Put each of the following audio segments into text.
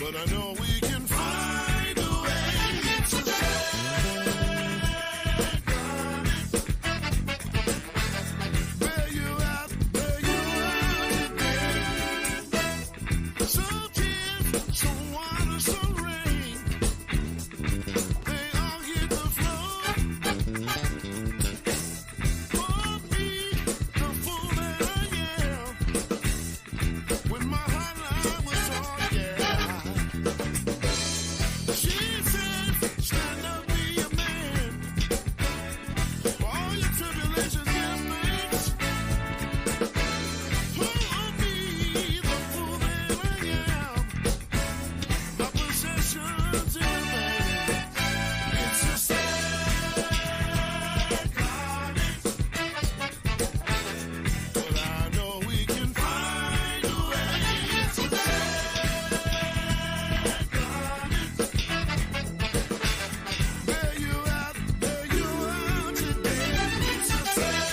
but I know we can find a way. It's a sad coming. Where you at today? Some tears, some water, some rain. They all hit the floor. For me, the fool that I am, when my hotline was on, yeah. She said, stand up, be a man. For all your tribulations, give thanks. For me, the fool that I am, my possessions in the bank. It's a sad coming, but I know we can find a way. It's a sad coming. Where you at today? It's a sad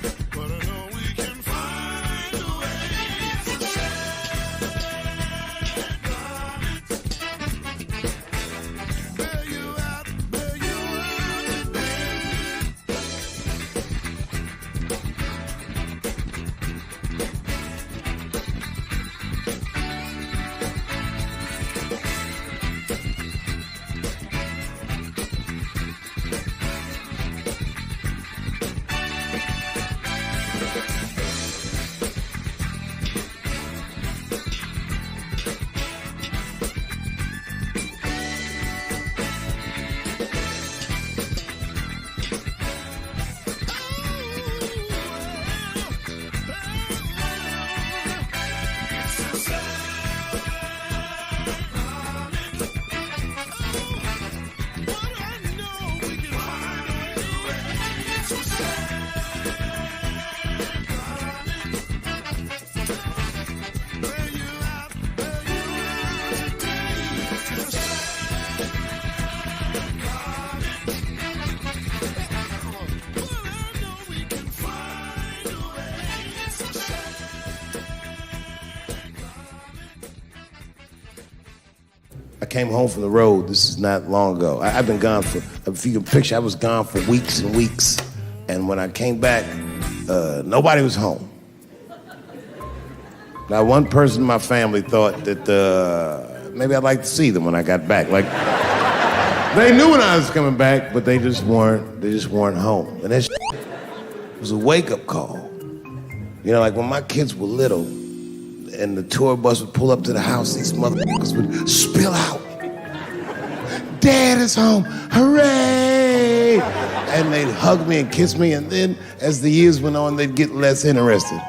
coming, but I know we can find a way. It's a sad coming. Where you at today? I came home from the road. This is not long ago. I've been gone for, if you can picture, I was gone for weeks and weeks. And when I came back, nobody was home. Now, one person in my family thought that maybe I'd like to see them when I got back. Like, they knew when I was coming back, but they just weren't home. And that was a wake-up call. You know, like when my kids were little, and the tour bus would pull up to the house, these motherfuckers would spill out. Dad is home, hooray! And they'd hug me and kiss me, and then as the years went on, they'd get less interested.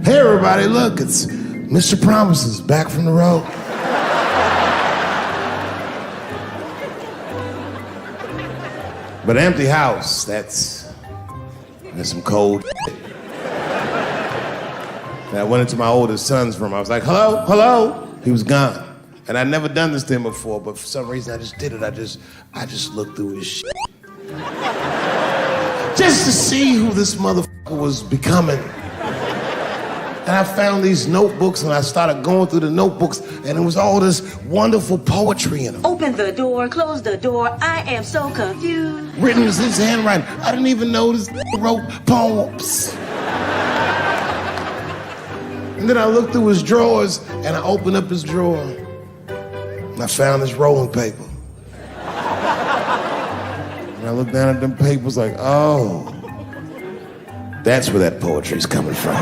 Hey everybody, look, it's Mr. Promises back from the road. But empty house, that's some cold shit. And I went into my oldest son's room. I was like, hello, hello. He was gone. And I'd never done this to him before, but for some reason I just did it. I just looked through his shit. Just to see who this motherfucker was becoming. And I found these notebooks and I started going through the notebooks and it was all this wonderful poetry in them. Open the door, close the door, I am so confused. Written in his handwriting. I didn't even know this wrote poems. And then I looked through his drawers and I opened up his drawer and I found this rolling paper. And I looked down at them papers like, oh, that's where that poetry's coming from.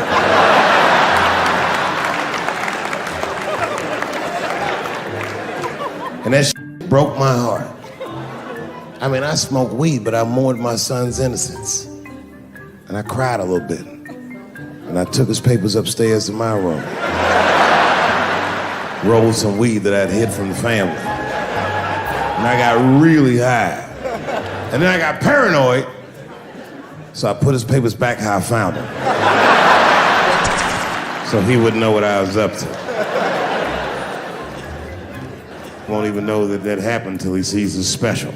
And that shit broke my heart. I mean, I smoked weed, but I mourned my son's innocence. And I cried a little bit. And I took his papers upstairs to my room. Rolled some weed that I'd hid from the family. And I got really high. And then I got paranoid. So I put his papers back how I found them. So he wouldn't know what I was up to. Won't even know that that happened till he sees the special.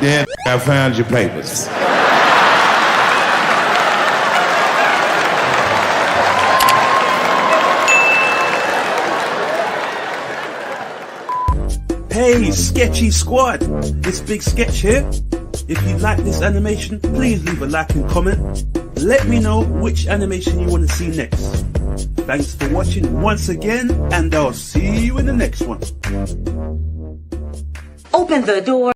Yeah, I found your papers. Hey, Sketchy Squad, this big sketch here. If you like this animation, please leave a like and comment. Let me know which animation you want to see next. Thanks for watching once again, and I'll see you in the next one. Open the door.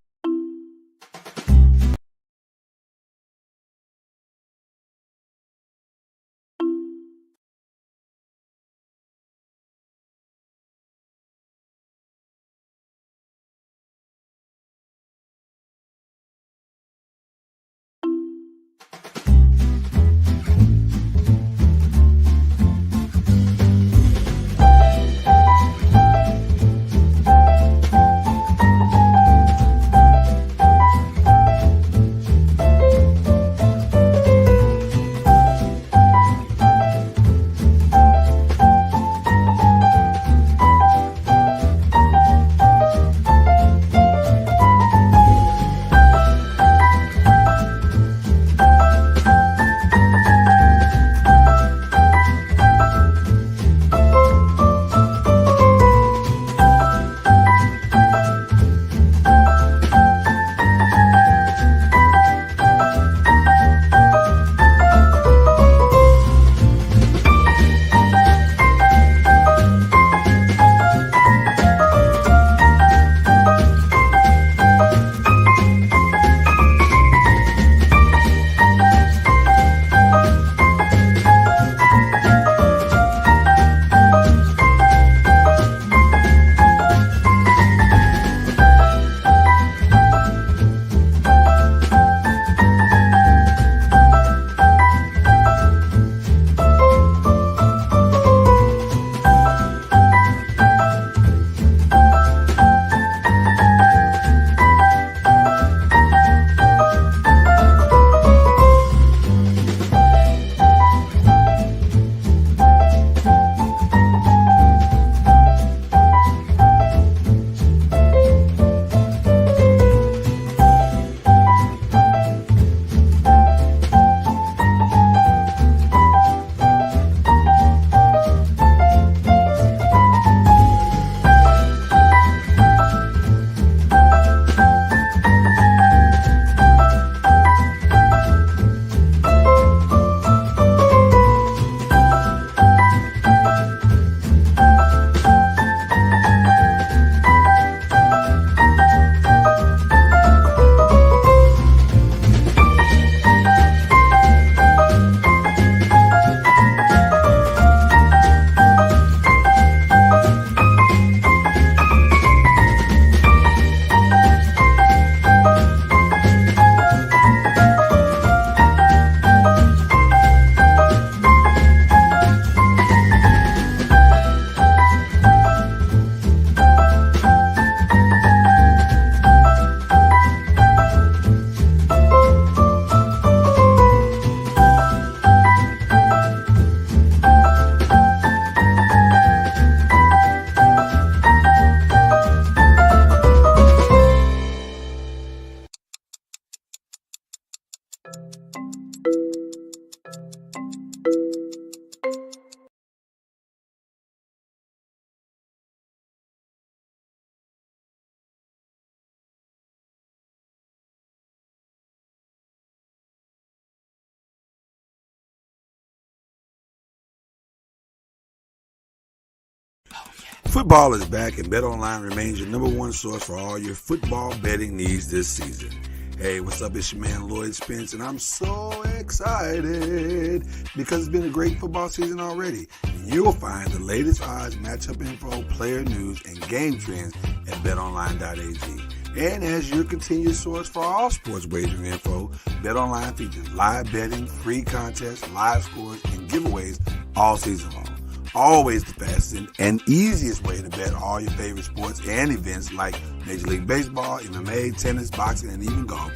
Football is back, and BetOnline remains your number one source for all your football betting needs this season. Hey, what's up? It's your man Lloyd Spence, and I'm so excited because it's been a great football season already. You'll find the latest odds, matchup info, player news, and game trends at betonline.ag. And as your continued source for all sports wagering info, BetOnline features live betting, free contests, live scores, and giveaways all season long. Always the fastest and easiest way to bet all your favorite sports and events like Major League Baseball, MMA, tennis, boxing, and even golf.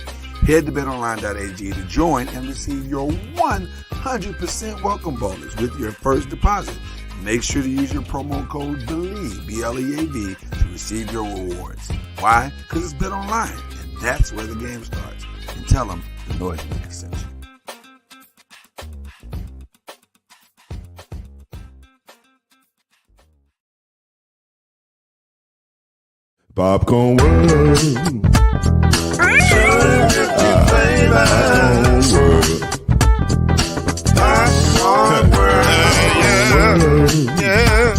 Head to betonline.ag to join and receive your 100% welcome bonus with your first deposit. Make sure to use your promo code BELIEVE, B-L-E-A-V, to receive your rewards. Why? Because it's BetOnline, and that's where the game starts. And tell them the Noisemaker sent you. Popcorn world. Popcorn world. Yeah.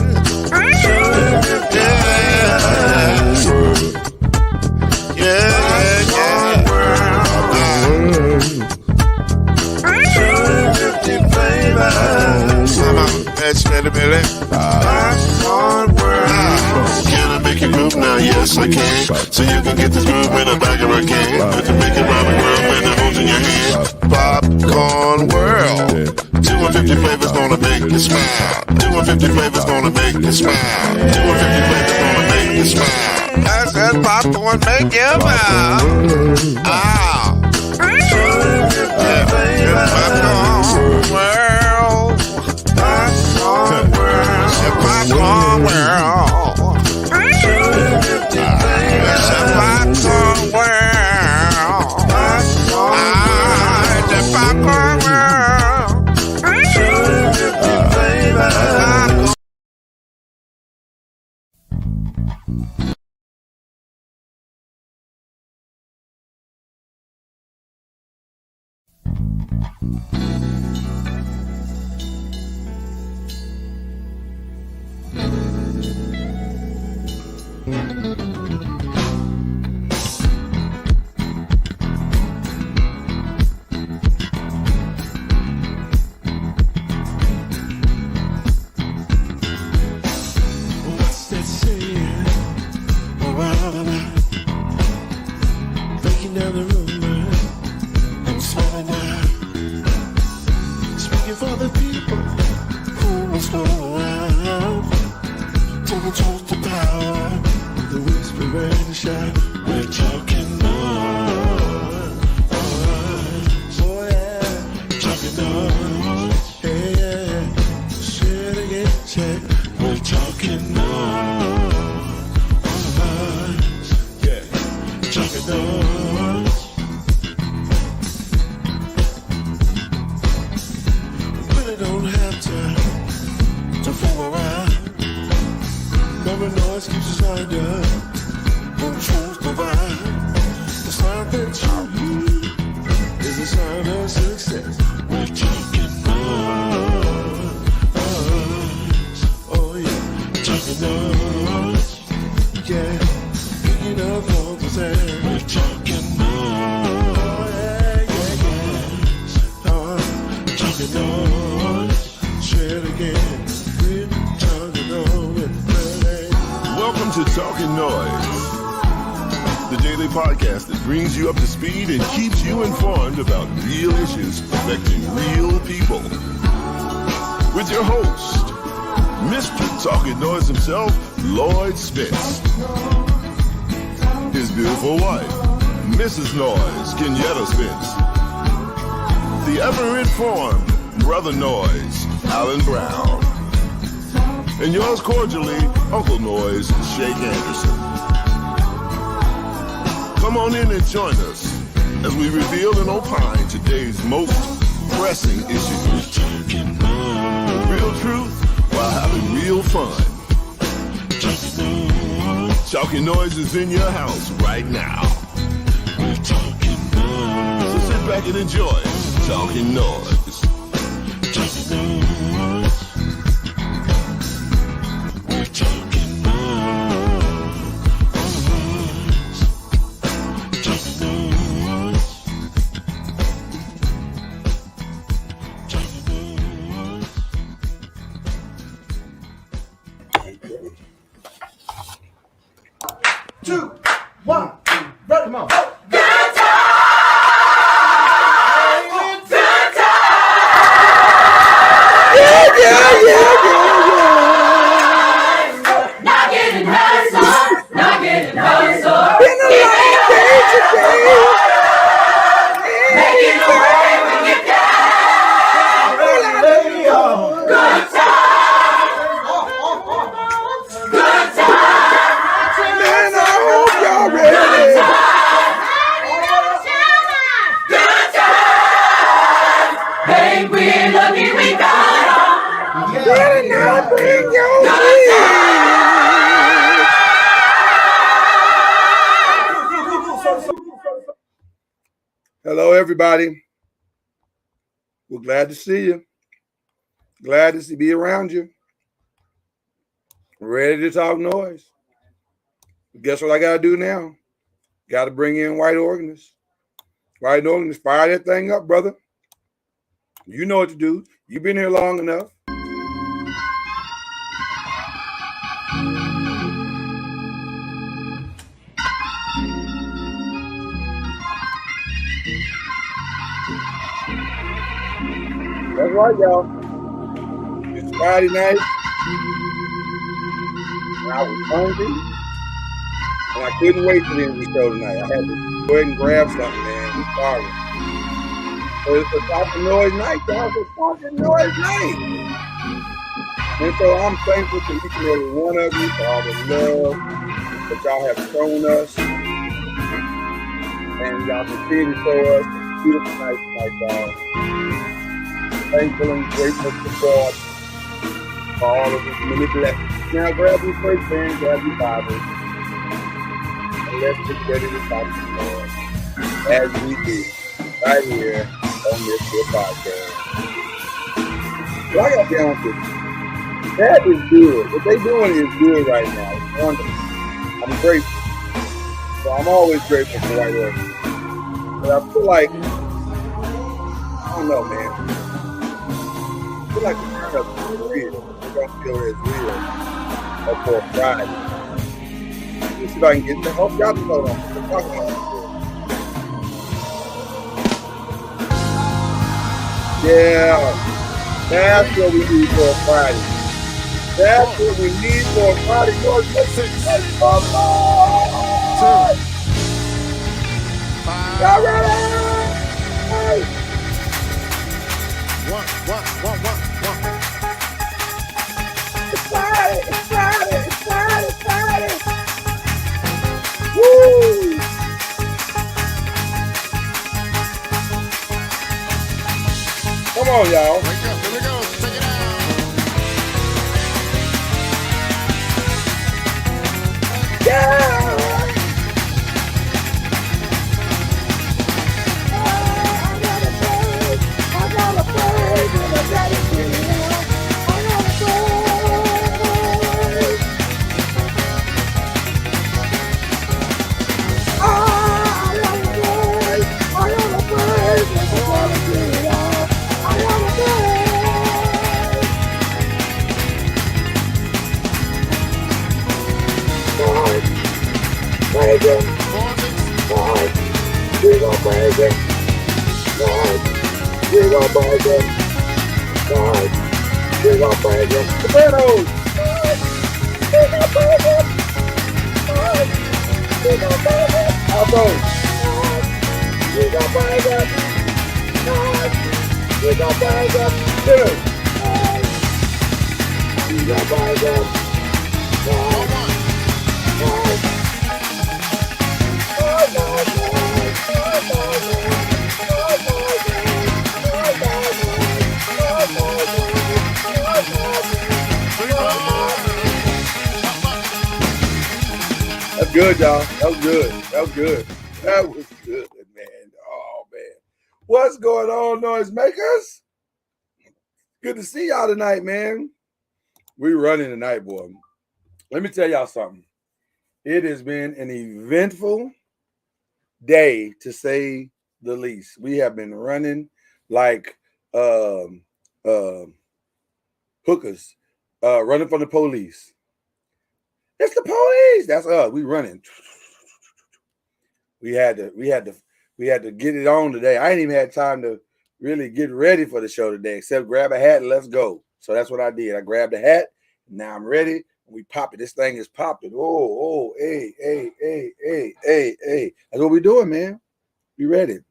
Can I make you move now? Yes, I can. So you can get this move in the back of a can. Put the bacon around the world and the holes in your hand. Popcorn world. 250 flavors gonna make you smile. 250 flavors gonna make you smile. 250 flavors gonna make you smile. I said popcorn make you smile. Ah. Popcorn world. Popcorn world. Popcorn world. Popcorn world. The popcorn world. What's that saying? Breaking down the rumor and smiling out. Speaking for the people who must go around. Taking toast to power. The whisper and the shout. We're talking noise. Oh yeah, talking noise. Yeah, yeah. Say it again, say it. We're talking noise. Yeah, talking noise. Really don't have to fool around. Never noise keeps us under. When truth divine, the sound that you hear is the sound of success. We're talking noise. Oh yeah, talking noise. Yeah, picking up all the same. We're talking noise. Oh yeah, yeah, yeah. Talking noise. Say it again. We're talking noise. Welcome to Talkin NOIZ, the daily podcast that brings you up to speed and keeps you informed about real issues affecting real people. With your host, Mr. Talkin NOIZ himself, Lloyd Spence. His beautiful wife, Mrs. Noise, Kenyatta Spence. The ever-informed Brother Noise, Alan Brown. And yours cordially, Uncle Noise, Shake Anderson. Come on in and join us as we reveal and opine today's most pressing issues. Real truth while having real fun. Talkin NOIZ is in your house right now. So sit back and enjoy Talkin NOIZ. We're lucky we got 'em. everybody. We're glad to see you. Glad to be around you. Ready to talk noise. Guess what I got to do now? Got to bring in white organists. White organists, fire that thing up, brother. You know what to do. You've been here long enough. That's right, y'all. It's Friday night. And I was hungry. And I couldn't wait for the end of the show tonight. I had to go ahead and grab something, man. I'm sorry. So it's a Talkin Noise night, y'all. It's a Talkin Noise night. And so I'm thankful to each and every one of you for all the love that y'all have shown us. And y'all continue to show us a beautiful night tonight, y'all. Thankful and grateful for God for all of His many blessings. Now grab your first band, grab your Bible, and let's get ready to talk to the Lord as we do right here on this here podcast. Well, I got to be honest with you. That is good. What they're doing is good right now. It's wonderful. I'm grateful. So I'm always grateful for White Orchid. But I feel like, I don't know, man. I feel like the turn up is real. It don't feel as real up for Friday. Let me see if I can get the help. Y'all can hold on. We're talking about this. Yeah. That's what we need for a Friday. That's what we need for a Friday. Yours, y'all ready? One. It's Friday. Woo! Come on, y'all. Wake up, here we go. Check it out. Yeah! I got a praise, and I got a praise. Praise him. Lord, we gon' praise him. Lord, we gon' praise him. Lord, we gon' praise him. Sopranos. Lord, we gon' praise him. Lord, we gon' praise him. Altos. Lord, we gon' praise him. Lord, we gon' praise him. Tenors. Lord, we gon' praise him. Lord, Lord. That's good, y'all. That was good. That was good, man. Oh, man. What's going on, noisemakers? Good to see y'all tonight, man. We running tonight, boy. Let me tell y'all something. It has been an eventful day, to say the least. We have been running like hookers, running from the police. It's the police. That's us. We running. We had to get it on today. I ain't even had time to really get ready for the show today, except grab a hat and let's go. So that's what I did. I grabbed a hat. Now I'm ready. We pop it. This thing is popping. Oh, hey. That's what we doing, man. Be ready.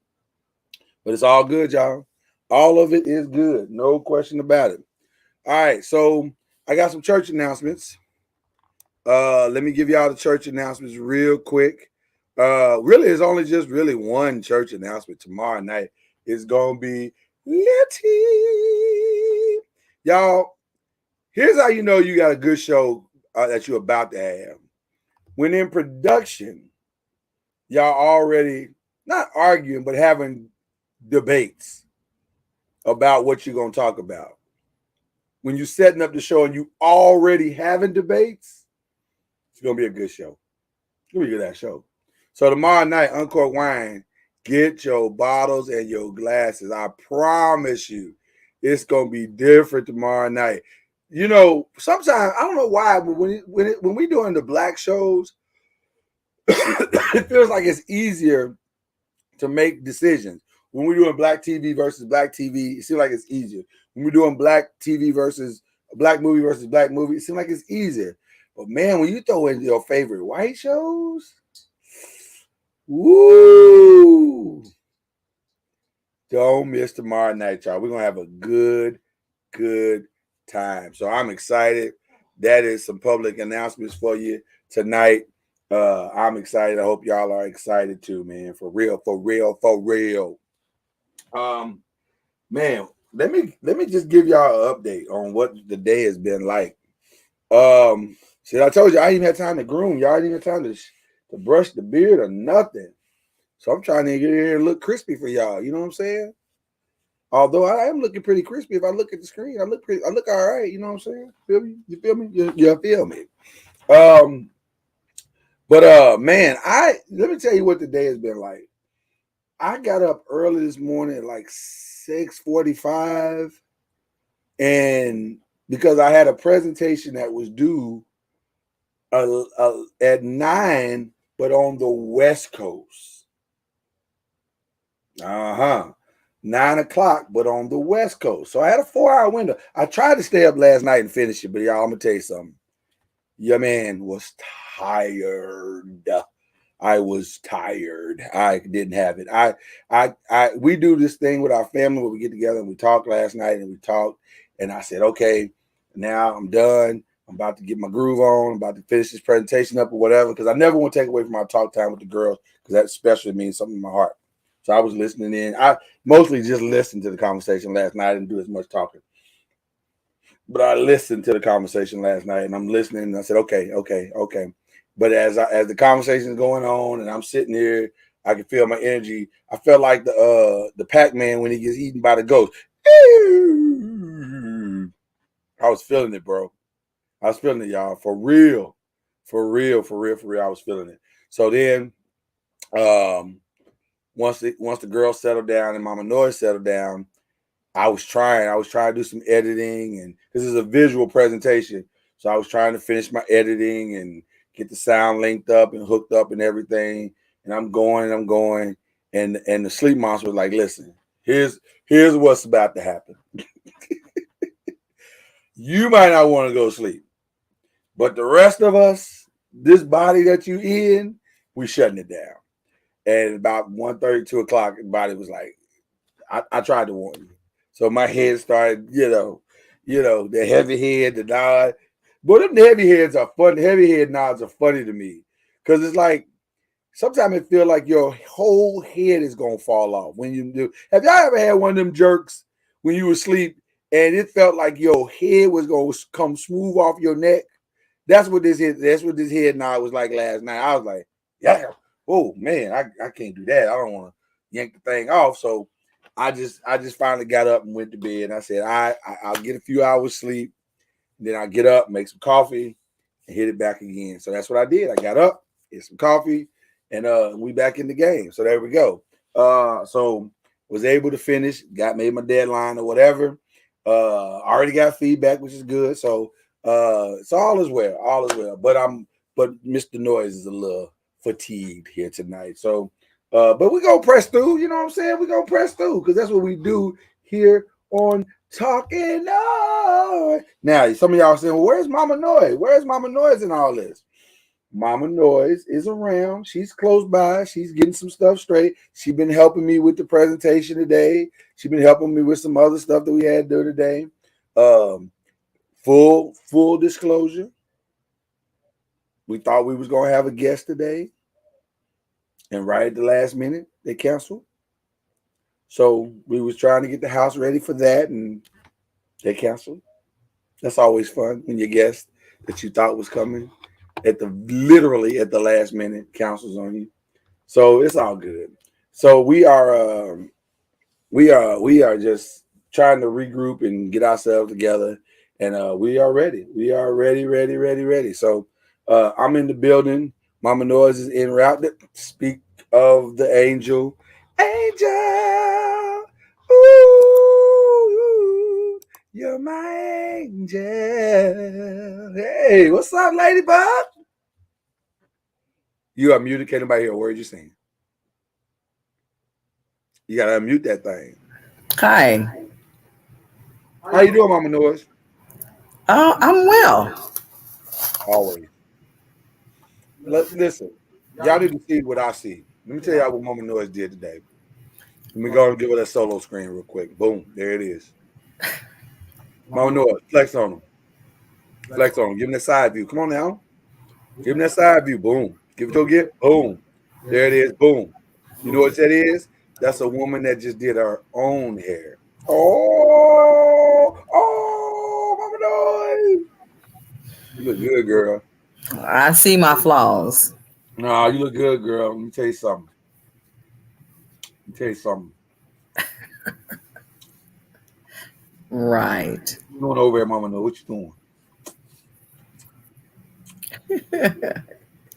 But it's all good, y'all. All of it is good. No question about it. All right, so I got some church announcements. Let me give y'all the church announcements real quick. Really, it's only just really one church announcement. Tomorrow night is going to be Litty. Y'all, here's how you know you got a good show that you're about to have. When in production, y'all already not arguing, but having debates about what you're going to talk about. When you're setting up the show and you already having debates, it's going to be a good show. It's going to be a good show. So tomorrow night, Uncorked Wine, get your bottles and your glasses. I promise you, it's going to be different tomorrow night. You know, sometimes, I don't know why, but when we doing the black shows, it feels like it's easier to make decisions. When we're doing black TV versus black TV, it seems like it's easier. When we're doing black TV versus black movie versus black movie, it seems like it's easier. But man, when you throw in your favorite white shows, woo! Don't miss tomorrow night, y'all. We're gonna have a good time. So I'm excited. That is some public announcements for you tonight. I'm excited. I hope y'all are excited too, man. For real. Man, let me just give y'all an update on what the day has been like. See, I told you I didn't even have time to groom. Y'all didn't even have time to brush the beard or nothing. So I'm trying to get in here and look crispy for y'all. You know what I'm saying? Although I am looking pretty crispy. If I look at the screen, I look all right. You know what I'm saying? Feel me? You feel me? You feel me? But man, let me tell you what the day has been like. I got up early this morning at like 6:45, and because I had a presentation that was due at 9, but on the West Coast. 9 o'clock, but on the West Coast. So I had a 4-hour window. I tried to stay up last night and finish it, but y'all, I'm gonna tell you something. Your man was tired. I was tired. I didn't have it. We do this thing with our family where we get together and we talked last night and we talked, and I said, okay, now I'm done. I'm about to get my groove on. I'm about to finish this presentation up or whatever, because I never want to take away from my talk time with the girls, because that especially means something in my heart. So I was listening in. I mostly just listened to the conversation last night. I didn't do as much talking. But I listened to the conversation last night, and I'm listening, and I said, okay. But as the conversation is going on, and I'm sitting here, I can feel my energy. I felt like the Pac-Man when he gets eaten by the ghost. I was feeling it, bro. I was feeling it, y'all. For real. I was feeling it. So then, once the girls settled down and Mama Noise settled down, I was trying to do some editing, and this is a visual presentation. So I was trying to finish my editing and get the sound linked up and hooked up and everything. And I'm going, and the sleep monster was like, listen, here's what's about to happen. You might not want to go to sleep, but the rest of us, this body that you in, we shutting it down. And about 1:30, 2 o'clock, the body was like, I tried to warn you. So my head started, the heavy head, the nod. But the heavy heads are fun. The heavy head nods are funny to me, because it's like sometimes it feels like your whole head is gonna fall off when you do. Have y'all ever had one of them jerks when you were asleep and it felt like your head was gonna come smooth off your neck? That's what this head nod was like last night. I was like, yeah, oh man, I can't do that. I don't want to yank the thing off. So I just finally got up and went to bed. And I said, I'll get a few hours sleep. Then I'll get up, make some coffee, and hit it back again. So that's what I did. I got up, hit some coffee, and we back in the game. So there we go. So was able to finish, made my deadline or whatever. Already got feedback, which is good. So all is well. But Mr. Noise is a little fatigued here tonight. So but we're gonna press through, you know what I'm saying? We're gonna press through, because that's what we do here on Talkin NOIZ. Now, some of y'all saying, well, where's Mama Noise? Where's Mama Noise in all this? Mama Noise is around. She's close by. She's getting some stuff straight. She's been helping me with the presentation today. She's been helping me with some other stuff that we had to do today. Full disclosure, we thought we was going to have a guest today, and right at the last minute, they canceled. So we was trying to get the house ready for that, and they canceled. That's always fun when your guest that you thought was coming literally at the last minute cancels on you. So it's all good. So we are we are just trying to regroup and get ourselves together, and we are ready. We are ready, ready, ready, ready. So I'm in the building. Mama Noise is en route. Speak of the angel, angel. Ooh, you're my angel. Hey, what's up, Ladybug? You are muted. Can't nobody hear a word you're saying. You gotta unmute that thing. Hi. How you doing, Mama Noise? Oh, I'm well. Always. Listen, y'all need to see what I see. Let me tell y'all what Mama Noise did today. Let me go and give her that solo screen real quick. Boom, there it is. Mama Noise, flex on him. Flex on him. Give him that side view. Come on now. Give him that side view. Boom. Give it to again. Boom. There it is. Boom. You know what that is? That's a woman that just did her own hair. Oh, Mama Noise. You look good, girl. I see my flaws. Nah, you look good, girl. Let me tell you something. Right. You doing over here, Mama Noise? What you doing?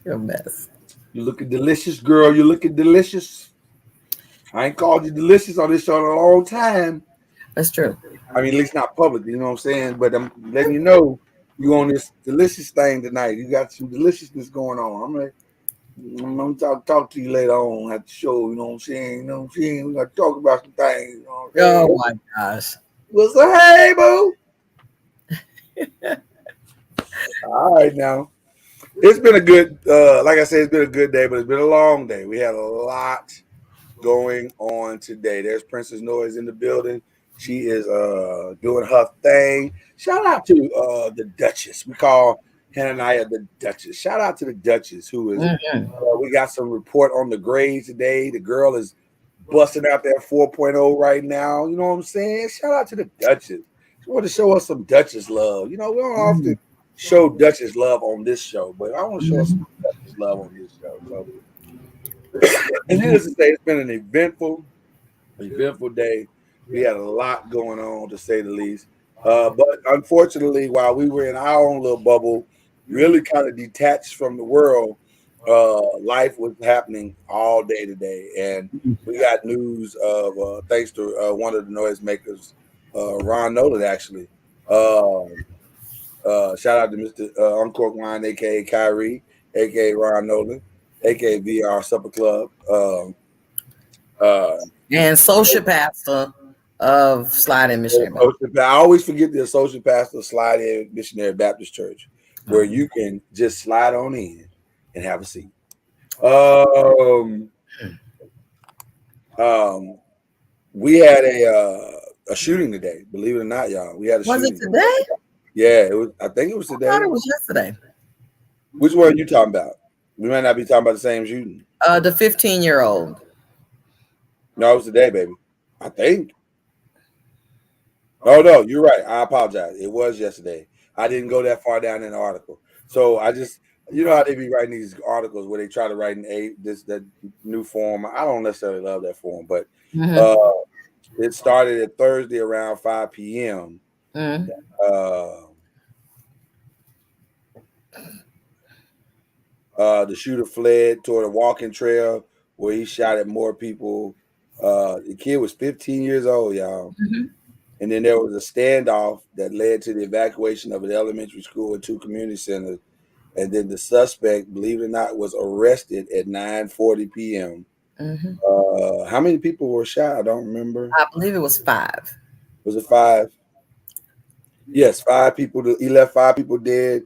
You're a mess. You looking delicious, girl. You looking delicious. I ain't called you delicious on this show in a long time. That's true. I mean, at least not publicly, you know what I'm saying? But I'm letting you know you on this delicious thing tonight. You got some deliciousness going on. I'm gonna talk to you later on at the show, you know what I'm saying? You know what I'm saying? We're gonna talk about some things, you know what I'm saying? Oh my gosh. What's up, hey, boo? All right now. It's been a good like I said, it's been a good day, but it's been a long day. We had a lot going on today. There's Princess Noise in the building. She is doing her thing. Shout out to the Duchess. We call Hananiah the Duchess. Shout out to the Duchess, who is we got some report on the grades today. The girl is busting out that 4.0 right now. You know what I'm saying? Shout out to the Duchess. She wanted to show us some Duchess love. You know, we don't often show Duchess love on this show, but I want to show us some Duchess love on this show. So and needless to say, it's been an eventful day. We had a lot going on, to say the least. But unfortunately, while we were in our own little bubble, really kind of detached from the world, life was happening all day today. And we got news of, thanks to one of the noisemakers, Ron Nolan, actually. Shout out to Mr. Uncork Wine, a.k.a. Kyrie, a.k.a. Ron Nolan, a.k.a. VR Supper Club. And social pastor of Sliding Missionary Baptist. I always forget the associate pastor of Slide In Missionary Baptist Church, where you can just slide on in and have a seat. We had a shooting today. Believe it or not, y'all, we had a Was shooting. it today? Yeah, it was. I think it was today. I thought it was yesterday. Which one are you talking about? We might not be talking about the same shooting. The 15-year-old. No, it was today, baby. I think. Oh no, you're right. I apologize. It was yesterday. I didn't go that far down in the article. So I just, you know how they be writing these articles where they try to write that new form. I don't necessarily love that form, but it started at Thursday around 5 p.m. The shooter fled toward a walking trail where he shot at more people. The kid was 15 years old, y'all. And then there was a standoff that led to the evacuation of an elementary school and 2 community centers. And then the suspect, believe it or not, was arrested at 9:40 p.m. How many people were shot? I don't remember. I believe it was 5. Was it 5? Yes, 5 people. He left 5 people dead,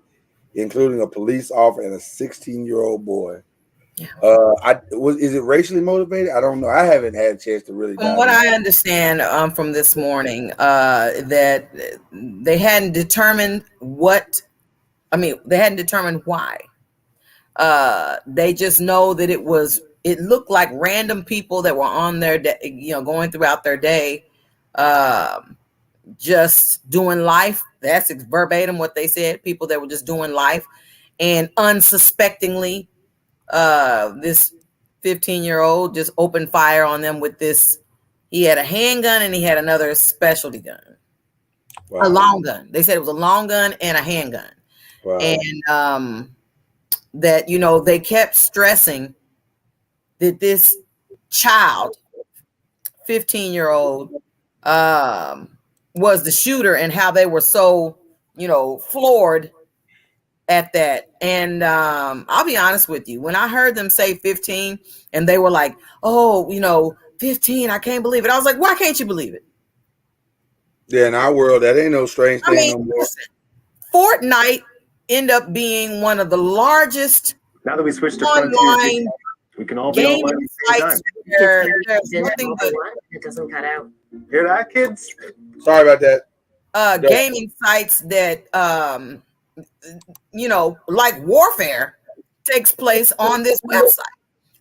including a police officer and a 16-year-old boy. Is it racially motivated? I don't know. I haven't had a chance to really dive From what I understand from this morning, that they hadn't determined they hadn't determined why. They just know that it looked like random people that were on their going throughout their day, just doing life. That's verbatim what they said. People that were just doing life, and unsuspectingly, this 15-year-old just opened fire on them with this He had a handgun and he had another specialty gun, Wow. a long gun. They said it was a long gun and a handgun. Wow. And that, they kept stressing that this child, 15-year-old, was the shooter, and how they were so, floored at that. And I'll be honest with you, when I heard them say 15 and they were like, oh, 15, I can't believe it. I was like, why can't you believe it? Yeah, in our world, that ain't no strange thing no more. Listen, Fortnite ended up being one of the largest Now that we switched to online we can all be gaming online at the same time. sites where there's nothing but It doesn't cut out. Hear that, kids? Sorry about that. gaming sites that like warfare takes place on this website.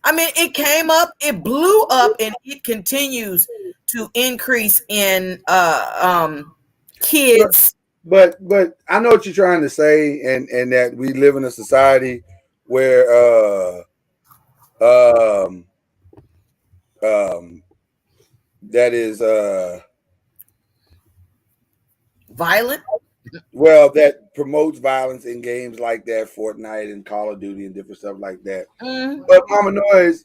I mean, it came up, it blew up, and it continues to increase in kids. But I know what you're trying to say, and that we live in a society where that is Violent. Well, that promotes violence in games like that, Fortnite and Call of Duty and different stuff like that. Mm-hmm. But Mama Noise,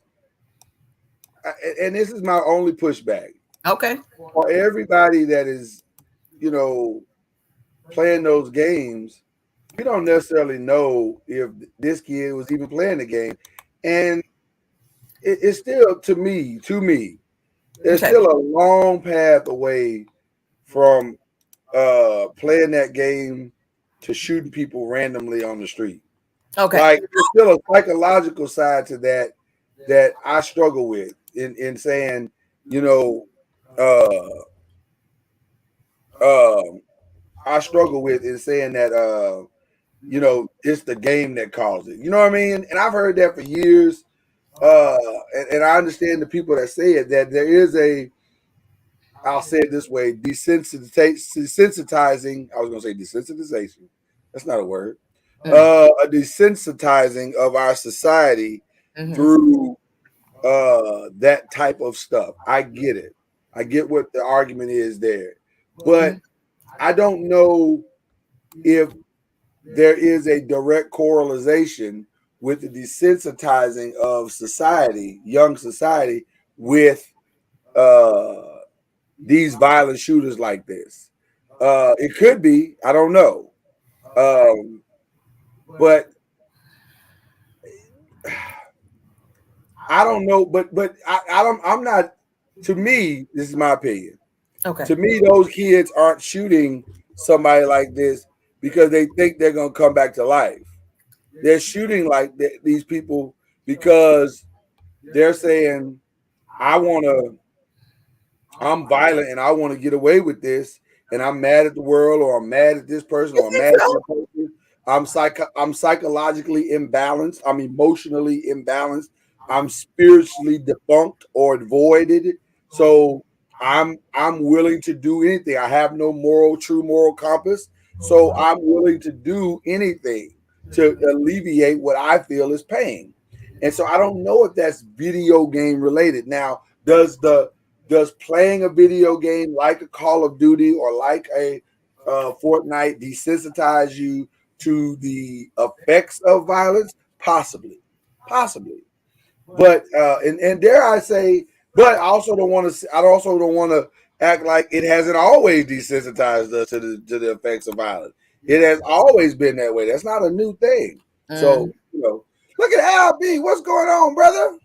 and this is my only pushback. Okay. For everybody that is, playing those games, we don't necessarily know if this kid was even playing the game. And it's still, to me, there's still a long path away from playing that game to shooting people randomly on the street. Okay. Like, there's still a psychological side to that I struggle with in saying, I struggle with in saying that it's the game that caused it. You know what I mean? And I've heard that for years. And I understand the people that say it, that there is I'll say it this way, desensitizing. I was going to say desensitization. That's not a word. A desensitizing of our society through that type of stuff. I get it. I get what the argument is there. But I don't know if there is a direct correlation with the desensitizing of society, young society, with these violent shooters like this. It could be, I don't know. But I don't know, but I'm not, to me, this is my opinion. Okay. To me, those kids aren't shooting somebody like this because they think they're going to come back to life. They're shooting like these people because they're saying, I'm violent and I want to get away with this, and I'm mad at the world, or I'm mad at this person, or I'm mad at this person. I'm psychologically imbalanced. I'm emotionally imbalanced. I'm spiritually defunct or voided. So I'm willing to do anything. I have no true moral compass. So I'm willing to do anything to alleviate what I feel is pain. And so I don't know if that's video game related. Now, does playing a video game like a Call of Duty or like a Fortnite desensitize you to the effects of violence? Possibly. But and dare I say, but I also don't want to act like it hasn't always desensitized us to the effects of violence. It has always been that way. That's not a new thing. So, look at Al B. What's going on, brother?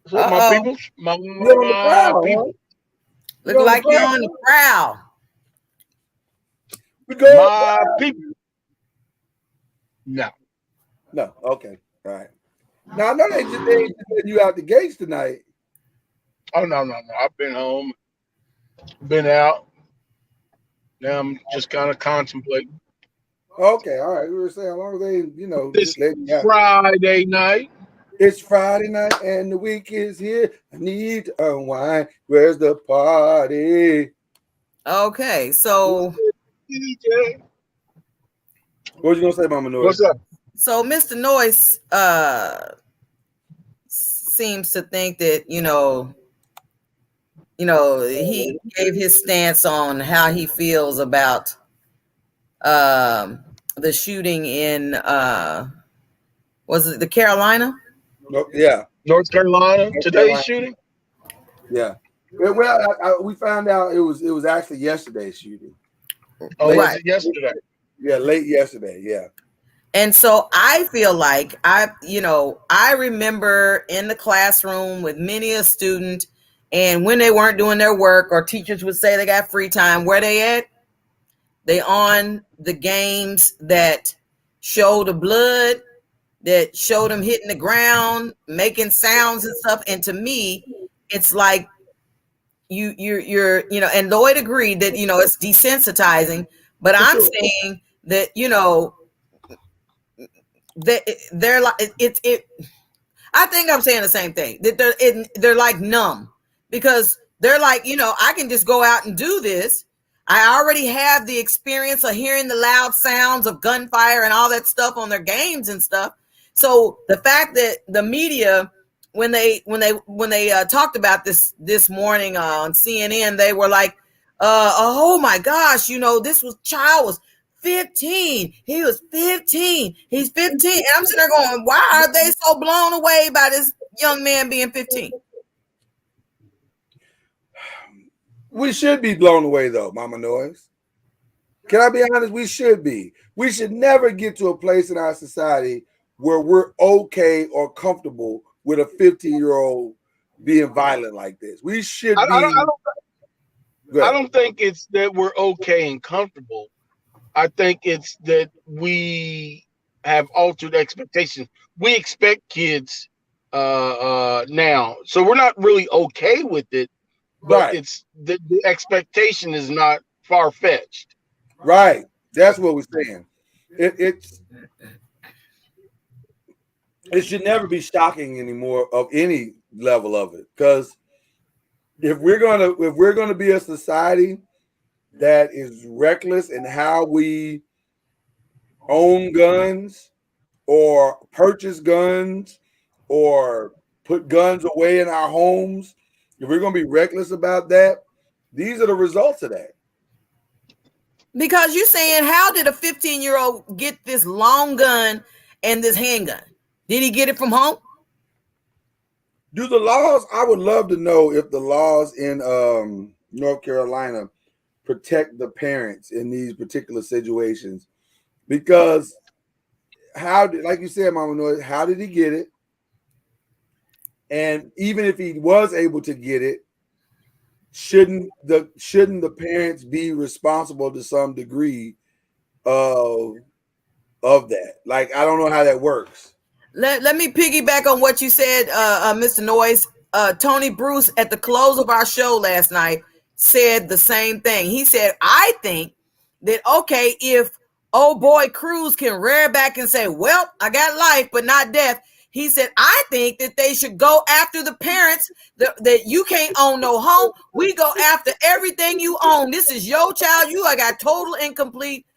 What's up, my people? My people. Look like you're on the prowl. My people. No. Okay. All right. Now I know they just letting you out the gates tonight. Oh no. I've been home, been out. Now I'm just kind of contemplating. Okay, all right. We were saying, as long as they, It's just letting you out. Friday night. It's Friday night and the week is here. I need to unwind. Where's the party? Okay, so DJ. What you gonna say, Mama Noise? What's up? So Mr. Noise seems to think that, he gave his stance on how he feels about the shooting in was it the Carolina? Yeah, North Carolina, North today's Carolina. shooting. Yeah. Well, we found out it was actually yesterday's shooting. Oh, Late- was it yesterday? Yeah, late yesterday. Yeah. And so I feel like I remember in the classroom with many a student, and when they weren't doing their work or teachers would say they got free time, where they at? They on the games that show the blood, that show them hitting the ground, making sounds and stuff. And to me, it's like you're and Lloyd agreed that it's desensitizing, but I'm saying that that they're like it. I think I'm saying the same thing, that they're like numb, because they're like, I can just go out and do this. I already have the experience of hearing the loud sounds of gunfire and all that stuff on their games and stuff. So the fact that the media, when they talked about this morning on CNN, they were like, oh my gosh, this child was 15. He was 15. He's 15. And I'm sitting there going, why are they so blown away by this young man being 15? We should be blown away though, Mama Noise. Can I be honest? We should be. We should never get to a place in our society where we're okay or comfortable with a 15-year-old being violent like this. We should be. I don't think it's that we're okay and comfortable. I think it's that we have altered expectations. We expect kids now, so we're not really okay with it. But Right. It's the expectation is not far-fetched. Right. That's what we're saying. It should never be shocking anymore of any level of it, because if we're gonna be a society that is reckless in how we own guns or purchase guns or put guns away in our homes, if we're going to be reckless about that, these are the results of that. Because you're saying, how did a 15-year-old get this long gun and this handgun? Did he get it from home? Do the laws, I would love to know if the laws in North Carolina protect the parents in these particular situations, because like you said, Mama Noise, how did he get it? And even if he was able to get it, shouldn't the parents be responsible to some degree of that? Like, I don't know how that works. Let me piggyback on what you said, Mr. Noise. Tony Bruce, at the close of our show last night, said the same thing. He said, I think that, okay, if old boy Cruz can rear back and say, well, I got life, but not death. He said, I think that they should go after the parents, that you can't own no home. We go after everything you own. This is your child. You got total incomplete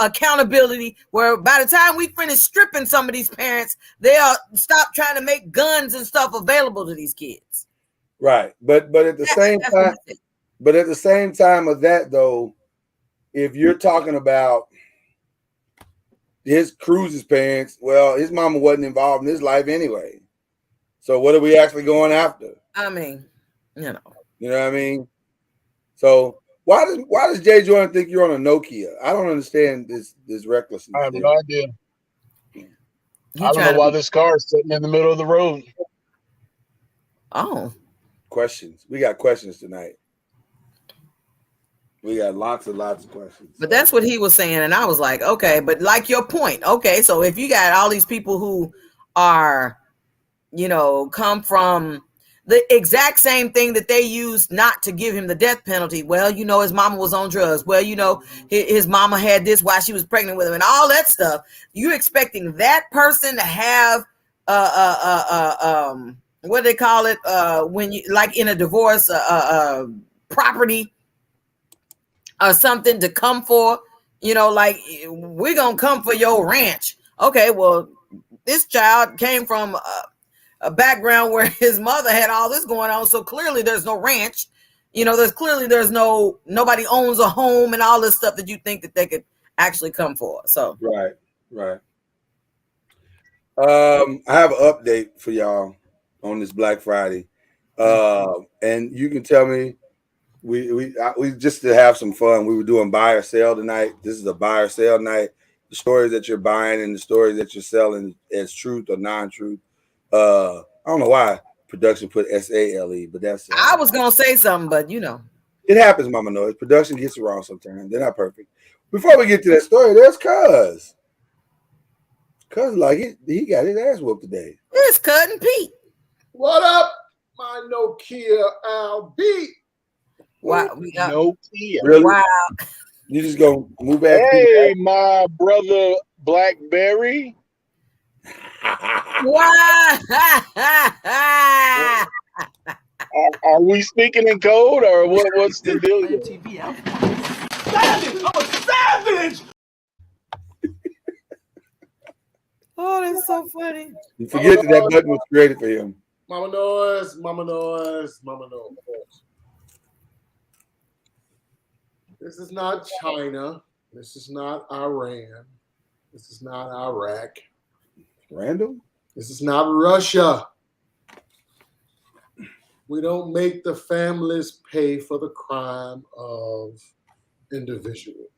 accountability, where by the time we finish stripping some of these parents, they'll stop trying to make guns and stuff available to these kids. Right. But at the same time of that, though, if you're talking about his Cruz's parents, well, his mama wasn't involved in his life anyway. So what are we actually going after? I mean, you know what I mean? So why does Jay Jordan think you're on a Nokia? I don't understand this recklessness. I have no idea. I don't know why this car is sitting in the middle of the road. Oh. Questions. We got questions tonight. We got lots of questions. But that's what he was saying. And I was like, okay, but like your point. Okay, so if you got all these people who are, come from the exact same thing that they used not to give him the death penalty. Well, his mama was on drugs. Well, his mama had this while she was pregnant with him and all that stuff. You're expecting that person to have, what do they call it? When you, like in a divorce, property or something to come for, like, we're going to come for your ranch. Okay, well, this child came from a background where his mother had all this going on, so clearly there's no ranch. there's nobody owns a home and all this stuff that you think that they could actually come for. So right. I have an update for y'all on this Black Friday, and you can tell me we just to have some fun. We were doing buy or sell tonight. This is a buy or sell night. The stories that you're buying and the stories that you're selling as truth or non-truth. I don't know why production put SALE, but that's I was gonna say something, but it happens, Mama Noise. Production gets it wrong sometimes. They're not perfect. Before we get to that story, there's Cuz. Cuz like he got his ass whooped today. It's Cutting Pete. What up, my Nokia LB? Wow, we got Nokia. Really? wow. You just gonna move back? Hey, my brother BlackBerry. Wow. Are we speaking in code or what's the deal? Savage! I'm a savage! Oh, that's so funny. You forget that button was created for him. Mama Noise, Mama Noise, Mama Noise. This is not China. This is not Iran. This is not Iraq. Randall? This is not Russia. We don't make the families pay for the crime of individuals.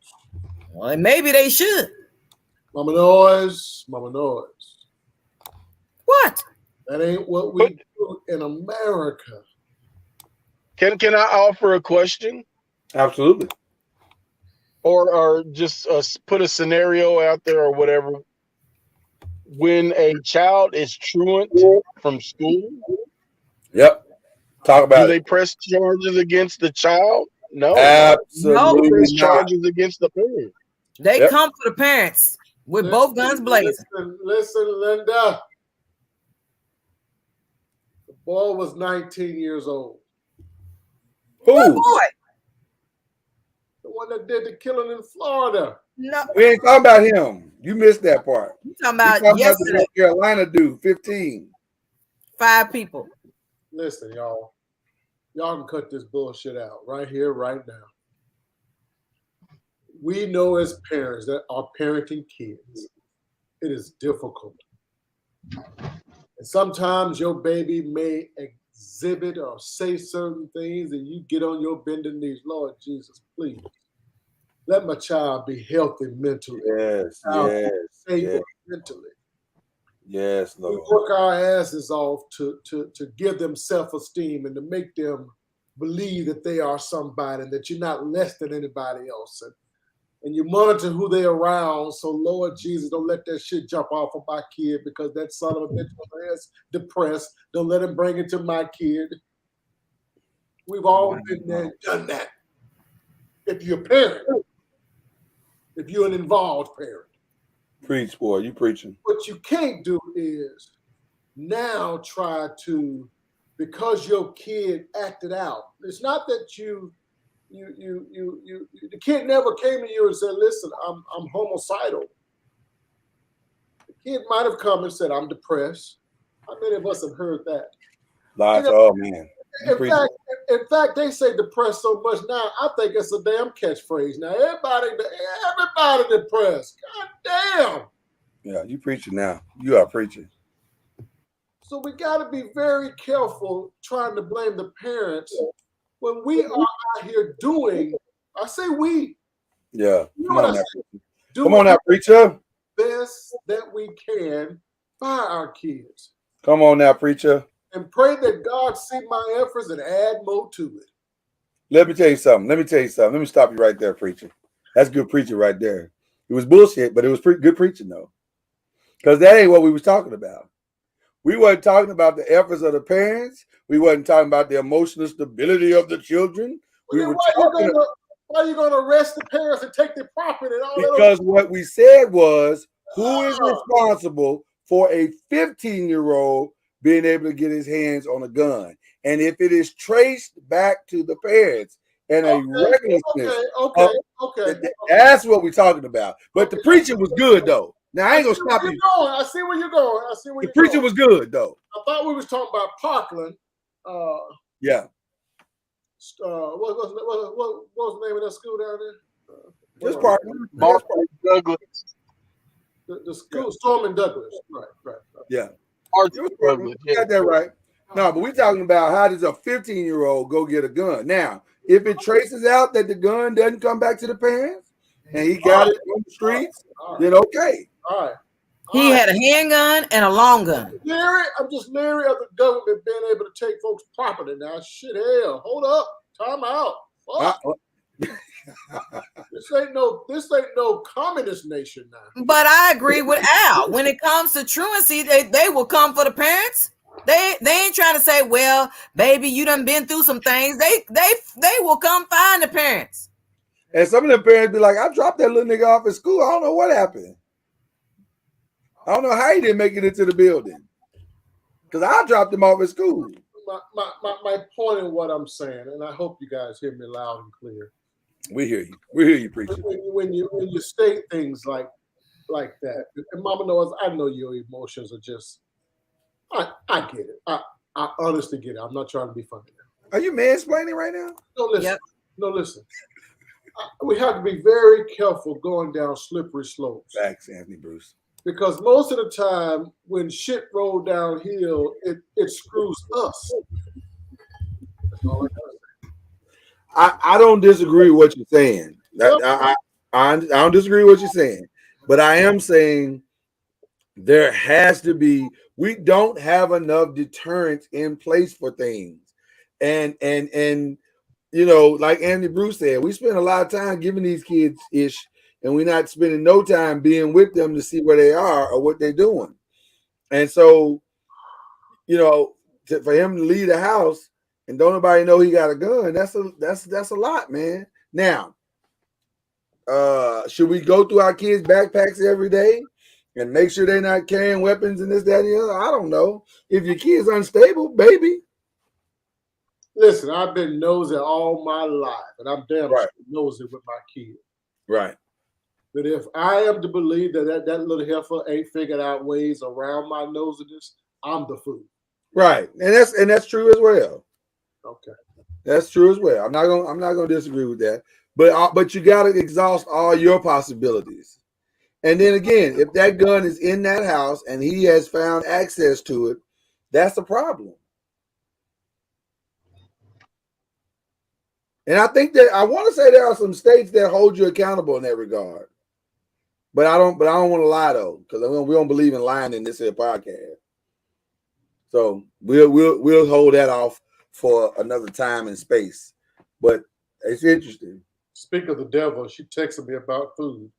Well, maybe they should. Mama Noise, Mama Noise. What? That ain't what we do in America. Can I offer a question? Absolutely. Or just put a scenario out there or whatever. When a child is truant from school, Yep. Talk about do they press charges against the child? No. Absolutely They press not. charges against the parent. They come for the parents with both guns blazing. Listen, Linda. The boy was 19 years old. What boy? The one that did the killing in Florida. No. We ain't talking about him. You missed that part. You talking about the yesterday? North Carolina dude, 15. 5 people. Listen, y'all. Y'all can cut this bullshit out right here, right now. We know as parents that are parenting kids, it is difficult. And sometimes your baby may exhibit or say certain things and you get on your bending knees. Lord Jesus, please. Let my child be healthy mentally. Yes, Safe mentally. Yes, Lord. We work our asses off to give them self-esteem and to make them believe that they are somebody and that you're not less than anybody else. And you monitor who they're around. So, Lord Jesus, don't let that shit jump off of my kid because that son of a bitch was depressed. Don't let him bring it to my kid. We've all been there and done that. If you're a parent, if you're an involved parent. Preach, boy. You preaching. What you can't do is now try to, because your kid acted out. It's not that the kid never came to you and said, listen, I'm homicidal. The kid might have come and said, I'm depressed. How many of us have heard that? Lots. Oh, man. In fact, they say depressed so much now, I think it's a damn catchphrase. Now, everybody depressed. God damn. Yeah, you preaching now. You are preaching. So we got to be very careful trying to blame the parents when we are out here doing, I say we. Yeah. You know what I say? Come on now, preacher. Best that we can by our kids. Come on now, preacher. And pray that God see my efforts and add more to it. Let me tell you something. Let me stop you right there, preacher. That's good preaching right there. It was bullshit, but it was good preaching, though. Because that ain't what we was talking about. We wasn't talking about the efforts of the parents. We wasn't talking about the emotional stability of the children. We were talking about, why are you going to arrest the parents and take their property and all that? Because what we said was, who is responsible for a 15-year-old being able to get his hands on a gun? And if it is traced back to the parents and a recklessness, that's what we're talking about. But the preaching was good, though. Now, I ain't going to stop you. I see where you're going. The preaching was good, though. I thought we was talking about Parkland. Yeah. what was the name of that school down there? Just partner. Mark Douglas. The school, Storm and Douglas. Right. Yeah. Mark It was partner. Douglas. You got that right. No, but we're talking about how does a 15-year-old go get a gun? Now, if it traces out that the gun doesn't come back to the parents and he got it on the streets, then okay. All right. He had a handgun and a long gun. I'm just leery of the government being able to take folks' property now. Shit, hell, hold up, time out. Fuck. This ain't no communist nation now. But I agree with Al. When it comes to truancy, they will come for the parents. They ain't trying to say, well, baby, you done been through some things. They will come find the parents. And some of the parents be like, I dropped that little nigga off at school. I don't know what happened. I don't know how he didn't make it into the building. Because I dropped him off at school. My point in what I'm saying, and I hope you guys hear me loud and clear. We hear you. We hear you, preacher. When you state things like that, and Mama knows, I know your emotions are just, I get it. I honestly get it. I'm not trying to be funny now. Are you mansplaining right now? No, listen. Yep. No, listen. We have to be very careful going down slippery slopes. Facts, Anthony Bruce. Because most of the time, when shit roll downhill, it screws us. That's all I gotta say. I don't disagree with what you're saying. I don't disagree with what you're saying. But I am saying there has to be, we don't have enough deterrence in place for things. And you know, like Anthony Bruce said, we spend a lot of time giving these kids ish, and we're not spending no time being with them to see where they are or what they're doing. And so, you know, for him to leave the house and don't nobody know he got a gun, that's a lot, man. Now, should we go through our kids' backpacks every day and make sure they're not carrying weapons and this, that, and the other? I don't know. If your kid's unstable, baby. Listen, I've been nosy all my life, and I'm damn nosy with my kids. Right. But if I am to believe that little heifer ain't figured out ways around my nosiness, I'm the fool. Right, and that's true as well. Okay, that's true as well. I'm not gonna disagree with that. But you got to exhaust all your possibilities. And then again, if that gun is in that house and he has found access to it, that's a problem. And I think that I want to say there are some states that hold you accountable in that regard. But I don't want to lie though, because we don't believe in lying in this here podcast. So we'll hold that off for another time and space. But it's interesting. Speak of the devil, she texted me about food.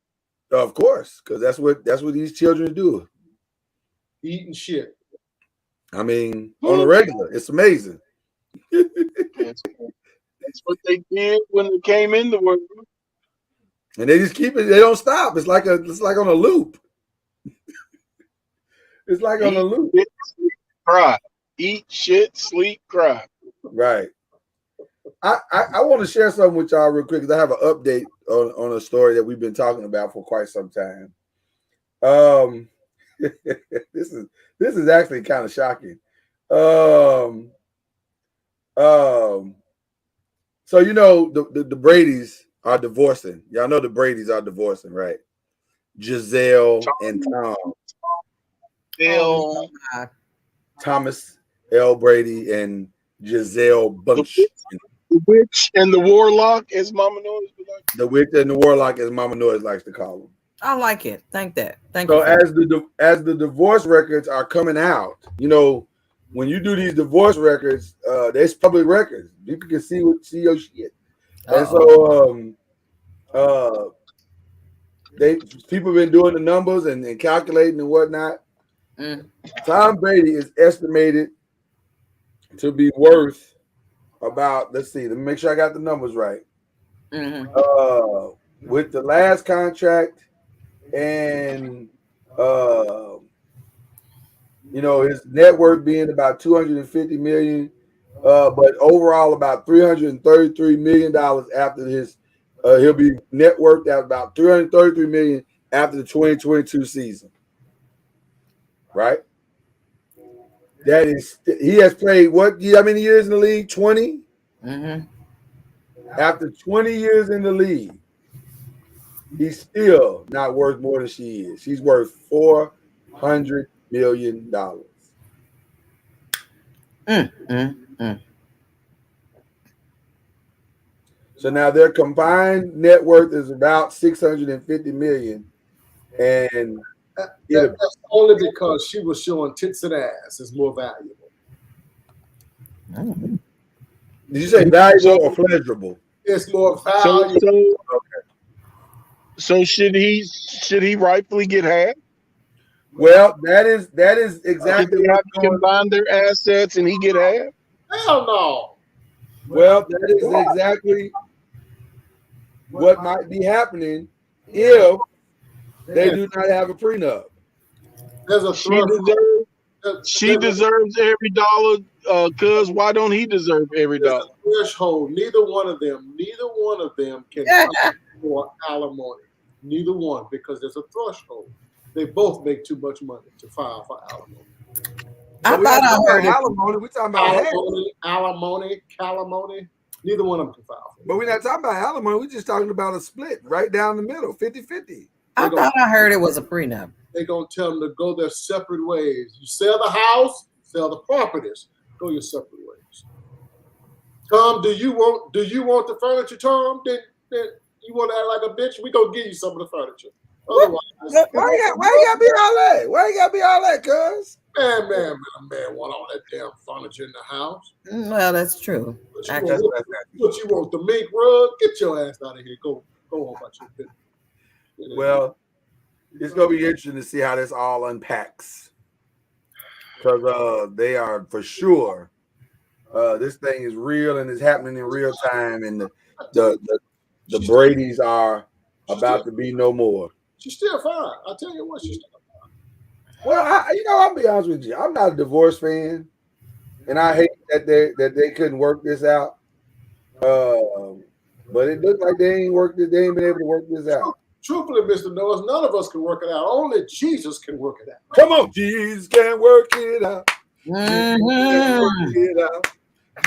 Of course, because that's what these children do. Eating shit. I mean, on the regular, it's amazing. That's what they did when they came in the world. And they just keep it, they don't stop. It's like on a loop. It's like on a loop. Shit, sleep, cry. Eat shit, sleep, cry. Right. I want to share something with y'all real quick because I have an update on a story that we've been talking about for quite some time. This is actually kind of shocking. So you know the Bradys are divorcing. Y'all know the Bradys are divorcing, right? Giselle and Tom. Thomas L. Brady and Giselle Bunch. The witch and the warlock, as Mama Noise would like. The witch and the warlock, as Mama Noise likes to call them. I like it. Thank you. So as the divorce records are coming out, you know, when you do these divorce records, there's public records. People can see your shit. And so people have been doing the numbers and calculating and whatnot. Tom Brady is estimated to be worth about, let's see, let me make sure I got the numbers right. With the last contract and you know, his net worth being about $250 million, but overall about $333 million after his he'll be net worth at about $333 million after the 2022 season. Right? That is, he has played what? How many years in the league? 20? After 20 years in the league, he's still not worth more than she is. She's worth $400 million. So now their combined net worth is about $650 million, and that's only because she was showing tits and ass is more valuable. Did you say valuable or pleasurable? It's more valuable. So should he rightfully get half? Well, that is exactly Did they have to combine their assets and he get half? Hell no. Well, that is exactly what might be happening if they do not have a prenup. There's a she deserves every dollar. Cuz why don't he deserve every dollar? Threshold. Neither one of them can file for alimony. Neither one, because there's a threshold. They both make too much money to file for alimony. I thought I heard alimony. We're talking about alimony. Neither one of them can file for it. But we're not talking about alimony. We're just talking about a split right down the middle, 50-50. I thought I heard it was a prenup. They're going to tell them to go their separate ways. You sell the house, sell the properties. Go your separate ways. Tom, do you want the furniture, Tom? Then you want to act like a bitch? We're going to give you some of the furniture. Otherwise, why you gotta be all that? Why you gotta be all that, cuz? Man, want all that damn furniture in the house. Well, that's true. What you want, the mink rug? Get your ass out of here. Go on about your business. Well, it's gonna be interesting to see how this all unpacks, because they are for sure. This thing is real and it's happening in real time, and the Bradys are about to be no more. She's still fine. I tell you what, she's still fine. Well, I'll be honest with you. I'm not a divorce fan, and I hate that they couldn't work this out. But it looks like they ain't been able to work this out. Truthfully, Mr. Noise, none of us can work it out. Only Jesus can work it out. Come on, Jesus can work it out.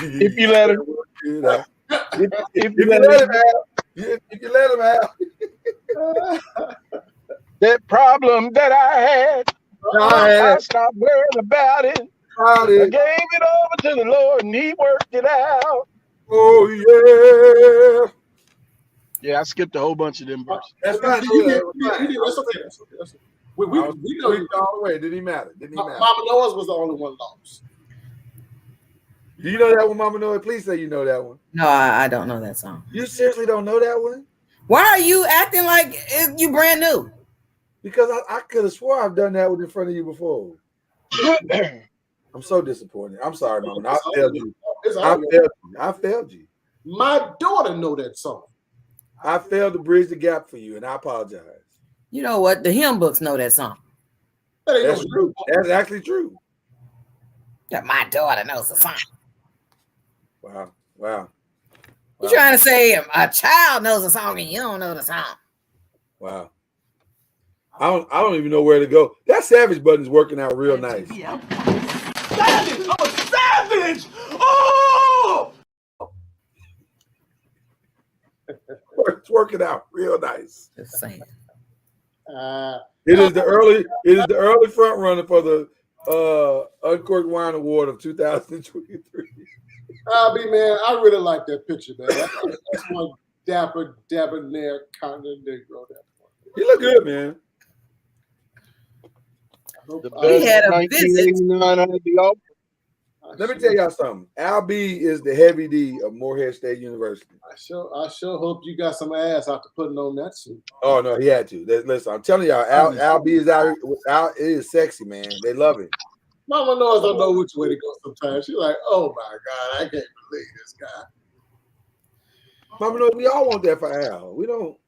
If you let him. If you let him out. That problem that I had, I stopped worrying about it. I gave it over to the Lord and he worked it out. Oh, yeah. Yeah, I skipped a whole bunch of them verses. That's not good. That's okay. We know you all the way. Didn't matter. Mama Noise was the only one lost. Do you know that one, Mama Noise? Please say you know that one. No, I don't know that song. You seriously don't know that one? Why are you acting like you brand new? Because I could have swore I've done that one in front of you before. I'm so disappointed. I'm sorry, Mama. I failed you. I failed you. My daughter know that song. I failed to bridge the gap for you, and I apologize. You know what? The hymn books know that song. That's true. That's actually true. Yeah, my daughter knows the song. Wow. You trying to say a child knows the song and you don't know the song? Wow. I don't even know where to go. That savage button's working out real nice. Yeah. Savage! I'm a savage! Oh! It's working out real nice. Just saying. It is the early front runner for the Uncorked Wine Award of 2023. Man, I really like that picture, man. That's one dapper, debonair kind of Negro. You look good, man. We had a visit. Let me tell y'all something. Al B is the heavy D of Morehead State University. I sure hope you got some ass after putting on that suit. Oh no, he had to. Listen, I'm telling y'all, Al B is out. It is sexy, man. They love it. Mama knows I don't know which way to go sometimes. She's like, oh my God, I can't believe this guy. Mama knows we all want that for Al. We don't.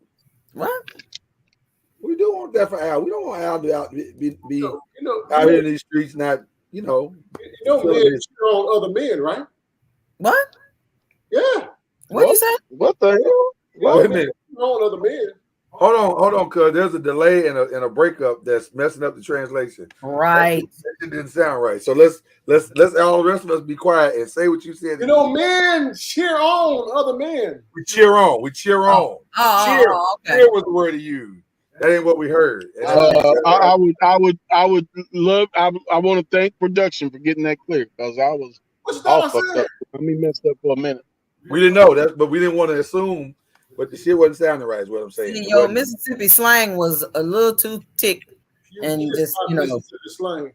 What? We do want that for Al. We don't want Al to be out here in these streets, not, men cheer on other men, right? What? Yeah. What you say? What the hell? Wait a minute. On other men. Hold on, cuz there's a delay and a breakup that's messing up the translation. Right. That didn't sound right. So let's all the rest of us be quiet and say what you said. You know, men cheer on other men. We cheer on. We cheer on. Okay. Cheer was the word to use. That ain't what we heard. I would love. I want to thank production for getting that clear because I was all fucked up. I mean, messed up for a minute. We didn't know that, but we didn't want to assume. But the shit wasn't sounding right. Is what I'm saying. See, yo, Mississippi slang was a little too thick, and just Mississippi slang.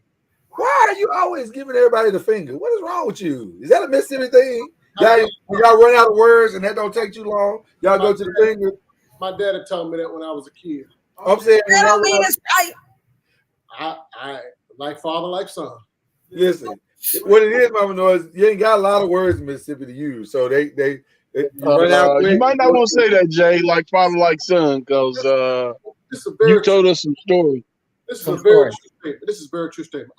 Why are you always giving everybody the finger? What is wrong with you? Is that a Mississippi thing? Y'all run out of words and that don't take too long. Y'all go to the finger. My daddy told me that when I was a kid. I'm saying that don't mean it's right. I like father, like son. Listen, what it is, Mama Noise, you ain't got a lot of words in Mississippi to use, so they run out quick. You might not want to say that, Jay, like father, like son, because you told us some stories. This is a very true statement. This is a very true statement.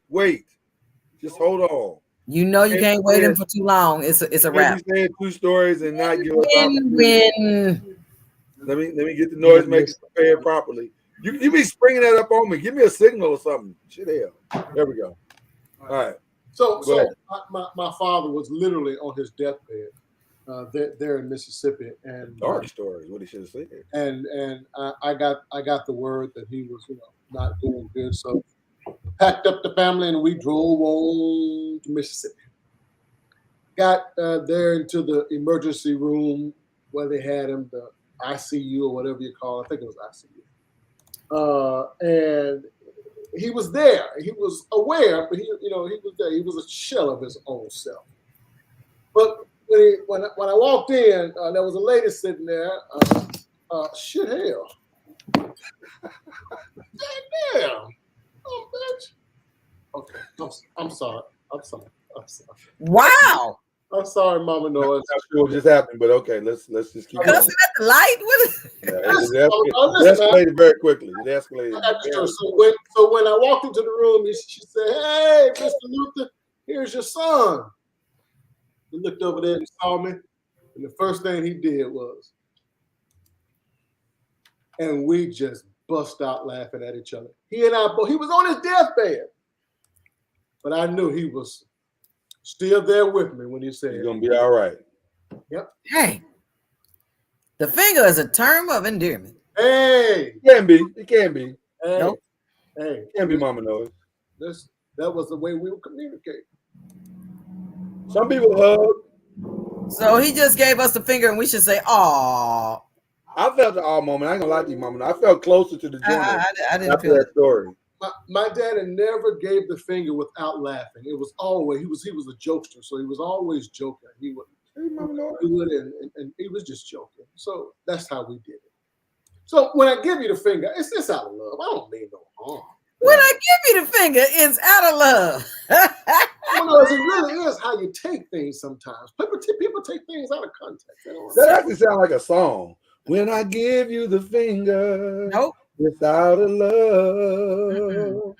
Wait. Just hold on. You know you can't wait him for too long. It's a wrap. You said 2 stories and not give us Win. Let me get the noise maker prepared properly. You be springing that up on me. Give me a signal or something. Shit hell. There we go. All right. So my father was literally on his deathbed there in Mississippi, and dark stories. What he should have said. And I got the word that he was not doing good. So packed up the family and we drove on to Mississippi. Got there into the emergency room where they had him, the ICU or whatever you call it. I think it was ICU. And he was there. He was aware, but he was there. He was a shell of his own self. But when I walked in, there was a lady sitting there. Shit hell. Damn. Oh, bitch. Okay. I'm sorry. Wow. I'm sorry, Mama Noise. I'm not sure what just happened, but okay, let's just keep cussing at the light. It escalated very quickly. It escalated. So when I walked into the room, she said, "Hey, Mr. Luther, here's your son." He looked over there and saw me, and the first thing he did was, and we just bust out laughing at each other. He and I both. He was on his deathbed, but I knew he was still there with me when he said, "You're gonna be all right." Yep. Hey, the finger is a term of endearment. Hey, it can be. Hey, nope. Hey, it can be, Mama Noise. That was the way we would communicate. Some people hug. So he just gave us the finger, and we should say, "Aw." I felt the aw moment. I ain't gonna lie to you, Mama. I felt closer to the joint. I didn't feel that story. My daddy never gave the finger without laughing. It was always he was a jokester, so he was always joking. He would and he was just joking. So that's how we did it. So when I give you the finger, it's just out of love. I don't mean no harm. When I give you the finger, it's out of love. It really is how you take things sometimes. People take things out of context. That actually sounds like a song. When I give you the finger, nope, it's out of love.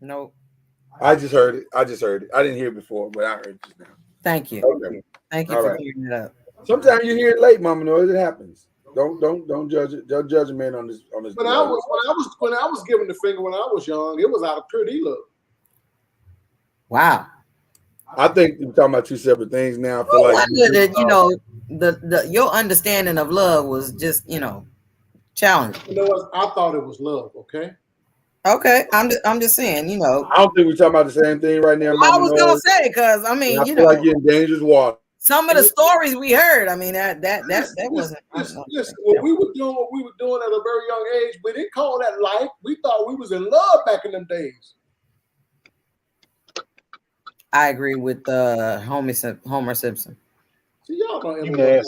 Nope. I just heard it. I didn't hear it before, but I heard it just now. Thank you. Okay. Thank you for clearing it up. Sometimes you hear it late, Mama Noise. It happens. Don't judge it. Don't judge a man on this. When I was given the finger when I was young, it was out of pure love. Wow. I think we're talking about two separate things now. I feel I like wonder that your understanding of love was just challenging. You know what? I thought it was love. Okay. Okay, I'm just saying. I don't think we're talking about the same thing right now. I was gonna say because I mean, I feel like you're in dangerous water. Some of the stories we heard, I mean, that wasn't. Listen, when we were doing what we were doing at a very young age, we didn't call that life. We thought we was in love back in them days. I agree with Homer Simpson. See, y'all don't ever have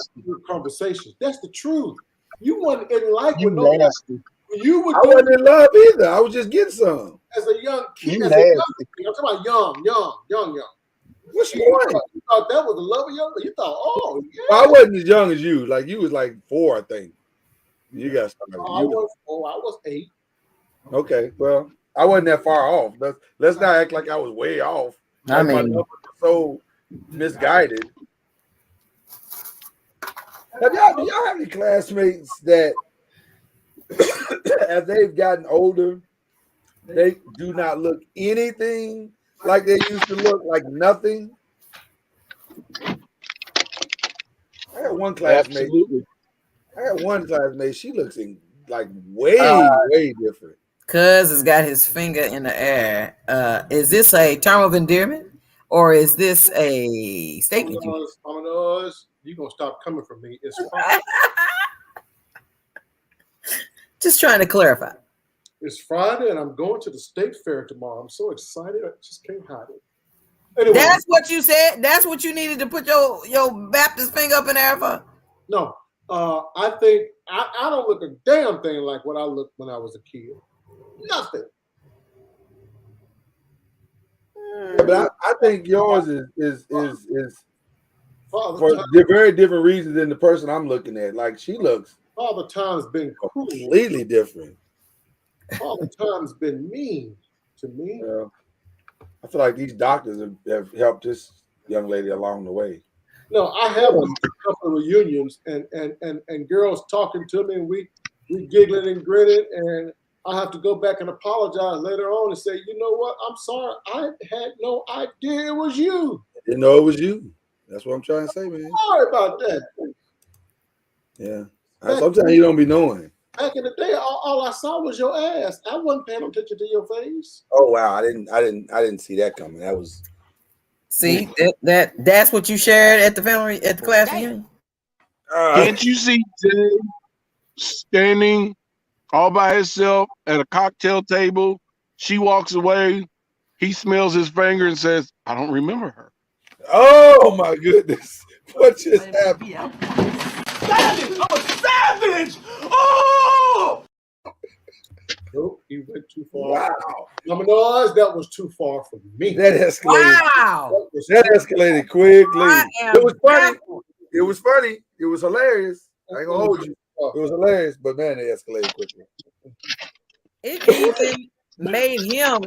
conversations. That's the truth. You wasn't in life with nobody. I wasn't in love either. I was just getting some. As a young kid, I'm talking about young. What's your point? You thought that was the love of your life? You thought, oh, yeah. Well, I wasn't as young as you. Like, you was like 4, I think. You got something. I was 8. Okay, well, I wasn't that far off. Let's not act like I was way off. I mean, my numbers were so misguided. Do y'all have any classmates that, as they've gotten older, they do not look anything like they used to look, like nothing? I got one classmate. Absolutely. She looks like way different. Cuz has got his finger in the air. Is this a term of endearment or is this a statement? You're gonna stop coming from me. It's Friday. Just trying to clarify. It's Friday, and I'm going to the state fair tomorrow. I'm so excited, I just can't hide it. Anyway, That's what you said. That's what you needed to put your Baptist finger up in there for. no, I think I don't look a damn thing like what I looked when I was a kid. Nothing. Yeah, but I think yours is Father for time, very different reasons than the person I'm looking at. Like she looks Father Time's been cruel. completely different. Father Time's been mean to me. I feel like these doctors have helped this young lady along the way. No, I have a couple of reunions and girls talking to me, and we giggling and grinning, and I have to go back and apologize later on and say, you know what? I'm sorry. I had no idea it was you. Didn't know it was you. That's what I'm trying to say, man. Sorry about that. Yeah. Sometimes you don't be knowing. Back in the day, all I saw was your ass. I wasn't paying attention to your face. Oh wow, I didn't see that coming. That was that's what you shared at the class reunion. Can't you see Jay standing all by himself at a cocktail table? She walks away. He smells his finger and says, "I don't remember her." Oh my goodness! What just happened? Savage! I'm a savage! Oh! Nope, he went too far. Wow. Noise, that was too far for me. That escalated. Wow. That escalated quickly. It was funny. It was funny. It was hilarious. I ain't gonna hold you. It was hilarious, but man, it escalated quickly. It even made him.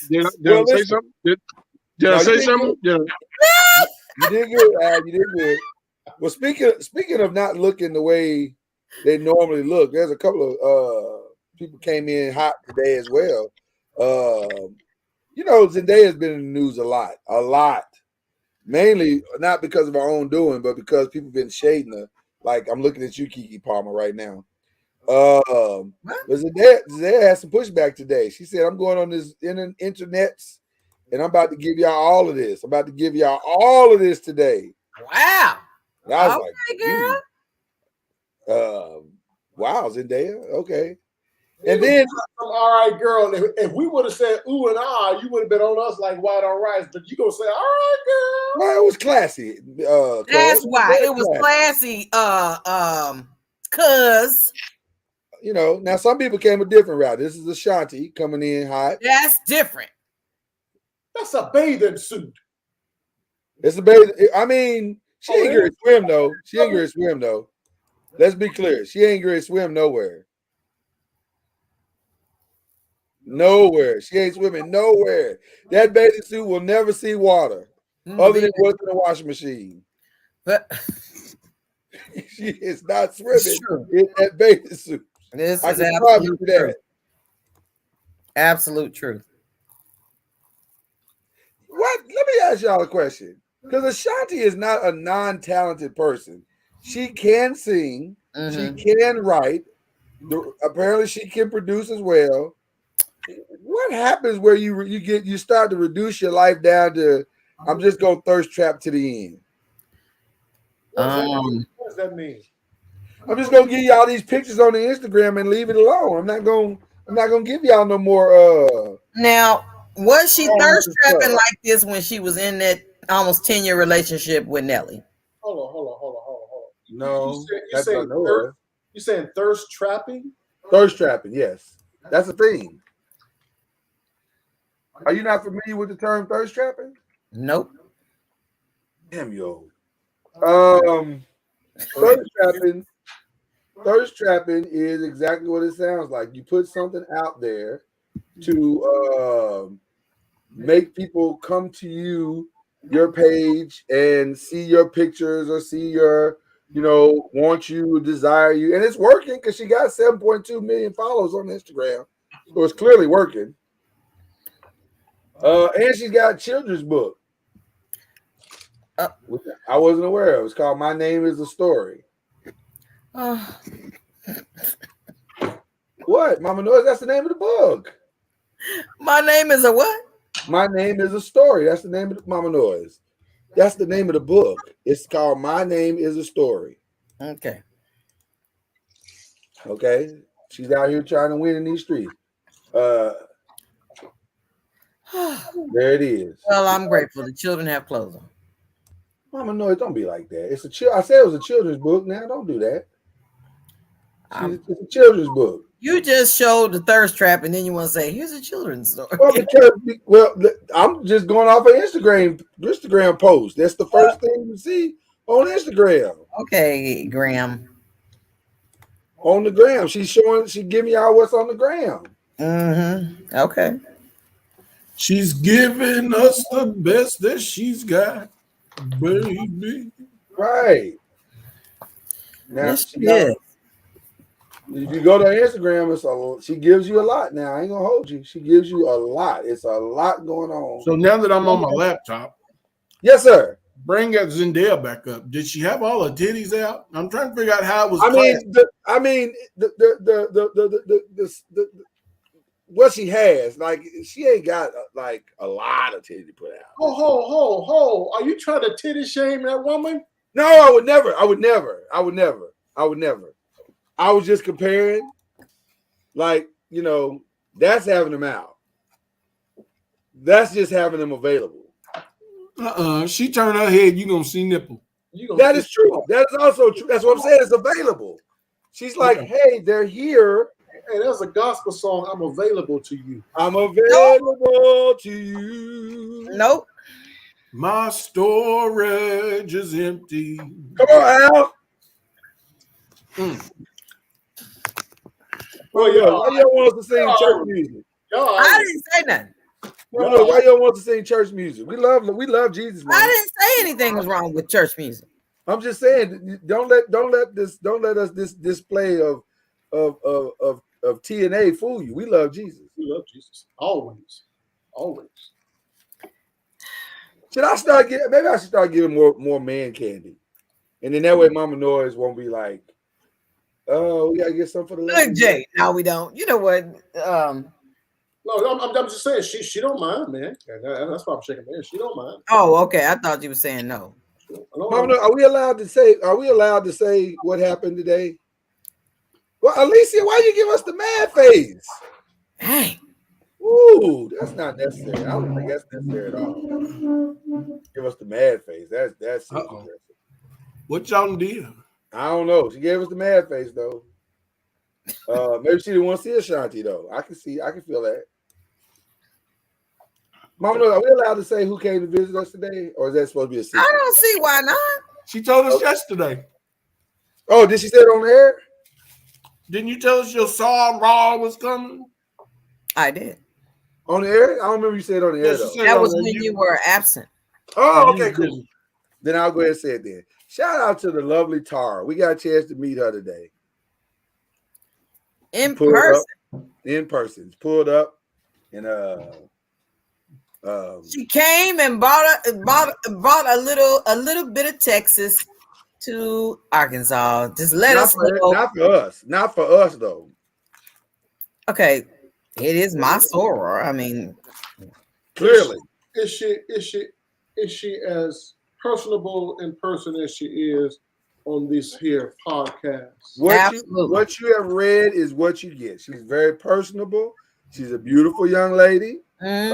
Did I say something? Did I say something? Yeah. You did good, Al. You did good. Well, speaking of not looking the way they normally look, there's a couple of people came in hot today as well. Zendaya's been in the news a lot. Mainly not because of our own doing, but because people have been shading her. Like I'm looking at you, Kiki Palmer, right now. But Zendaya had some pushback today. She said, "I'm going on this internets, and I'm about to give y'all all of this. I'm about to give y'all all of this today." Wow. And I was Okay, girl. Wow, Zendaya. Okay. And then all right, girl. If we would have said ooh and ah, you would have been on us like white on rice. But you gonna say, all right, girl. Well, it was classy. That's why it was classy. Cause now some people came a different route. This is Ashanti coming in hot. That's different. That's a bathing suit. It's a bathing. I mean, she ain't going to swim though. She ain't going to swim though. Let's be clear. She ain't going to swim nowhere. Nowhere. She ain't swimming nowhere. That bathing suit will never see water other than what's in the washing machine. But she is not swimming in that bathing suit. This I is can promise you that. truth. Absolute truth. What? Let me ask y'all a question. Because Ashanti is not a non-talented person. She can sing. Mm-hmm. She can write. Apparently, she can produce as well. What happens where you start to reduce your life down to I'm just gonna thirst trap to the end? What does that mean? I'm just gonna give y'all these pictures on the Instagram and leave it alone. I'm not gonna give y'all no more. Now, was she thirst trapping like this when she was in that almost 10-year relationship with Nelly? Hold on. No, you saying thirst trapping? Thirst trapping, yes, that's a thing. Are you not familiar with the term thirst trapping? Nope. Damn yo. Thirst trapping is exactly what it sounds like. You put something out there to make people come to your page and see your pictures or see your want you, desire you, and it's working because she got 7.2 million followers on Instagram, so it's clearly working. And she's got a children's book. I wasn't aware of. It's called "My Name Is a Story." What, Mama Noise? That's the name of the book. My name is a what? My Name Is a Story. That's the name of Mama Noise. That's the name of the book. It's called "My Name Is a Story." Okay. She's out here trying to win in these streets. There it is. Well, I'm grateful. The children have clothes on. Mama Noise, don't be like that. It's I said it was a children's book. Now don't do that. It's a children's book. You just showed the thirst trap, and then you want to say, "Here's a children's story." Well, I'm just going off an Instagram post. That's the first thing you see on Instagram. Okay, Graham. On the gram, she giving y'all what's on the gram. Mm-hmm. Okay. She's giving us the best that she's got, baby. Right. Now, Yes, yes. If you go to her Instagram, she gives you a lot now. I ain't gonna hold you. She gives you a lot. It's a lot going on. So now that I'm on my laptop, yes, sir. Bring that Zendaya back up. Did she have all her titties out? I'm trying to figure out how it was. What she has, like, she ain't got like a lot of titty to put out. Ho! Are you trying to titty shame that woman? No, I would never. I was just comparing, like, that's having them out. That's just having them available. She turned her head, you gonna see nipple. That is true. That is also true. That's what I'm saying. It's available. She's like, hey, they're here. Hey, that's a gospel song. I'm available to you. I'm available to you. Nope. My storage is empty. Come on, Al. Well, why you don't want us to sing church music? I didn't say nothing. No, why you don't want to sing church music? We love Jesus, man. I didn't say anything was wrong with church music. I'm just saying, don't let us this display of TNA fool you. We love Jesus. We love Jesus. Always. Maybe I should start giving more man candy. And then that way Mama Noise won't be like, oh, we gotta get something for the Look, Jay. No, we don't. You know what? No, I'm just saying she don't mind, man. That's why I'm shaking my head. She don't mind. Oh, okay. I thought you were saying no. Mama, are we allowed to say what happened today? Well, Alicia, why you give us the mad face? Hey. Ooh, that's not necessary. I don't think that's necessary at all. Give us the mad face. That's what y'all did? I don't know. She gave us the mad face though. Maybe she didn't want to see Ashanti though. I can feel that. Mama, are we allowed to say who came to visit us today, or is that supposed to be a secret? I don't see why not. She told us yesterday. Oh, did she say it on the air? Didn't you tell us your Saw Raw was coming? I did. On the air? I don't remember you said it on the air though. That was when you were absent. Oh, okay, cool. Then I'll go ahead and say it then. Shout out to the lovely Tara. We got a chance to meet her today. In person. In person. Pulled up and she came and brought a little bit of Texas to Arkansas. Just let us know. Not for us. Not for us though. Okay. It is my soror. I mean, clearly. Is she as personable in person as she is on this here podcast? What you have read is what you get. She's very personable. She's a beautiful young lady. And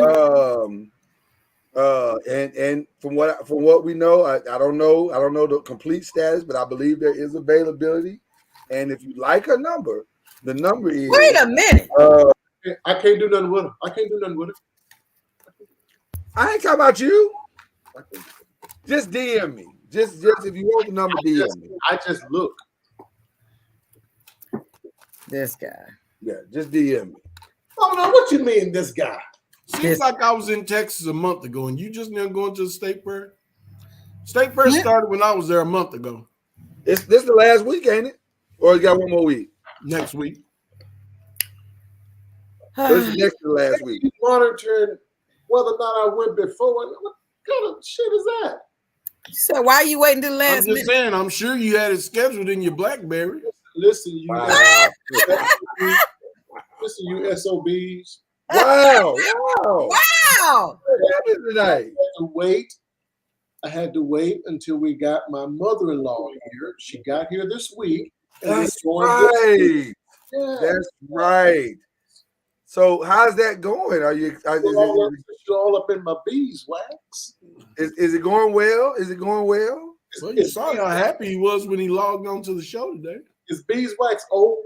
from what we know, I don't know the complete status, but I believe there is availability. And if you like her number, the number is. Wait a minute. I can't do nothing with her. I ain't talking about you. Just DM me. Just if you want the number, DM me. I just look. This guy. Yeah, just DM me. Oh no, what you mean, this guy? Seems like I was in Texas a month ago, and you just now going to the state fair. State fair started when I was there a month ago. This the last week, ain't it? Or you got one more week? Next week. So this is next to the last week. He's monitoring whether or not I went before. What kind of shit is that? So why are you waiting till the I'm last just minute? saying, I'm sure you had it scheduled in your BlackBerry. Listen, you Wow. listen, you SOBs. Wow. Wow. What happened tonight? I had to wait until we got my mother-in-law here. She got here this week. That's right. Yeah. That's right. So how's that going? It's all up in my beeswax. Is it going well? Is it going well? Well, you saw how happy he was when he logged on to the show today. Is beeswax old?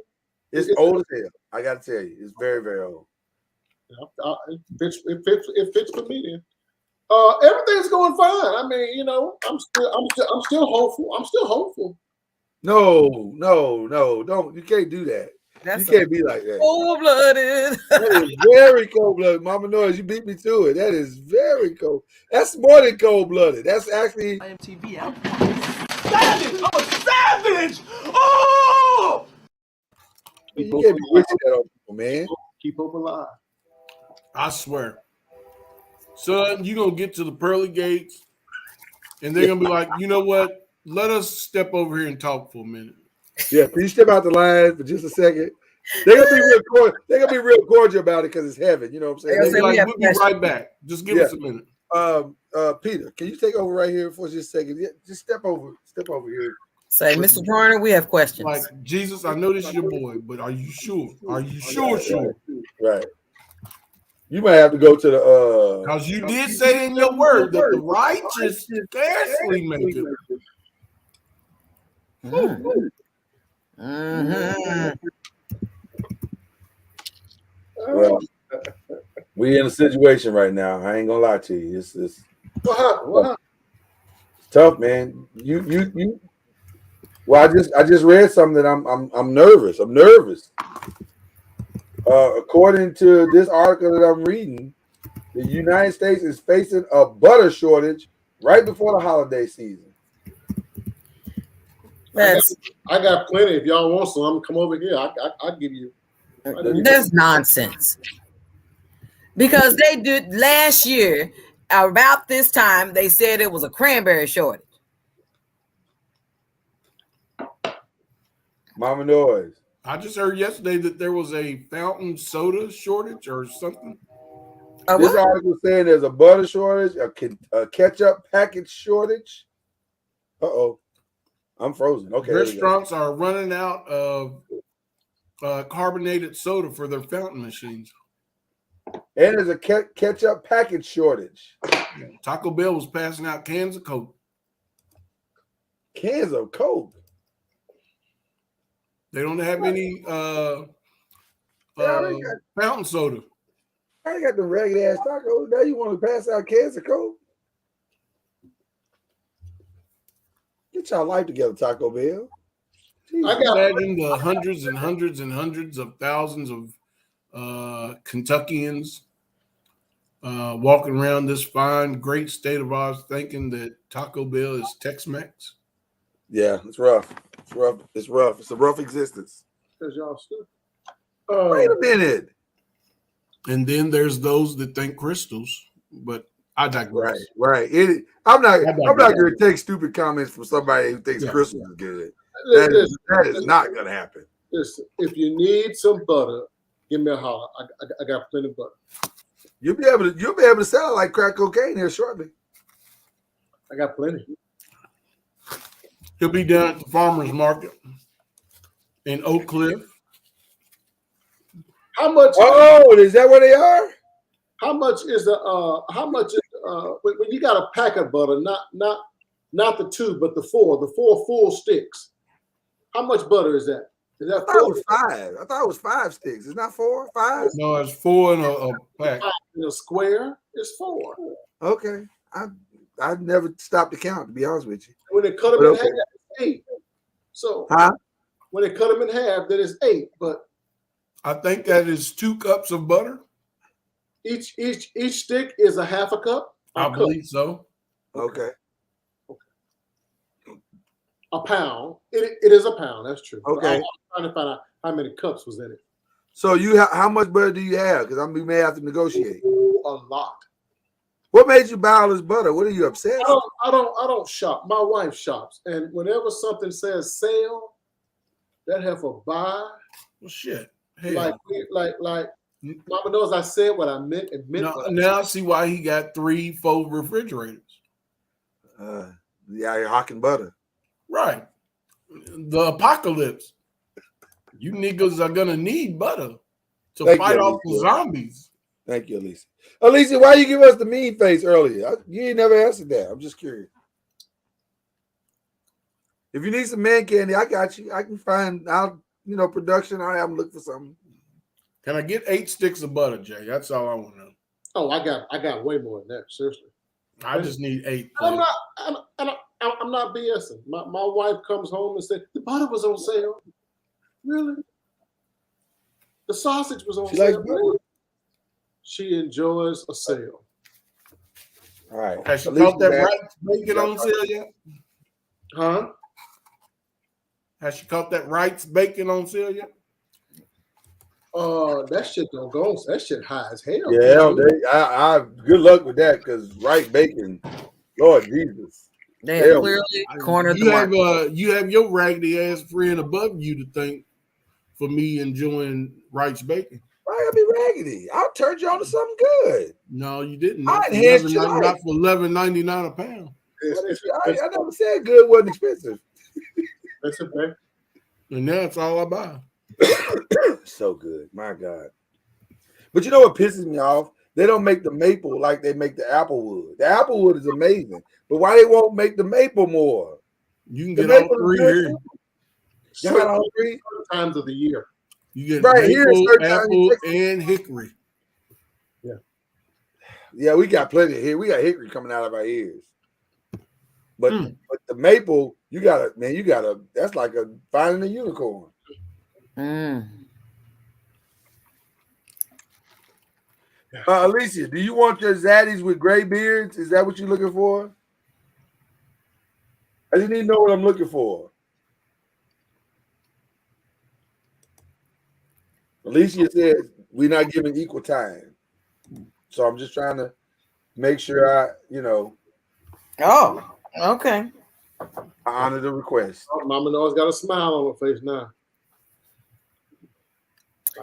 It's old as hell. I got to tell you, it's very, very old. It fits for me then. Everything's going fine. I mean, you know, I'm still hopeful. I'm still hopeful. No, don't. You can't do that. You can't be like that. Cold-blooded. That is very cold-blooded. Mama Noise, you beat me to it. That is very cold. That's more than cold-blooded. That's actually IMTV out. Savage! I'm a savage! Oh! you can't be wishing that on people, man. Keep hope alive. I swear. Son, you're going to get to the pearly gates, and they're going to be like, you know what? Let us step over here and talk for a minute. Yeah, can you step out the line for just a second? They're gonna be real cordial. They're gonna be real cordial about it because it's heaven. You know what I'm saying? They'll be like, we'll be right back. Just give us a minute. Peter, can you take over right here for just a second? Yeah, just step over here. Say, Mr. Joyner, we have questions. Like, Jesus, I know this is your boy, but are you sure? Are you sure? Right. You might have to go to the because you did say in your word that the righteous scarcely make it. Well, we in a situation right now. I ain't gonna lie to you. It's What? It's tough, man. You. Well, I just read something that I'm nervous. I'm nervous. According to this article that I'm reading, the United States is facing a butter shortage right before the holiday season. I got plenty. If y'all want some, I'm gonna come over here. I'll give you. That's nonsense. Because they did last year, about this time, they said it was a cranberry shortage. Mama Noise. I just heard yesterday that there was a fountain soda shortage or something. This article saying there's a butter shortage, a ketchup packet shortage. Uh-oh. I'm frozen. Okay. Restaurants are running out of carbonated soda for their fountain machines. And there's a ketchup packet shortage. Taco Bell was passing out cans of Coke. Cans of Coke? They don't have any fountain soda. I got the ragged ass tacos. Now you want to pass out cans of Coke? Get y'all life together, Taco Bell. I can imagine the hundreds and hundreds and hundreds of thousands of Kentuckians walking around this fine, great state of ours thinking that Taco Bell is Tex-Mex. Yeah, it's rough. It's rough. It's rough. It's a rough existence. Because y'all stupid. Wait a minute. And then there's those that think crystals, but I digress. Right. I'm not going to take stupid comments from somebody who thinks crystals is good. That is not going to happen. Listen, if you need some butter, give me a holler. I got plenty of butter. You'll be able to sell it like crack cocaine here shortly. I got plenty. He'll be down at the farmer's market in Oak Cliff. How much? Oh, is that where they are? How much is when you got a pack of butter, not the 2, but the 4 full sticks? How much butter is that? Is that 4? I thought it was 5. I thought it was 5 sticks. It's not 4, 5. No, it's 4 in a pack. In a square, it's 4. Okay, I've never stopped to count, to be honest with you. When they cut them in half, it's 8. So when they cut them in half, then it's 8. But I think that is 2 cups of butter. Each stick is a half a cup. I believe so. Okay. A pound. It is a pound. That's true. Okay. I'm trying to find out how many cups was in it. So how much butter do you have? Because we may have to negotiate. A lot. What made you buy all this butter? What are you obsessed? I don't shop. My wife shops, and whenever something says sale, that heifer buy. Well, shit. Hell. Like Mama knows I said what I meant and meant. Now I see why he got 3-4 refrigerators. Yeah, hawking butter. Right. The apocalypse. You niggas are gonna need butter to fight off the zombies. Thank you, Alicia. Alicia, why you give us the mean face earlier? You ain't never answered that. I'm just curious. If you need some man candy, I got you. I can find out, production. I'll have them look for something. Can I get 8 sticks of butter, Jay? That's all I want to know. Oh, I got way more than that. Seriously. I just need 8. I'm not BSing. My wife comes home and said the butter was on sale. Really? The sausage was on sale. Really? She enjoys a sale. All right. Has she caught that Wright's bacon on sale yet? Huh? Has she caught that Wright's bacon on sale yet? That shit don't go. That shit high as hell. Yeah, I good luck with that because Wright bacon, Lord Jesus. They have clearly cornered the market. You have your raggedy ass friend above you to thank for me enjoying Wright's bacon. Why gotta be raggedy? I turned you on to something good. No, you didn't. I enhanced your not life. for $11.99 a pound. I never said good wasn't expensive. That's okay. And now it's all I buy. So good, my God. But you know what pisses me off? They don't make the maple like they make the applewood. The applewood is amazing, but why they won't make the maple more? You can get all 3 here. You got all 3 times of the year. You get right maple, here, apple, and hickory. Yeah, we got plenty here. We got hickory coming out of our ears. But the maple, you gotta, that's like finding a unicorn. Alicia, do you want your zaddies with gray beards? Is that what you're looking for? I just need to know what I'm looking for. Alicia says we're not giving equal time. So I'm just trying to make sure Oh, okay. I honor the request. Oh, Mama knows got a smile on her face now.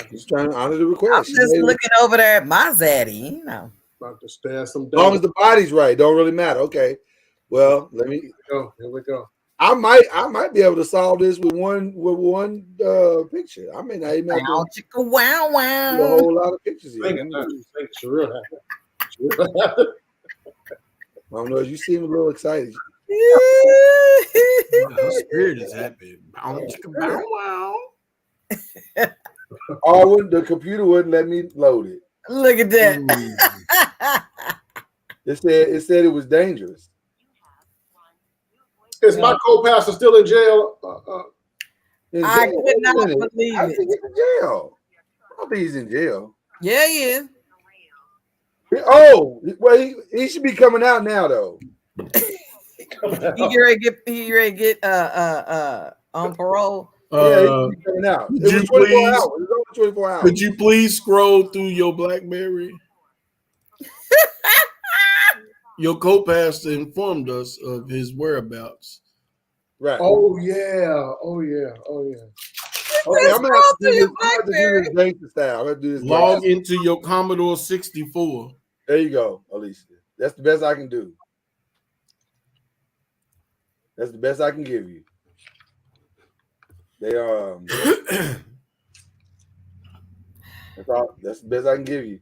Just trying to honor the request. I'm just looking over there at my zaddy, About to stare some as long as the body's right, don't really matter. Okay. Well, let me go. Here we go. I might be able to solve this with one picture. I may not even have to wow. a whole lot of pictures here. Thanks, real happy. Mom knows you seem a little excited. Her spirit is happy. Wow. Oh, the computer wouldn't let me load it. Look at that. It said it was dangerous. Is my co-pastor still in jail? I could not believe I it. think he's in jail. I don't think he's in jail. Yeah, he is. Oh, well, he should be coming out now, though. He ready to get on parole. Yeah, he should be coming out. It was 24 hours. It was only 24 hours. Could you please scroll through your BlackBerry? Your co-pastor informed us of his whereabouts. Right. Oh yeah. Okay, I'm gonna have to do this gangster style. I'm gonna do this. Log into your Commodore 64. There you go, Alicia. That's the best I can do. That's the best I can give you. They that's the best I can give you.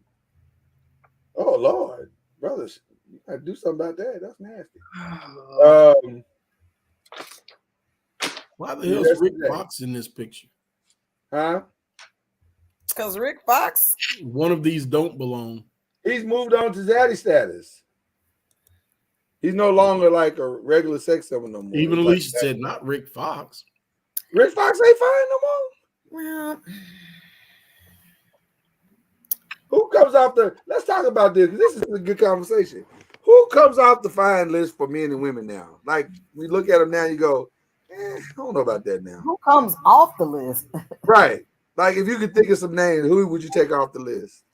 Oh Lord, brothers, you gotta do something about that. That's nasty. Why the hell is Rick Fox in this picture? Huh? Because Rick Fox. One of these don't belong. He's moved on to zaddy status. He's no longer like a regular sex symbol no more. Even Alicia said not Rick Fox. Rick Fox ain't fine no more. Well, who comes off the? Let's talk about this. This is a good conversation. Who comes off the fine list for men and women now? Like we look at them now, you go, I don't know about that now. Who comes off the list? Right. Like if you could think of some names, who would you take off the list?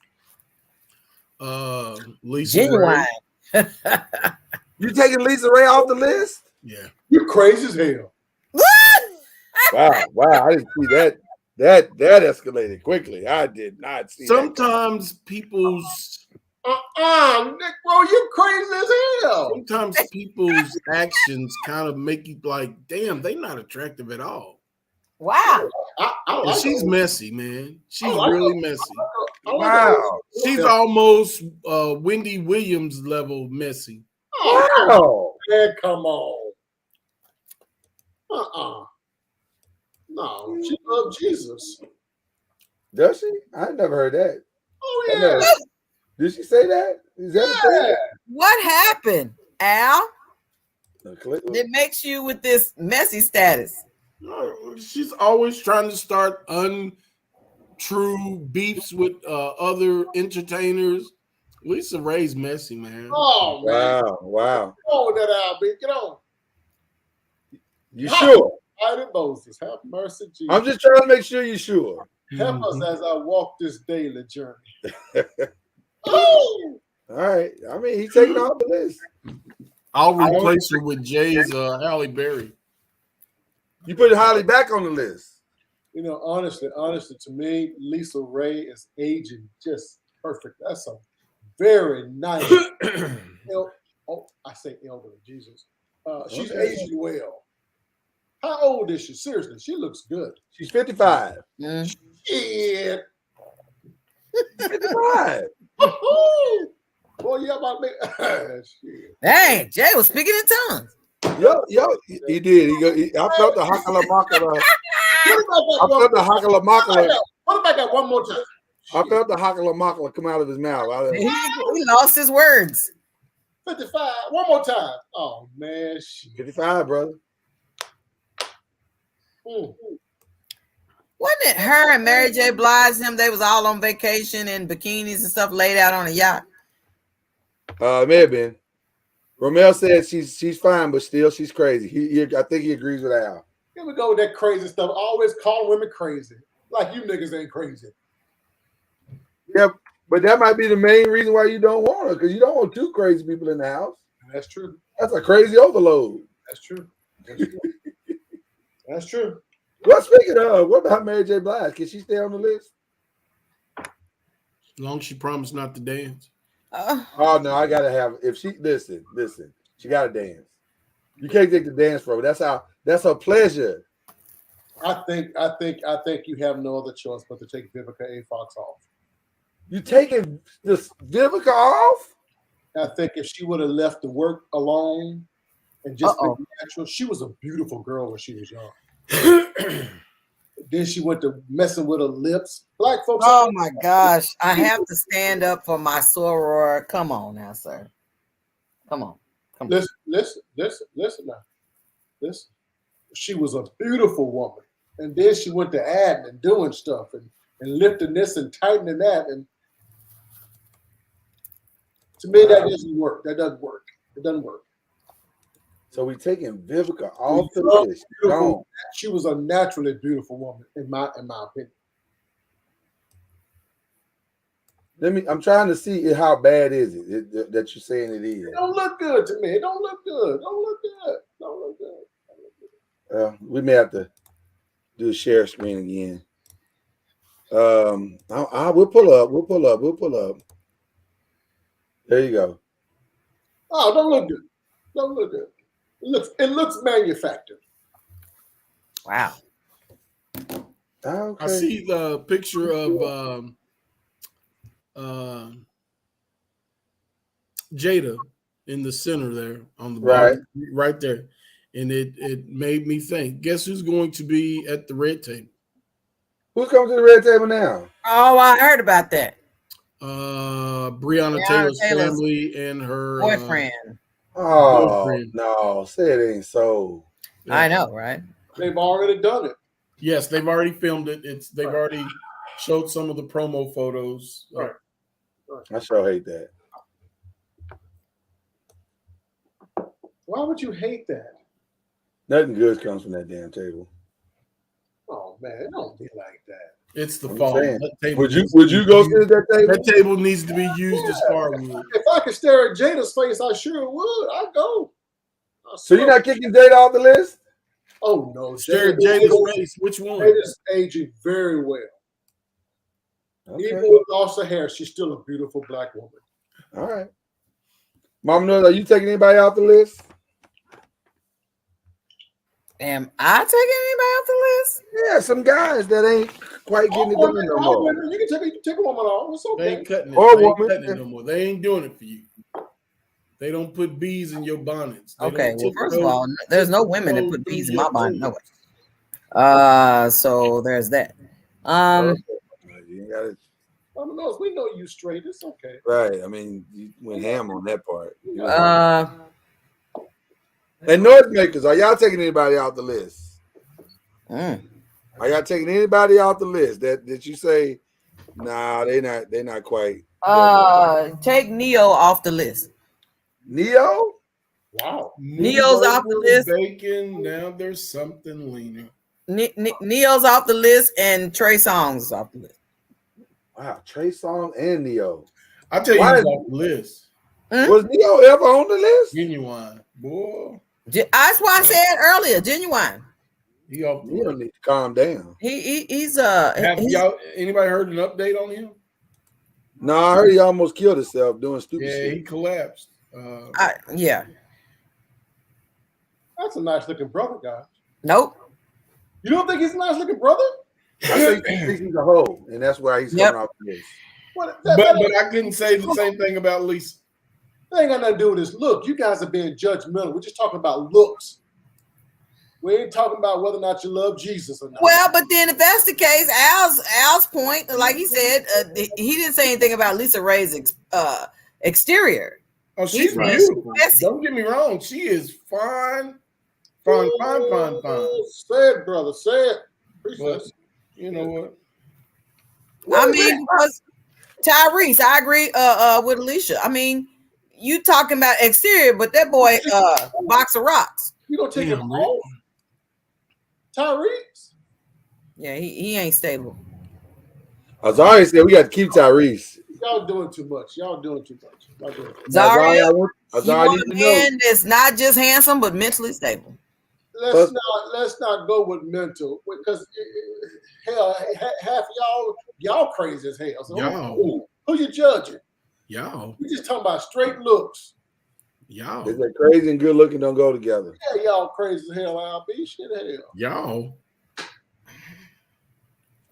Lisa Genuine. Ray. You taking Lisa Ray off the list? Yeah. You're crazy as hell. Wow. I didn't see that. That escalated quickly. I did not see Sometimes people's Nick, bro, you crazy as hell. sometimes people's actions kind of make you like, damn, they not attractive at all. Wow. I And like she's her. messy, man. She's I like really her. messy. I like Wow. her. She's almost Wendy Williams level messy. Oh, man, come on. No, she loved Jesus. Does she? I never heard that. Oh, I yeah. never- Did she say that? Is that a thing? What happened, Al? The clip- That makes you with this messy status. She's always trying to start untrue beefs with other entertainers. Lisa Ray's messy, man. Oh, man. Wow. Get on with that, Albie. Get on. You sure? I did Moses. Have mercy, Jesus. I'm just trying to make sure you're sure. Help us as I walk this daily journey. All right. I mean, he's taking off the list. I'll replace her with Jay's Halle Berry. You put Holly back on the list. You know, honestly, to me, Lisa Ray is aging just perfect. That's a very nice. I say elderly, Jesus. She's aging well. How old is she? Seriously, she looks good. She's 55. Shit. 55. Boy, you about to make shit. Hey, Jay was speaking in tongues. Yo, he did. I felt the hakalamakala. I felt the hakalamakala. What about that one more time? I felt the hakalamakala come out of his mouth. He lost his words. 55. One more time. Oh, man. Shit. 55, brother. Wasn't it her and Mary J. Blige? They was all on vacation in bikinis and stuff, laid out on a yacht. It may have been. Romel said she's fine, but still she's crazy. I think he agrees with Al. Here we go with that crazy stuff. Always calling women crazy. Like you niggas ain't crazy. Yeah, but that might be the main reason why you don't want her, because you don't want two crazy people in the house. That's true. That's a crazy overload. That's true. That's true. Well, speaking of, what about Mary J. Blige? Can she stay on the list? As long as she promised not to dance. Oh no, I gotta have. If she listen, she gotta dance. You can't take the dance from her. That's her pleasure. I think you have no other choice but to take Vivica A. Fox off. You taking this Vivica off? I think if she would have left the work alone and just been natural, she was a beautiful girl when she was young. Then she went to messing with her lips. Black folks. Oh my gosh. I have to stand up for my soror. Come on now, sir. Come on. Listen now. Listen. She was a beautiful woman. And then she went to adding and doing stuff and lifting this and tightening that. And to me, that doesn't work. That doesn't work. It doesn't work. So we taking Vivica off the list. She was a naturally beautiful woman, in my opinion. I'm trying to see how bad is it that you're saying it is. It don't look good to me. It don't look good. Don't look good. We may have to do a share screen again. We'll pull up. There you go. Oh, don't look good. Don't look good. It looks manufactured. Wow. Okay. I see the picture of Jada in the center there on the bottom, right there. And it made me think, guess who's going to be at the red table? Who's coming to the red table now? Oh, I heard about that. Breonna Taylor's family and her boyfriend. Boyfriend. No, say it ain't so. Yeah. I know, right? They've already done it. Yes, they've already filmed it. They've already showed some of the promo photos. Right. I sure hate that. Why would you hate that? Nothing good comes from that damn table. Oh man, don't be like that. It's the I'm fall. saying. That table Would needs you to be go used- sit at that table? That table needs to be used as firewood. If I could stare at Jada's face, I sure would. I'd go. So you're not kicking Jada off the list? Oh no, Stare at Jada's face. Which one? Jada's aging very well. Okay. Even with loss of hair, she's still a beautiful black woman. All right. Mama knows, are you taking anybody off the list? Am I taking anybody off the list? Yeah, some guys that ain't quite getting it done no more. You can take a woman off. It's They okay. ain't cutting it. Or They ain't woman. cutting it no more. They ain't doing it for you. They don't put bees in your bonnets. They Okay, don't well, tip first of those- all, there's no women that those put bees through in my your bonnet. No toes. way. So there's that. You ain't gotta, Mama knows we know you straight. It's okay. right. I mean, you went ham on that part. And noisemakers, are y'all taking anybody off the list? Are y'all taking anybody off the list that you say, nah, they not quite? Take Neo off the list. Neo? Wow. Neo's off the list. Bacon. Now there's something leaner. Neo's off the list, and Trey Songz is off the list. Wow, Trey Songz and Neo. I tell you, Why who's is- off the list. Was Neo ever on the list? Genuine, boy. That's why I said earlier, Genuine. He off the Neo list. need to calm down. He's Have y'all anybody heard an update on him? No, I heard he almost killed himself doing stupid Yeah, shit. he collapsed. Yeah. That's a nice looking brother, guys. Nope. You don't think he's a nice looking brother? I think he's a hoe, and that's why he's coming off the list. What, But I couldn't say the same thing about Lisa. That ain't got nothing to do with his look. You guys are being judgmental. We're just talking about looks. We ain't talking about whether or not you love Jesus or not. Well, but then if that's the case, Al's point, like he said, he didn't say anything about Lisa Ray's exterior. Oh, she's beautiful. Don't get me wrong. She is fine. Fine. Say it, brother. Say it. But you know what? I mean, Tyrese, I agree with Alicia. I mean, you talking about exterior, but that boy box of rocks. You gonna take him off? Tyrese? Yeah, he ain't stable. Azari said we got to keep Tyrese. Y'all doing too much. Y'all doing too much. Zaria, you Azari want a man that's not just handsome but mentally stable. Let's not go with mental because hell, half y'all crazy as hell. So who you judging? Y'all. We just talking about straight looks. Y'all. Is that crazy and good looking don't go together? Yeah, y'all crazy as hell. I'll be shit hell. Y'all.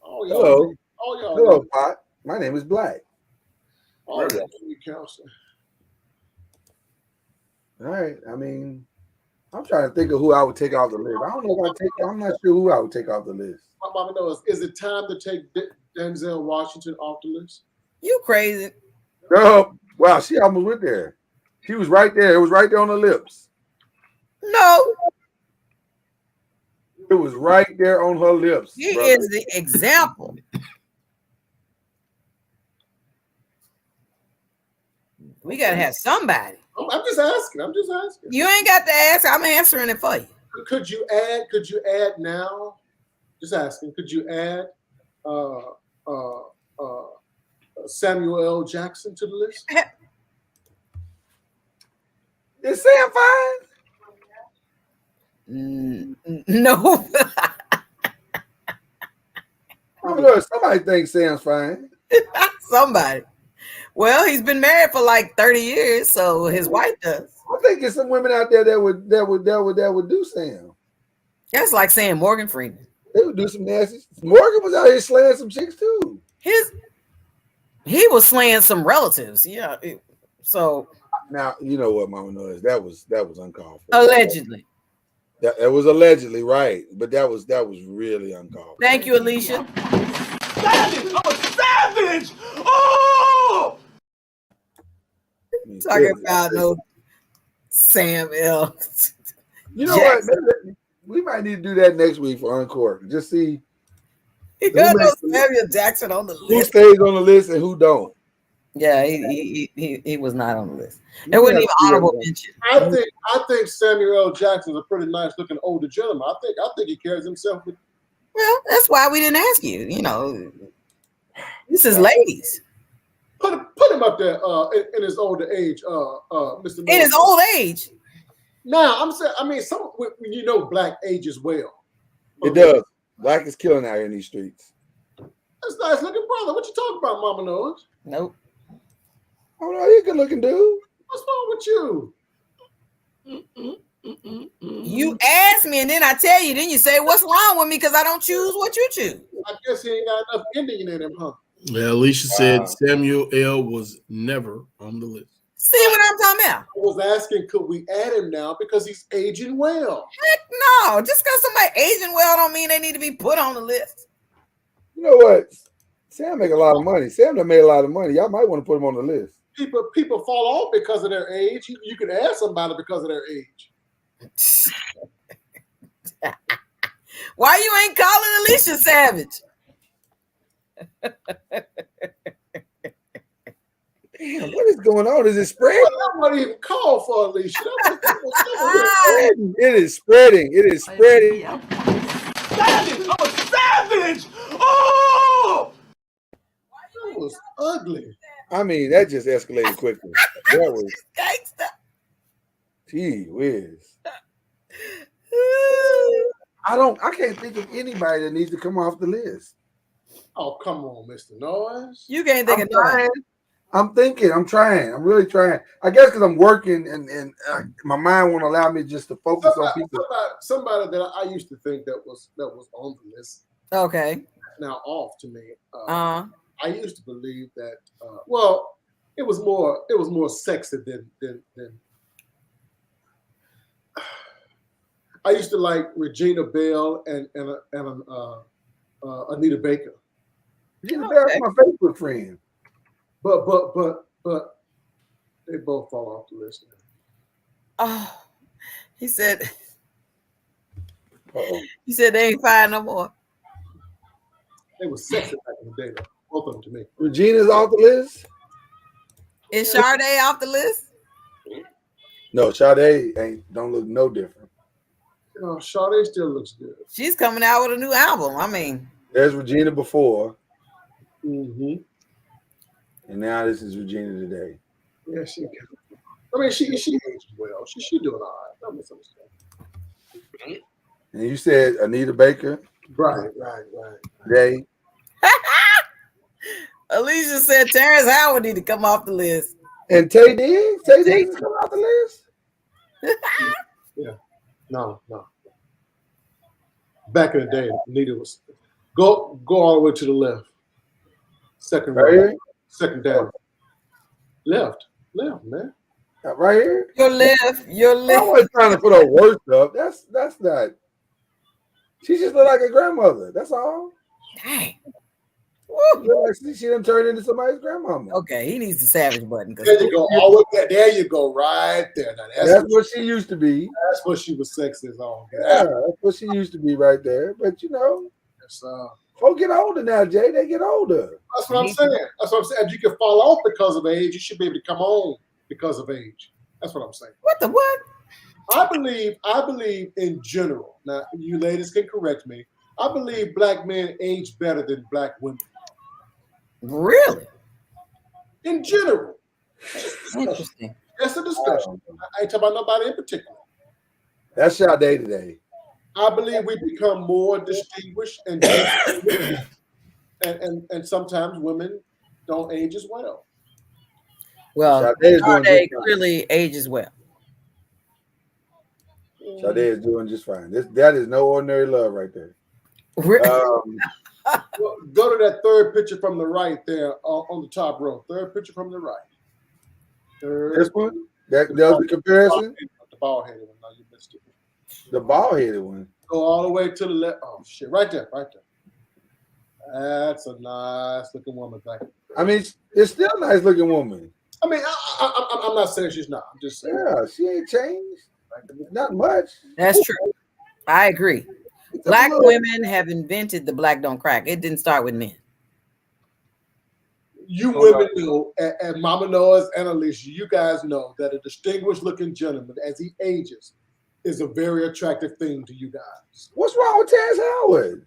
All y'all. Hello. All y'all. Hello, Pot. My name is Black. All y'all need counseling. All right. I mean, I'm trying to think of who I would take off the list. I don't know if I'm not sure who I would take off the list. My mama knows. Is it time to take Denzel Washington off the list? You crazy. No. Wow, she almost went there. She was right there. It was right there on the lips. No. It was right there on her lips. He brother. is the example. We gotta have somebody. I'm just asking. You ain't got to ask. I'm answering it for you. Could you add now? Just asking. Could you add Samuel L. Jackson to the list? Is Sam fine? No. I don't know. Somebody thinks Sam's fine. Somebody. Well, he's been married for like 30 years, so his wife does. I think there's some women out there that would do Sam. That's like saying Morgan Freeman. They would do some nasty. Morgan was out here slaying some chicks too. He was slaying some relatives. Yeah. So now you know what Mama knows. That was uncalled for. Allegedly. That was allegedly right, but that was really uncalled for. Thank you, Alicia. Savage! I'm a savage! Oh! Talking about no Sam L. You know what? We might need to do that next week for Uncork. Just see You got no Samuel Jackson on the who list. stays on the list and who don't. Yeah, he was not on the list. It wasn't even honorable mention. I think Samuel L. Jackson's a pretty nice looking older gentleman. I think he carries himself with. Well, that's why we didn't ask you. You know, this is ladies. Put him up there in his older age, Mr. In his old age. Now I'm saying, I mean, when you know black ages well. It does. Black is killing out here in these streets. That's a nice looking brother. What you talking about, Mama Knows? Nope. Oh no, you good looking dude. What's wrong with you? You ask me and then I tell you, then you say what's wrong with me because I don't choose what you choose. I guess he ain't got enough Indian in him, huh? Yeah, Alicia said Samuel L. was never on the list. See what I'm talking about? I was asking, could we add him now because he's aging well? Heck no. Just because somebody aging well don't mean they need to be put on the list. You know what? Sam make a lot of money. Sam done made a lot of money. Y'all might want to put him on the list. People fall off because of their age. You can add somebody because of their age. Why you ain't calling Alicia Savage? Damn, what is going on? Is it spreading? I wouldn't even call for Alicia. It is spreading. It is spreading. Savage! I'm a savage! Oh! That was ugly. I mean, that just escalated quickly. That was Gangsta. gee whiz. I can't think of anybody that needs to come off the list. Oh, come on, Mr. Noise. You can't think of trying. I'm thinking. I'm trying. I'm really trying. I guess because I'm working and my mind won't allow me just to focus on people. Somebody that I used to think that was on the list. Okay. Now off to me. I used to believe that. Well, it was more sexy than. I used to like Regina Bell and Anita Baker. Regina Bell's my Facebook friend. But they both fall off the list now. Oh, he said. Uh-oh. He said they ain't fine no more. They were sexy back in the day, though. Both of them to me. Regina's off the list. Is Sade off the list? No, Sade don't look no different. You know, Sade still looks good. She's coming out with a new album. I mean, there's Regina before. Mm-hmm. And now this is Regina today. Yeah, she aged well. She doing all right. Don't misunderstand. And you said Anita Baker. Right. Today. Alicia said Terrence Howard need to come off the list. And Tay Diggs? Tay Diggs is coming off the list? Yeah. No. Back in the day, Anita was go all the way to the left. Second right here? Second down. Left, man. Right here? Your left. I wasn't trying to put her worst up. That's not. She just look like a grandmother. That's all. Dang. She done turned into somebody's grandmama. Okay, he needs the savage button. There you go. There you go. Right there. Now, that's what she used to be. That's what she was sexy as all. Yeah, that's what she used to be right there. But you know, folks get older now, Jay. They get older. That's what I'm saying. If you can fall off because of age, you should be able to come on because of age. That's what I'm saying. What the what? I believe in general. Now, you ladies can correct me. I believe black men age better than black women. Really? In general. Interesting. That's a discussion. I ain't talking about nobody in particular. That's Sade today. I believe we become more distinguished and sometimes women don't age as well. Well, Sade clearly ages well. Sade is doing just fine. That is no ordinary love right there. Go to that third picture from the right there on the top row. Third picture from the right. This one? That was the comparison? The bald-headed one. No, you missed it. The bald-headed one. Go all the way to the left. Oh, shit. Right there. That's a nice looking woman back there. I mean, it's still a nice looking woman. I mean, I'm not saying she's not. I'm just saying. Yeah, she ain't changed. Not much. That's true. I agree. Black women have invented the black don't crack. It didn't start with men. you women know, and Mama Noise and Alicia, you guys know that a distinguished-looking gentleman, as he ages, is a very attractive thing to you guys. What's wrong with Terrence Howard?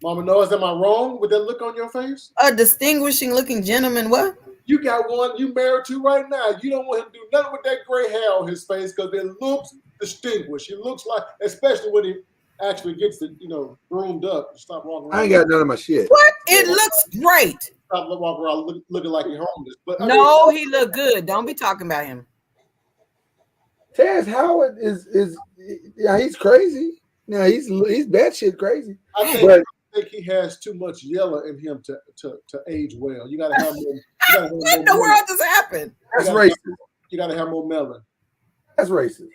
Mama Noise, am I wrong with that look on your face? A distinguishing-looking gentleman, what? You got one you married to right now. You don't want him to do nothing with that gray hair on his face because it looks distinguished. He looks like, especially when he actually gets it, groomed up. Stop walking around. I ain't got none of my shit. What? It looks great. Stop walking around looking like you're homeless. But no, he look good. Don't be talking about him. Terrence Howard is he's crazy. Now he's batshit crazy. I think he has too much yellow in him to age well. You gotta have more. What in the world just happened? That's racist. You gotta have more melon. That's racist.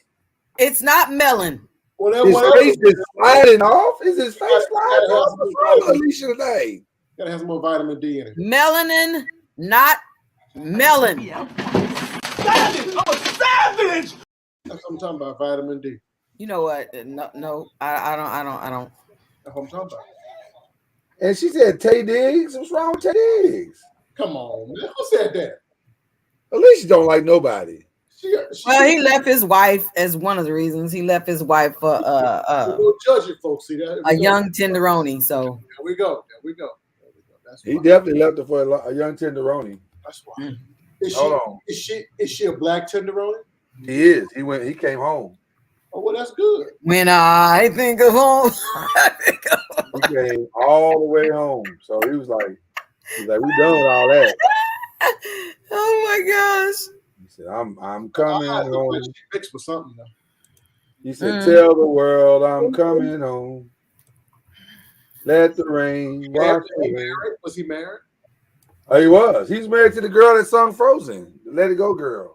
It's not melon. Whatever. His face is sliding off. Is his face sliding off? What's wrong with Alicia today? Gotta have some more vitamin D in it. Melanin, not melon. Savage! I'm a savage! That's what I'm talking about. Vitamin D. You know what? No, I don't. That's what I'm talking about. And she said, Tay Diggs. What's wrong with Tay Diggs? Come on, man. Who said that? Alicia don't like nobody. Well, he left his wife as one of the reasons. He left his wife for judge it, folks. See that? a young tenderoni. So there we go. That's he definitely left her for a young tenderoni. That's why. Hold on. Is she a black tenderoni? He is. He came home. Oh, well, that's good. When I think of home, He came all the way home. So he was like, we done with all that. Oh my gosh. He said, I'm coming home. She fixed for something though. He said, tell the world I'm coming home. Let the rain wash away. Was he married? Oh, he was. He's married to the girl that sung Frozen. Let It Go Girl.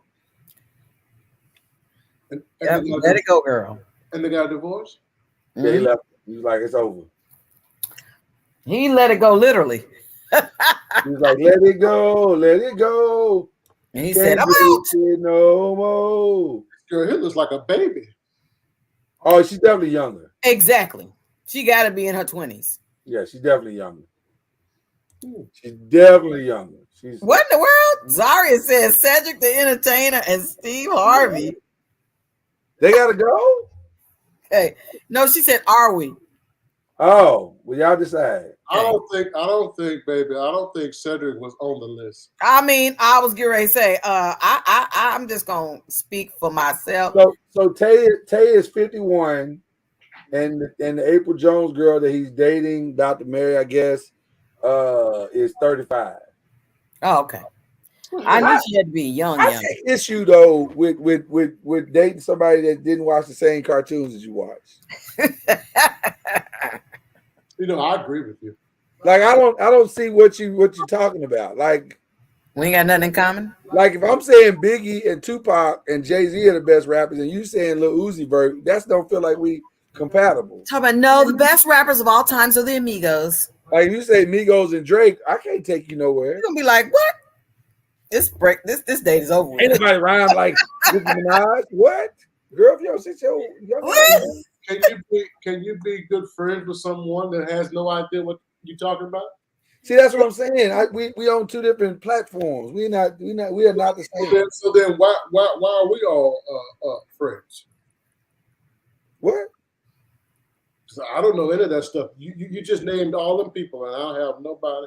Let it go, girl. And they got a divorce? Yeah, he left. He was like, it's over. He let it go literally. He was like, let it go. And he Can't said, I'm do out. it no more. Girl, he looks like a baby. Oh, she's definitely younger. Exactly. She got to be in her 20s. Yeah, she's definitely younger. She's definitely younger. What in the world? Zaria says Cedric the Entertainer and Steve Harvey. They gotta go? Hey, no, she said, are we? Oh, well, y'all decide. I don't think, baby. I don't think Cedric was on the list. I mean, I was getting ready to say, I'm just gonna speak for myself. So Tay is 51, and the April Jones girl that he's dating, about to marry, I guess, is 35. Oh, okay. I knew she had to be young. I take issue though with dating somebody that didn't watch the same cartoons as you watch. I agree with you. Like I don't see what you're talking about. Like we ain't got nothing in common. Like if I'm saying Biggie and Tupac and Jay-Z are the best rappers, and you saying Lil Uzi Vert, that don't feel like we compatible. Talk about no, the best rappers of all times are the Amigos. Like if you say Migos and Drake, I can't take you nowhere. You're gonna be like, what? This date is over with. Ain't nobody rhyme like Nicki Minaj. What? Girl, if you don't sit your Can you be good friends with someone that has no idea what you're talking about? See, that's what I'm saying. We on two different platforms. We are not the same. So then why are we all friends? What? So I don't know any of that stuff. You just named all them people, and I have nobody.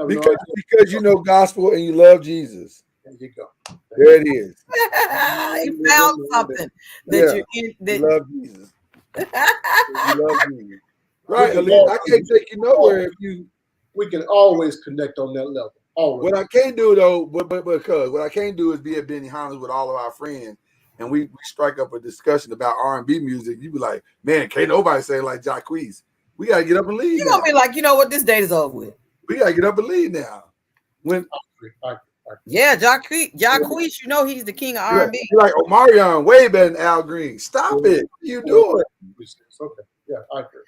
Because you know gospel and you love Jesus. There you go. There it is. You found something that you love Jesus. You love Jesus. Right, I can't take you nowhere if you. We can always connect on that level. Always. What I can't do though, because what I can't do is be at Benny Hanna's with all of our friends, and we strike up a discussion about R&B music. You be like, man, can't nobody say like Jacquees. We gotta get up and leave. You're gonna be like, you know what, this date is over with. We gotta get up and leave now. Yeah, Jacquees, you know he's the king of R&B. You're like Omarion, way better than Al Green. Stop it. What you doing? Okay. Yeah, I agree.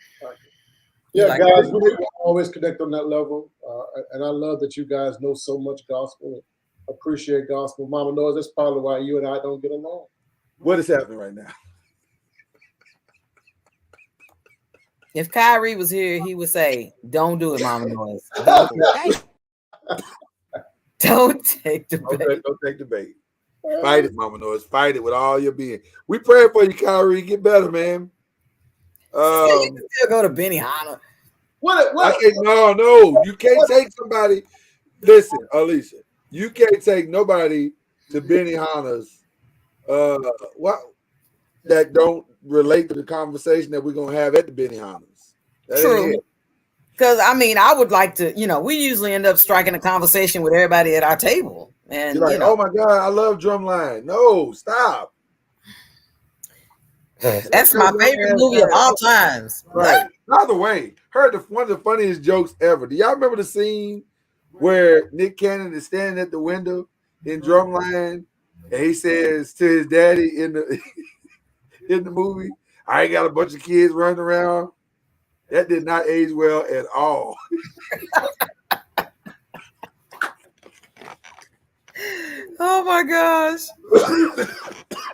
Yeah, guys, we will always connect on that level. And I love that you guys know so much gospel, appreciate gospel. Mama knows that's probably why you and I don't get along. What is happening right now? If Kyrie was here, he would say, don't do it, Mama Noise. Don't take the bait. Don't take the bait. Fight it, Mama Noise. Fight it with all your being. We pray for you, Kyrie. Get better, man. You can still go to Benihana. No. You can't take somebody. Listen, Alicia. You can't take nobody to Benihana's that don't relate to the conversation that we're gonna have at the Benihana's. True. Because I would like to, we usually end up striking a conversation with everybody at our table. And you're like, oh my God, I love Drumline. No, stop. That's my favorite movie of all times. Right. By the way, heard one of the funniest jokes ever. Do y'all remember the scene where Nick Cannon is standing at the window in Drumline and he says to his daddy in the in the movie, I ain't got a bunch of kids running around? That did not age well at all. Oh my gosh.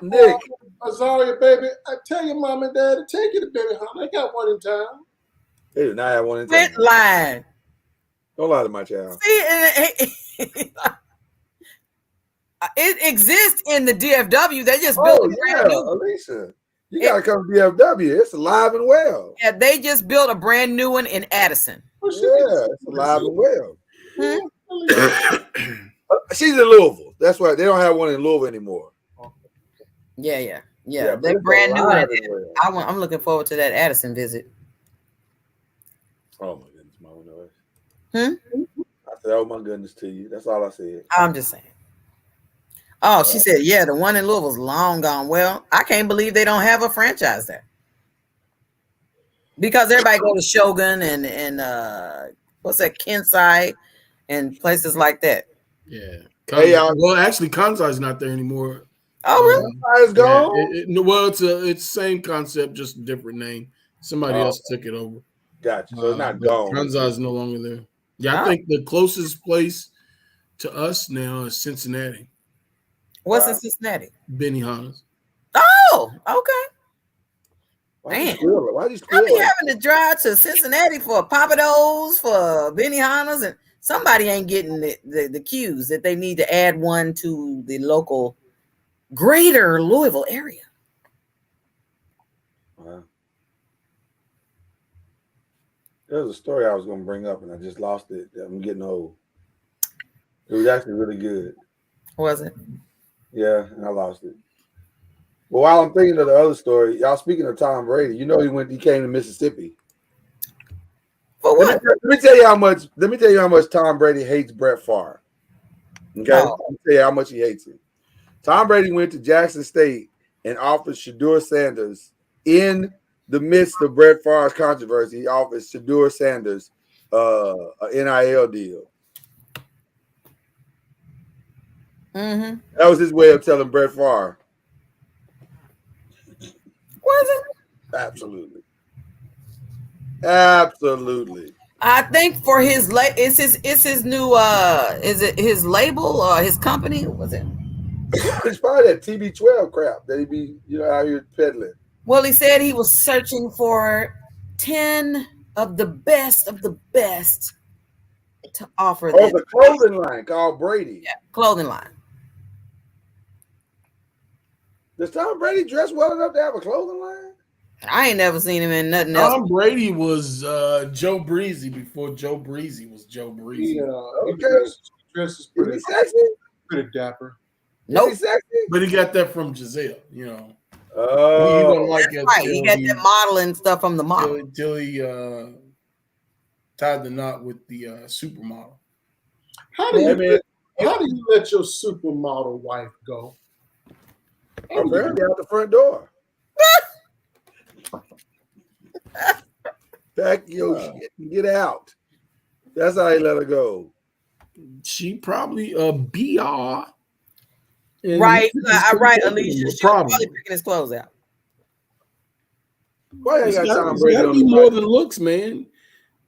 Nick. Azaria, baby, I tell your mom and dad to take you to Benihana. They got one in town. They do not have one in town. Quit lying. Don't lie to my child. See, it exists in the DFW. They just built a brand new. Alicia, you gotta come to DFW. It's alive and well. Yeah, they just built a brand new one in Addison. Yeah, it's alive and well. She's in Louisville. That's why they don't have one in Louisville anymore. Yeah. They're brand new. I'm looking forward to that Addison visit. Oh my goodness, Mama Noise. I said, oh my goodness to you. That's all I said. I'm just saying. Oh, she said, yeah, the one in Louisville's long gone. Well, I can't believe they don't have a franchise there. Because everybody go to Shogun and what's that, Kensai and places like that. Yeah. Well, actually, Kansai's not there anymore. Oh, really? Kansai's gone? It's the same concept, just a different name. Somebody else took it over. Gotcha. So it's not gone. Kansai's no longer there. Yeah, I think the closest place to us now is Cincinnati. What's in Cincinnati? Benihana's. Oh, okay. Man, why you I be having to drive to Cincinnati for Papados, for Benihana's, and somebody ain't getting the cues that they need to add one to the local greater Louisville area. Wow. There was a story I was going to bring up, and I just lost it. I'm getting old. It was actually really good. Was it? Yeah, and I lost it. But while I'm thinking of the other story, y'all speaking of Tom Brady, he came to Mississippi. For what? Let me tell you how much Tom Brady hates Brett Favre. Okay? Let me tell you how much he hates him. Tom Brady went to Jackson State and offered Shedeur Sanders in the midst of Brett Favre's controversy. He offered Shedeur Sanders an NIL deal. Mm-hmm. That was his way of telling Brett Favre. Was it? Absolutely. I think for his it's his new is it his label or his company? What was it? It's probably that TB12 crap that he be out here peddling. Well, he said he was searching for 10 of the best to offer. The clothing line called Brady. Yeah, clothing line. Does Tom Brady dress well enough to have a clothing line? I ain't never seen him in nothing else. Tom Brady was Joe Breezy before Joe Breezy was Joe Breezy. He dresses pretty sexy, pretty dapper. Nope. But he got that from Giselle, Oh, he don't like that's right. He got that modeling stuff from the model. Until he tied the knot with the supermodel. How do you let your supermodel wife go? Apparently out the front door. Pack your shit and get out. That's how he let her go. She probably BR. Right, Alicia. She's probably picking his clothes out. Why it's gotta be more than looks, man.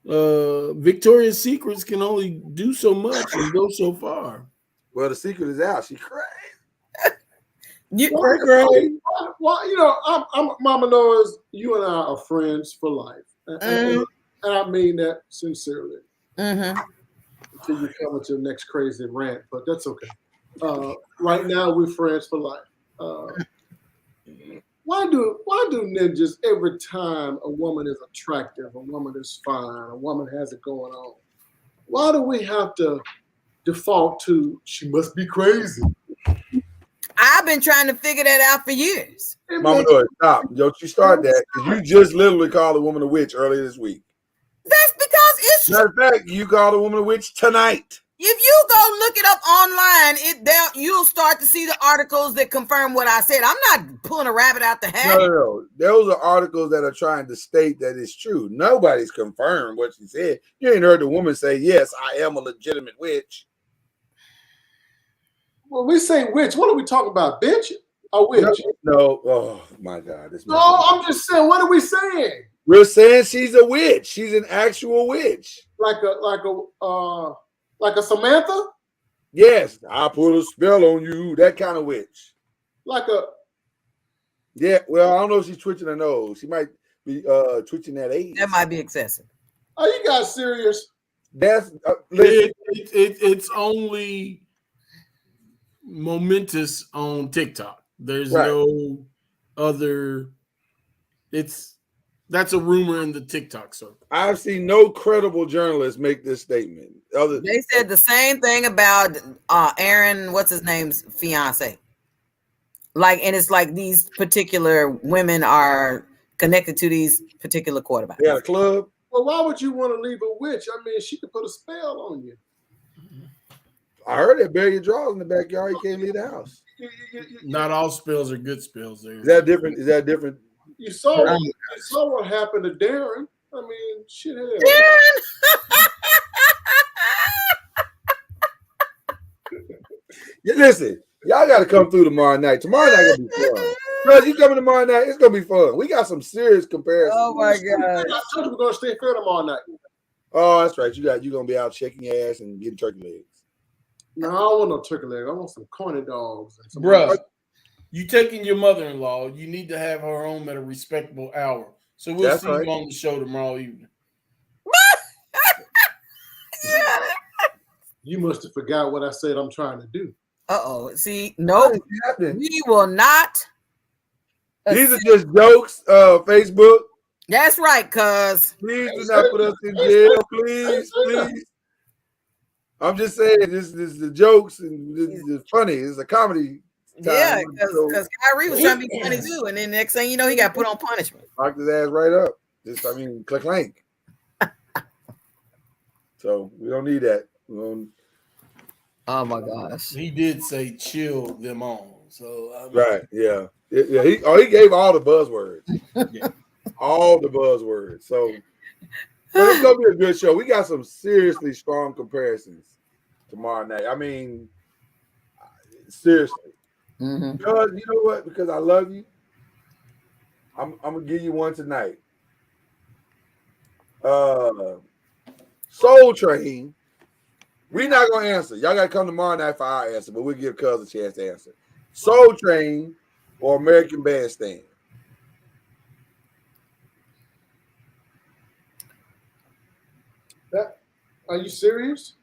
Victoria's Secrets can only do so much and go so far. Well, the secret is out. She crazy. I'm Mama Noise. You and I are friends for life, and I mean that sincerely. Mm-hmm. until you come with your next crazy rant, but that's okay. Right now, we're friends for life. Why do ninjas, every time a woman is attractive, a woman is fine, a woman has it going on, why do we have to default to she must be crazy? I've been trying to figure that out for years. Mama Noise, stop. Don't you start that, because you just literally called a woman a witch earlier this week. That's because it's Matter of fact, you called a woman a witch tonight. If you go look it up online, you'll start to see the articles that confirm what I said. I'm not pulling a rabbit out the hat. No. Those are articles that are trying to state that it's true. Nobody's confirmed what she said. You ain't heard the woman say, yes, I am a legitimate witch. When we say witch, what are we talking about? Bitch? A witch? No. Oh, my God. No, I'm just saying, what are we saying? We're saying she's a witch. She's an actual witch. Like a Samantha? Yes, I put a spell on you. That kind of witch. Yeah, well, I don't know if she's twitching her nose. She might be twitching that age. That might be excessive. Are you guys serious? That's it's only momentous on TikTok. There's no other. That's a rumor in the TikTok circle. I've seen no credible journalist make this statement. They said the same thing about Aaron, what's his name's fiance. And it's like these particular women are connected to these particular quarterbacks. Yeah, a club. Well, why would you want to leave a witch? I mean, she could put a spell on you. I heard that bury your drawers in the backyard. You can't leave the house. Not all spells are good spells. There. Is that different? You saw what happened to Darren. I mean, shit. Darren. Listen, y'all got to come through tomorrow night. Tomorrow night gonna be fun. Bro, you coming tomorrow night? It's gonna be fun. We got some serious comparisons. Oh my God! I told you we're gonna stay fair tomorrow night. Oh, that's right. You gonna be out shaking your ass and getting turkey legs. No, I don't want no turkey legs. I want some corny dogs. Bro, you taking your mother-in-law. You need to have her home at a respectable hour. So we'll see you on the show tomorrow evening. You must have forgot what I said I'm trying to do. See, no, we will not. These are just jokes, Facebook. That's right, cuz. Please do not put us in jail, please. I'm just saying, this is the jokes, and this is funny. It's a comedy. Yeah, because Kyrie was trying to be funny too, and then next thing you know, he got put on punishment. Locked his ass right up. Click clank. So we don't need that. Oh my gosh. He did say chill them on. So right, yeah. He gave all the buzzwords. Yeah. All the buzzwords. So it's gonna be a good show. We got some seriously strong comparisons tomorrow night. I mean, seriously. Mm-hmm. Because you know what? Because I love you, I'm gonna give you one tonight. Soul Train. We're not gonna answer. Y'all gotta come tomorrow night for our answer, but we'll give Cuz a chance to answer. Soul Train or American Bandstand? Are you serious?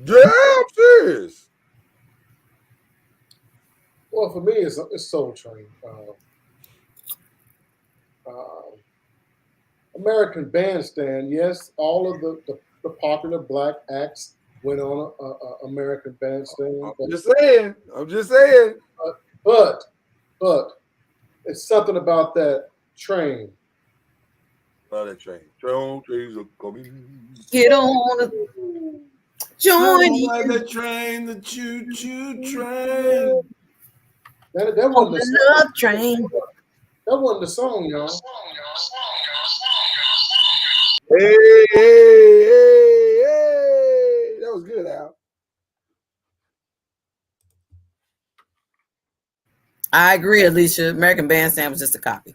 Yeah, I'm serious. Well, for me, it's Soul Train. American Bandstand, yes, all of the popular black acts went on American Bandstand. I'm just saying. But it's something about that train. Love that train. Trains are coming. Get on join the train, the choo-choo train. That wasn't the love train. That wasn't the song, y'all. Hey. That was good, Al. I agree, Alicia. American Bandstand was just a copy.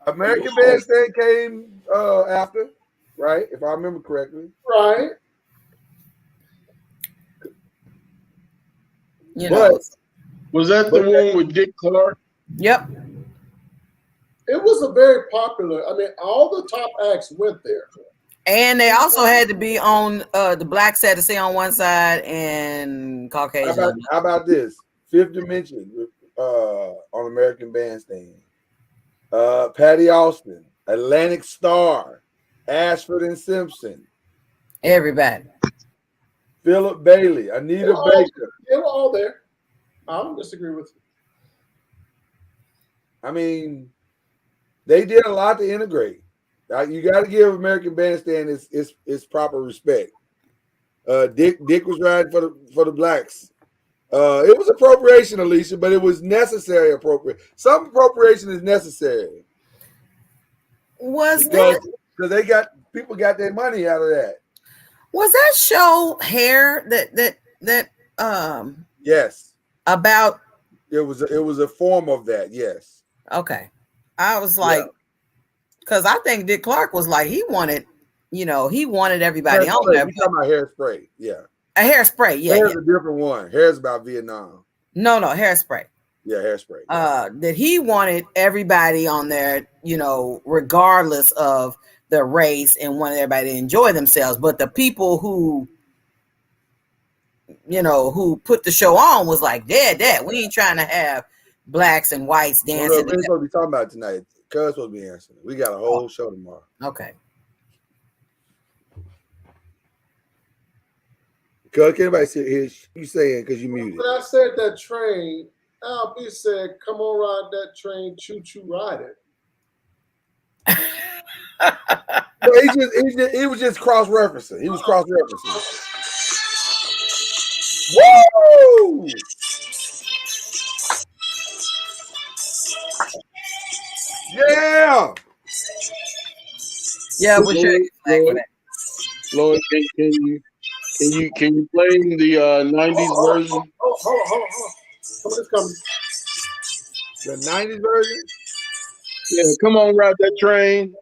American Bandstand came after, right? If I remember correctly. Right. Was that the one with Dick Clark? Yep. It was a very popular. I mean, all the top acts went there. And they also had to be on the blacks had to stay on one side and Caucasian. How about this? Fifth Dimension on American Bandstand. Patty Austin, Atlantic Star, Ashford and Simpson. Everybody. Philip Bailey, Anita Baker. They were all there. I don't disagree with you. I mean, they did a lot to integrate. You got to give American Bandstand its proper respect. Dick was riding for the blacks. It was appropriation, Alicia, but it was necessary appropriation. Some appropriation is necessary. Was because they people got their money out of that. Was that show Hair that yes about it was a form of that, yes. Okay. I was like, because I think Dick Clark was like he wanted everybody on there. You're talking about Hairspray, yeah. A Hairspray, yeah. Hair's a different one. Hair's about Vietnam. No, Hairspray. Yeah, Hairspray. Yeah. That he wanted everybody on there, regardless of the race, and wanted everybody to enjoy themselves. But the people who put the show on was like, Dad, we ain't trying to have blacks and whites dancing. We're supposed to be talking about it tonight. Cuz supposed to be answering. We got a whole show tomorrow. Okay. Cuz, can anybody hear you saying because you muted? When I said that train, Al B said, "Come on, ride that train, choo choo, ride it." He was just cross referencing. He was cross referencing. Woo! Yeah. Yeah, but Lloyd, can you play the 90s version? Hold on. Somebody's coming. The 90s version? Yeah, come on, ride that train.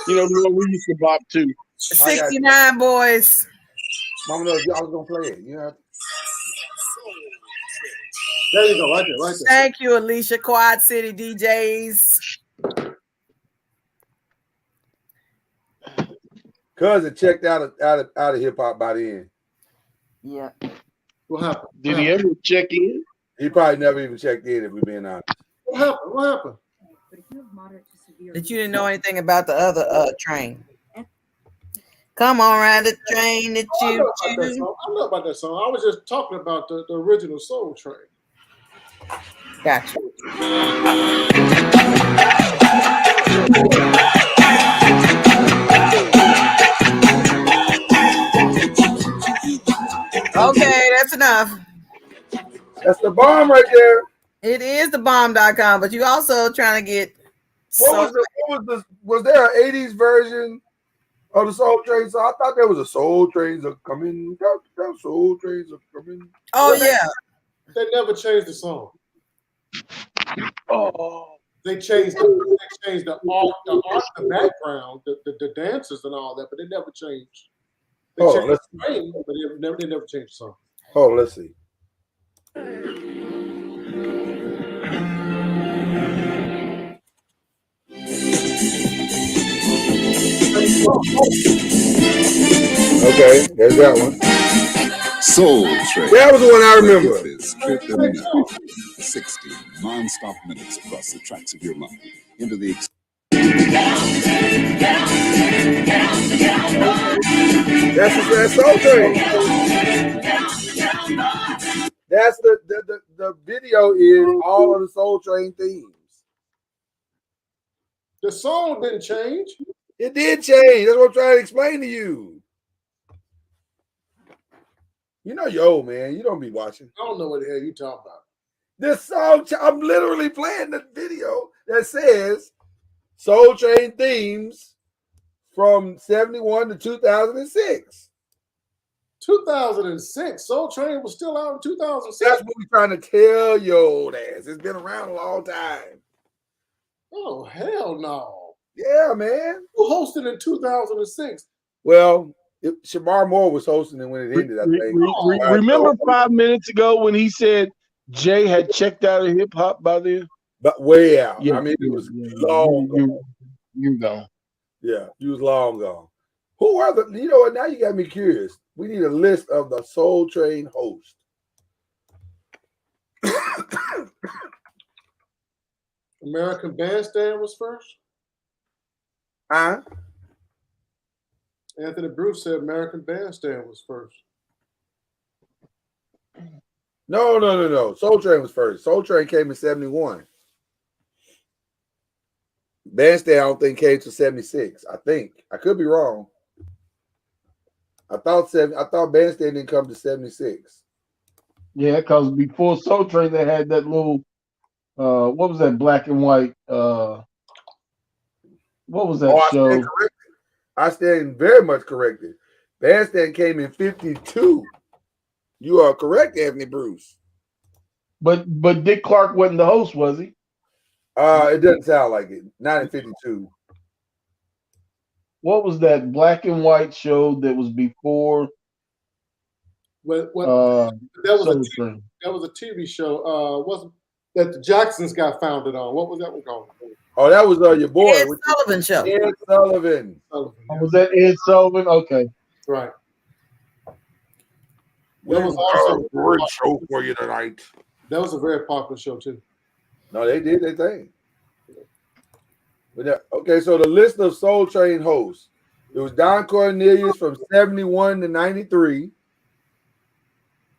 The one we used to bop to. 69 boys. Mama knows y'all was gonna play it. There you go, right there. Thank you, Alicia. Quad City DJs. Cousin checked out of hip hop by the end. Yeah. What happened? Did he ever check in? He probably never even checked in, if we're being honest. What happened? That you didn't know anything about the other train. Come on, ride the train that I know about that song. I was just talking about the original Soul Train. Gotcha. Okay, that's enough. That's the bomb right there. It is the bomb.com, but you also trying to get was there an 80s version of the Soul Train? So I thought there was a Soul Trains are coming. Soul Trains are coming. Oh yeah. They never changed the song. Oh. They changed the art, the background, the dancers and all that, but they never changed. They changed the train, but they never changed the song. Oh, let's see. Okay, there's that one. Soul Train. That was the one I remember. 60 non-stop minutes across the tracks of your mind into the That's Soul Train. That's the video is all of the Soul Train themes. The song didn't change. It did change. That's what I'm trying to explain to you. You're old, man. You don't be watching. I don't know what the hell you talking about. This song, I'm literally playing the video that says Soul Train themes from 71 to 2006. 2006? Soul Train was still out in 2006? That's what we're trying to tell your old ass. It's been around a long time. Oh, hell no. Yeah, man. Who hosted in 2006? Well, Shamar Moore was hosting it when it ended, I think. Remember 5 minutes ago when he said Jay had checked out of hip hop by then? But way out. Yeah, I mean, it was long gone. You gone. Yeah, he was long gone. Who are the? You know what? Now you got me curious. We need a list of the Soul Train hosts. American Bandstand was first. Huh? Anthony Bruce said American Bandstand was first. No. Soul Train was first. Soul Train came in 71. Bandstand, I don't think came to 76. I think. I could be wrong. I thought Bandstand didn't come to 76. Yeah, because before Soul Train, they had that little, what was that black and white? What was that show? I stand very much corrected. Bandstand came in 52. You are correct, Anthony Bruce. But Dick Clark wasn't the host, was he? It doesn't sound like it. Not in 52. What was that black and white show that was before? That was a TV show. Wasn't that the Jacksons got founded on? What was that one called? Oh, that was your boy. Ed Sullivan show. Ed Sullivan. Was that Ed Sullivan? Okay. Right. That was also a great show for you tonight. That was a very popular show too. No, they did their thing. But okay, so the list of Soul Train hosts. It was Don Cornelius from 71 to 93.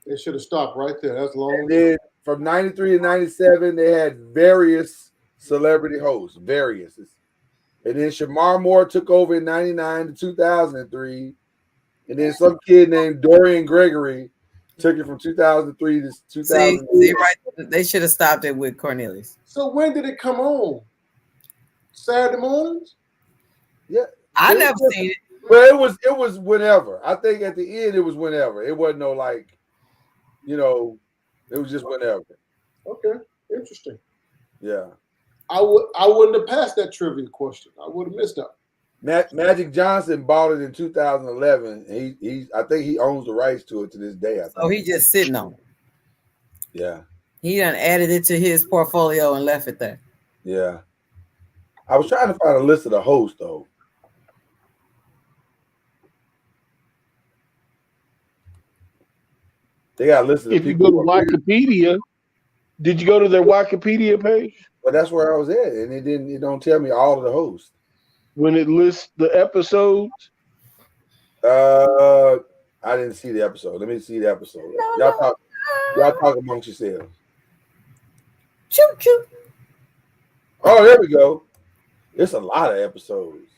They should have stopped right there. That's long. And then from 93 to 97, they had various celebrity hosts, various. And then Shamar Moore took over in 99 to 2003. And then some kid named Dorian Gregory took it from 2003 to 2000. See, right? They should have stopped it with Cornelius. So when did it come on? Saturday mornings? Yeah. I never seen it. Well, it was whenever. I think at the end it was whenever. It wasn't no like, it was just whenever. Okay, interesting. Yeah. I wouldn't have passed that trivia question. I would have missed out. Magic Johnson bought it in 2011. I think he owns the rights to it to this day. So he just sitting on it. Yeah. He done added it to his portfolio and left it there. Yeah. I was trying to find a list of the hosts though. They got a list of the If you go to Wikipedia, did you go to their Wikipedia page? Well, that's where I was at, and it don't tell me all of the hosts. When it lists the episodes? I didn't see the episode. Let me see the episode. Y'all talk amongst yourselves. Choo choo. Oh, there we go. It's a lot of episodes.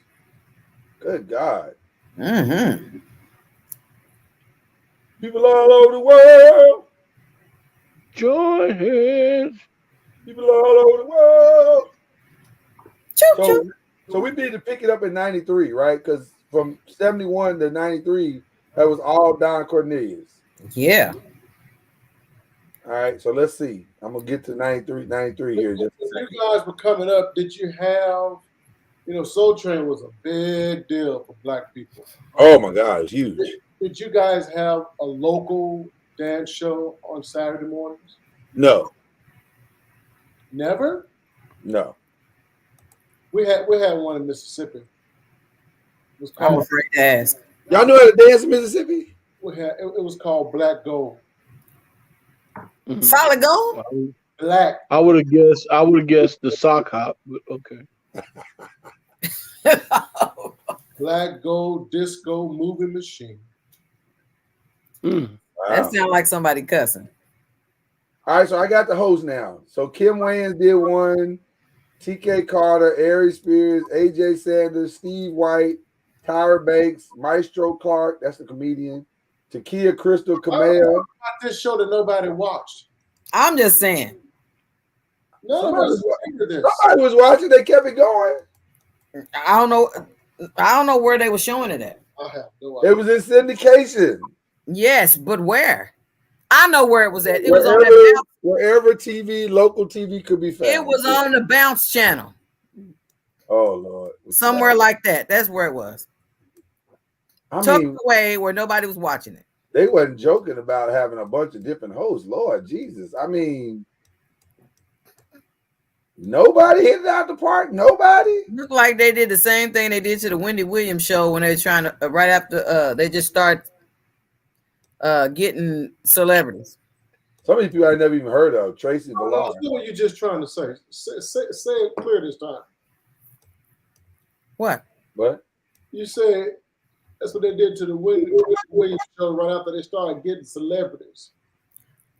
Good God. Mm-hmm. People all over the world. Join hands. People all over the world. Choo choo. So we need to pick it up in 93, right? Because from 71 to 93, that was all Don Cornelius. Yeah. All right, so let's see. I'm going to get to 93 here. Just when you guys were coming up, did you have, Soul Train was a big deal for black people. Oh, my God, it's huge. Did you guys have a local dance show on Saturday mornings? No. Never? No. We had one in Mississippi. It was called, I'm afraid to ask. Y'all know how to dance in Mississippi? It was called Black Gold. Mm-hmm. Solid gold? Black. I would have guessed the sock hop, but okay. Black Gold Disco Movie Machine. Wow. That sounds like somebody cussing. All right, so I got the host now. So Kim Wayans did one. TK Carter, Ari Spears, AJ Sanders, Steve White, Tyra Banks, Maestro Clark, that's the comedian, Takia Crystal Kamea. About this show that nobody watched. I'm just saying. Somebody was watching, they kept it going. I don't know where they were showing it at. I have no idea. It was in syndication. Yes, but where? I know where it was at. It wherever, was on that wherever TV, local TV could be found. It was on the Bounce channel. Oh Lord. Somewhere like that. That's where it was. Tucked away where nobody was watching it. They wasn't joking about having a bunch of different hosts. Lord Jesus. I mean, Nobody hit it out the park. Nobody. Look like they did the same thing they did to the Wendy Williams show when they were trying to right after they just start getting celebrities. Some of these people I never even heard of. Tracy No, Valard. see what you're just trying to say. Say it clear this time. What? What? You said that's what they did to the Wendy Williams show right after they started getting celebrities.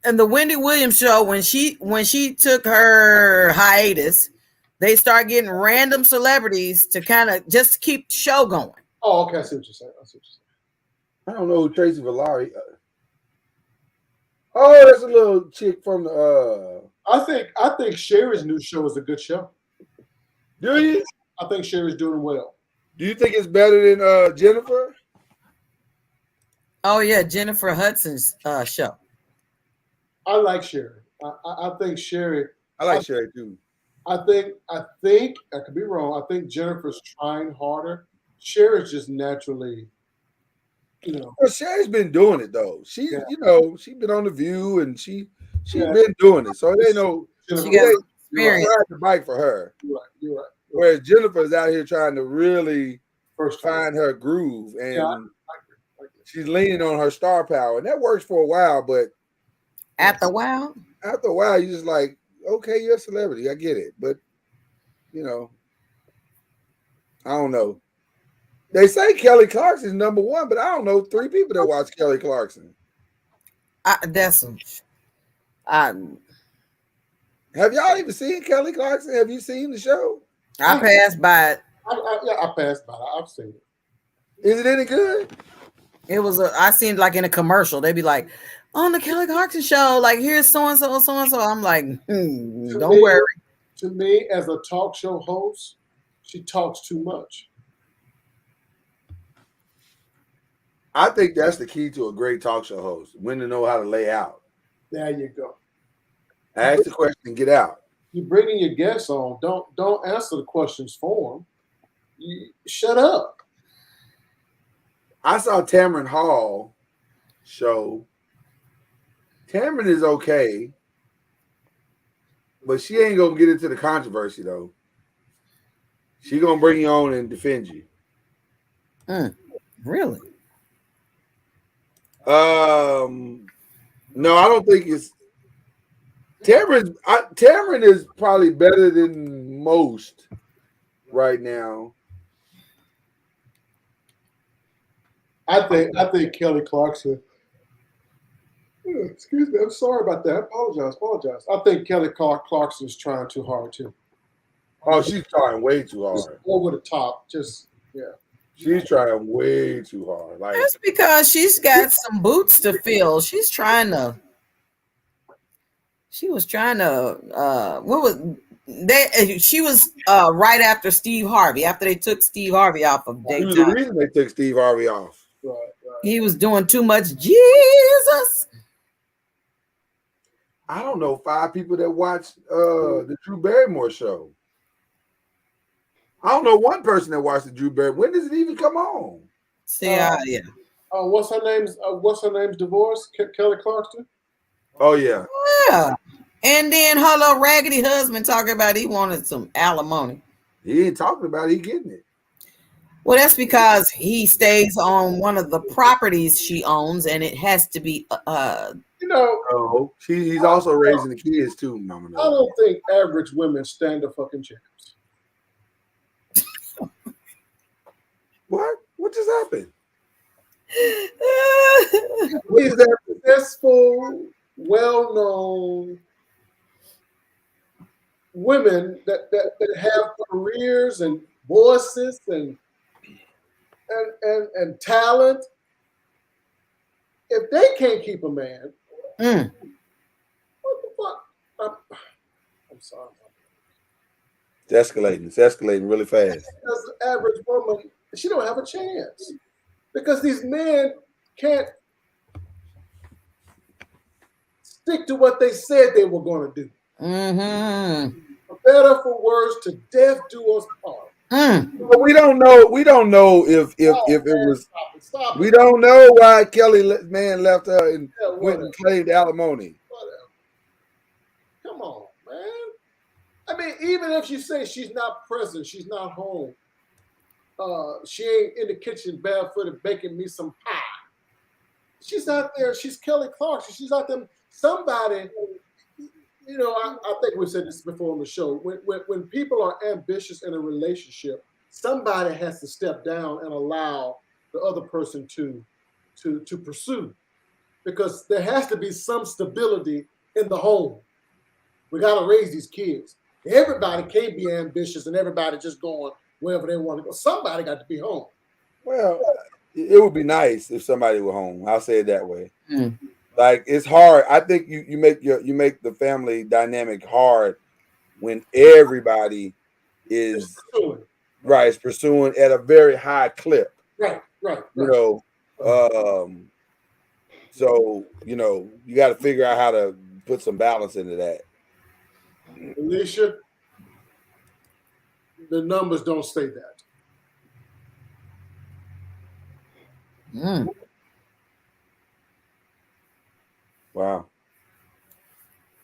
And the Wendy Williams show, when she took her hiatus, they start getting random celebrities to kind of just keep the show going. Oh, okay. I see what you're saying. I don't know who Tracy Valari. Oh, that's a little chick from the. I think Sherry's new show is a good show. Do you? I think Sherry's doing well. Do you think it's better than Jennifer? Oh yeah, Jennifer Hudson's show. I like Sherry. I think Sherry. I like Sherry too. I think I could be wrong. I think Jennifer's trying harder. Sherry's just naturally, Well, Sherry's been doing it though. She's been on The View and she's been doing it. So it ain't no She got experience. ride the bike for her. You're right. Whereas Jennifer's out here trying to really find her groove, and Yeah, I she's leaning on her star power, and that works for a while. But after a while, you just like, okay, you're a celebrity, I get it, but I don't know. They say Kelly Clarkson's number one, but I don't know 3 people that watch Kelly Clarkson. Have y'all even seen Kelly Clarkson? Have you seen the show? I passed by it. I passed by it. I've seen it. Is it any good? It was I seen like in a commercial. They'd be like, on the Kelly Clarkson show, like here's so and so, so and so. I'm like, don't worry. To me, as a talk show host, she talks too much. I think that's the key to a great talk show host: when to know how to lay out. There you go. Ask the question and get out. You're bringing your guests on. Don't answer the questions for them. Shut up. I saw Tamron Hall show. Tamron is okay, but she ain't gonna get into the controversy though. She gonna bring you on and defend you. Really? No, I don't think it's Tamron is probably better than most right now. I think Kelly Clarkson. Excuse me. I'm sorry about that. Apologize. I think Kelly Clarkson is trying too hard too. Oh, she's trying way too hard. Over the top. Just yeah. She's trying way too hard. Like that's because she's got some boots to fill. She was trying to. She was right after Steve Harvey. After they took Steve Harvey off of daytime. the reason they took Steve Harvey off. Right. He was doing too much Jesus. I don't know 5 people that watch the Drew Barrymore show. I don't know 1 person that watched the Drew Barrymore. When does it even come on? Yeah. What's her name's divorce? Kelly Clarkson. Oh yeah. Yeah. And then her little raggedy husband talking about he wanted some alimony. He ain't talking about it, he getting it. Well, that's because he stays on one of the properties she owns, and it has to be Oh, he's also raising the kids too, Mama. I don't think average women stand a fucking chance. What? What just happened? These are successful, well-known women that have careers and voices and talent. If they can't keep a man, what the fuck? I'm sorry. It's escalating. It's escalating really fast. As an average woman, she don't have a chance because these men can't stick to what they said they were going to do. Mm-hmm. For better, for worse, to death do us part. But we don't know. We don't know if it was. Stop We it. don't know why Kelly man left her and went and claimed alimony. Come on, man. I mean, even if you say she's not present, she's not home. She ain't in the kitchen barefooted baking me some pie. She's out there. She's Kelly Clarkson. She's out there. Somebody, you know, I think we said this before on the show. When people are ambitious in a relationship, somebody has to step down and allow the other person to pursue, because there has to be some stability in the home. We got to raise these kids. Everybody can't be ambitious and everybody just going wherever they want to go. Somebody got to be home. Well, it would be nice if somebody were home. I'll say it that way. Like, it's hard. I think you make the family dynamic hard when everybody is pursuing at a very high clip. Right. You know, so you know, you got to figure out how to put some balance into that. Alicia, the numbers don't say that. Wow.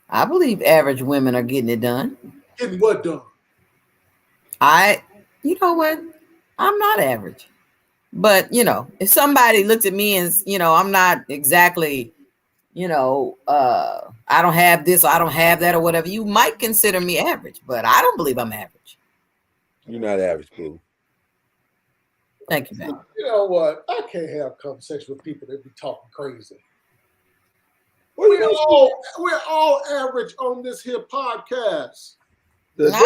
I believe average women are getting it done. Getting what done? You know what? I'm not average. But, you know, if somebody looked at me and, you know, I'm not exactly, you know, I don't have this, or I don't have that, or whatever, you might consider me average, but I don't believe I'm average. You're not average, boo. Thank you, man. You know what? I can't have conversations with people that be talking crazy. We're all average on this here podcast. Versus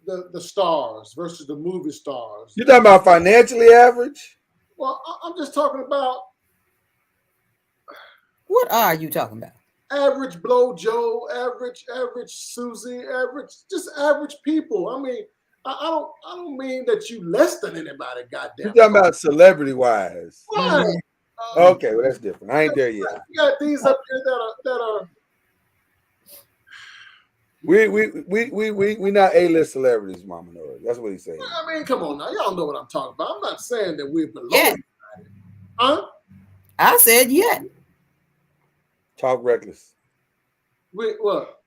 the stars versus the movie stars. You talking about financially average? Well, I'm just talking about. What are you talking about? Average Blow Joe, average Susie, just average people. I mean, I don't mean that you less than anybody. Goddamn. You talking about celebrity wise? Right. Okay, well that's different. I ain't there yet. You got these up here that are. We not A-list celebrities, Mama Nora. That's what he's saying. I mean, come on now, y'all know what I'm talking about. I'm not saying that we're below. Yeah. Huh? I said yet. Talk reckless. Wait, what?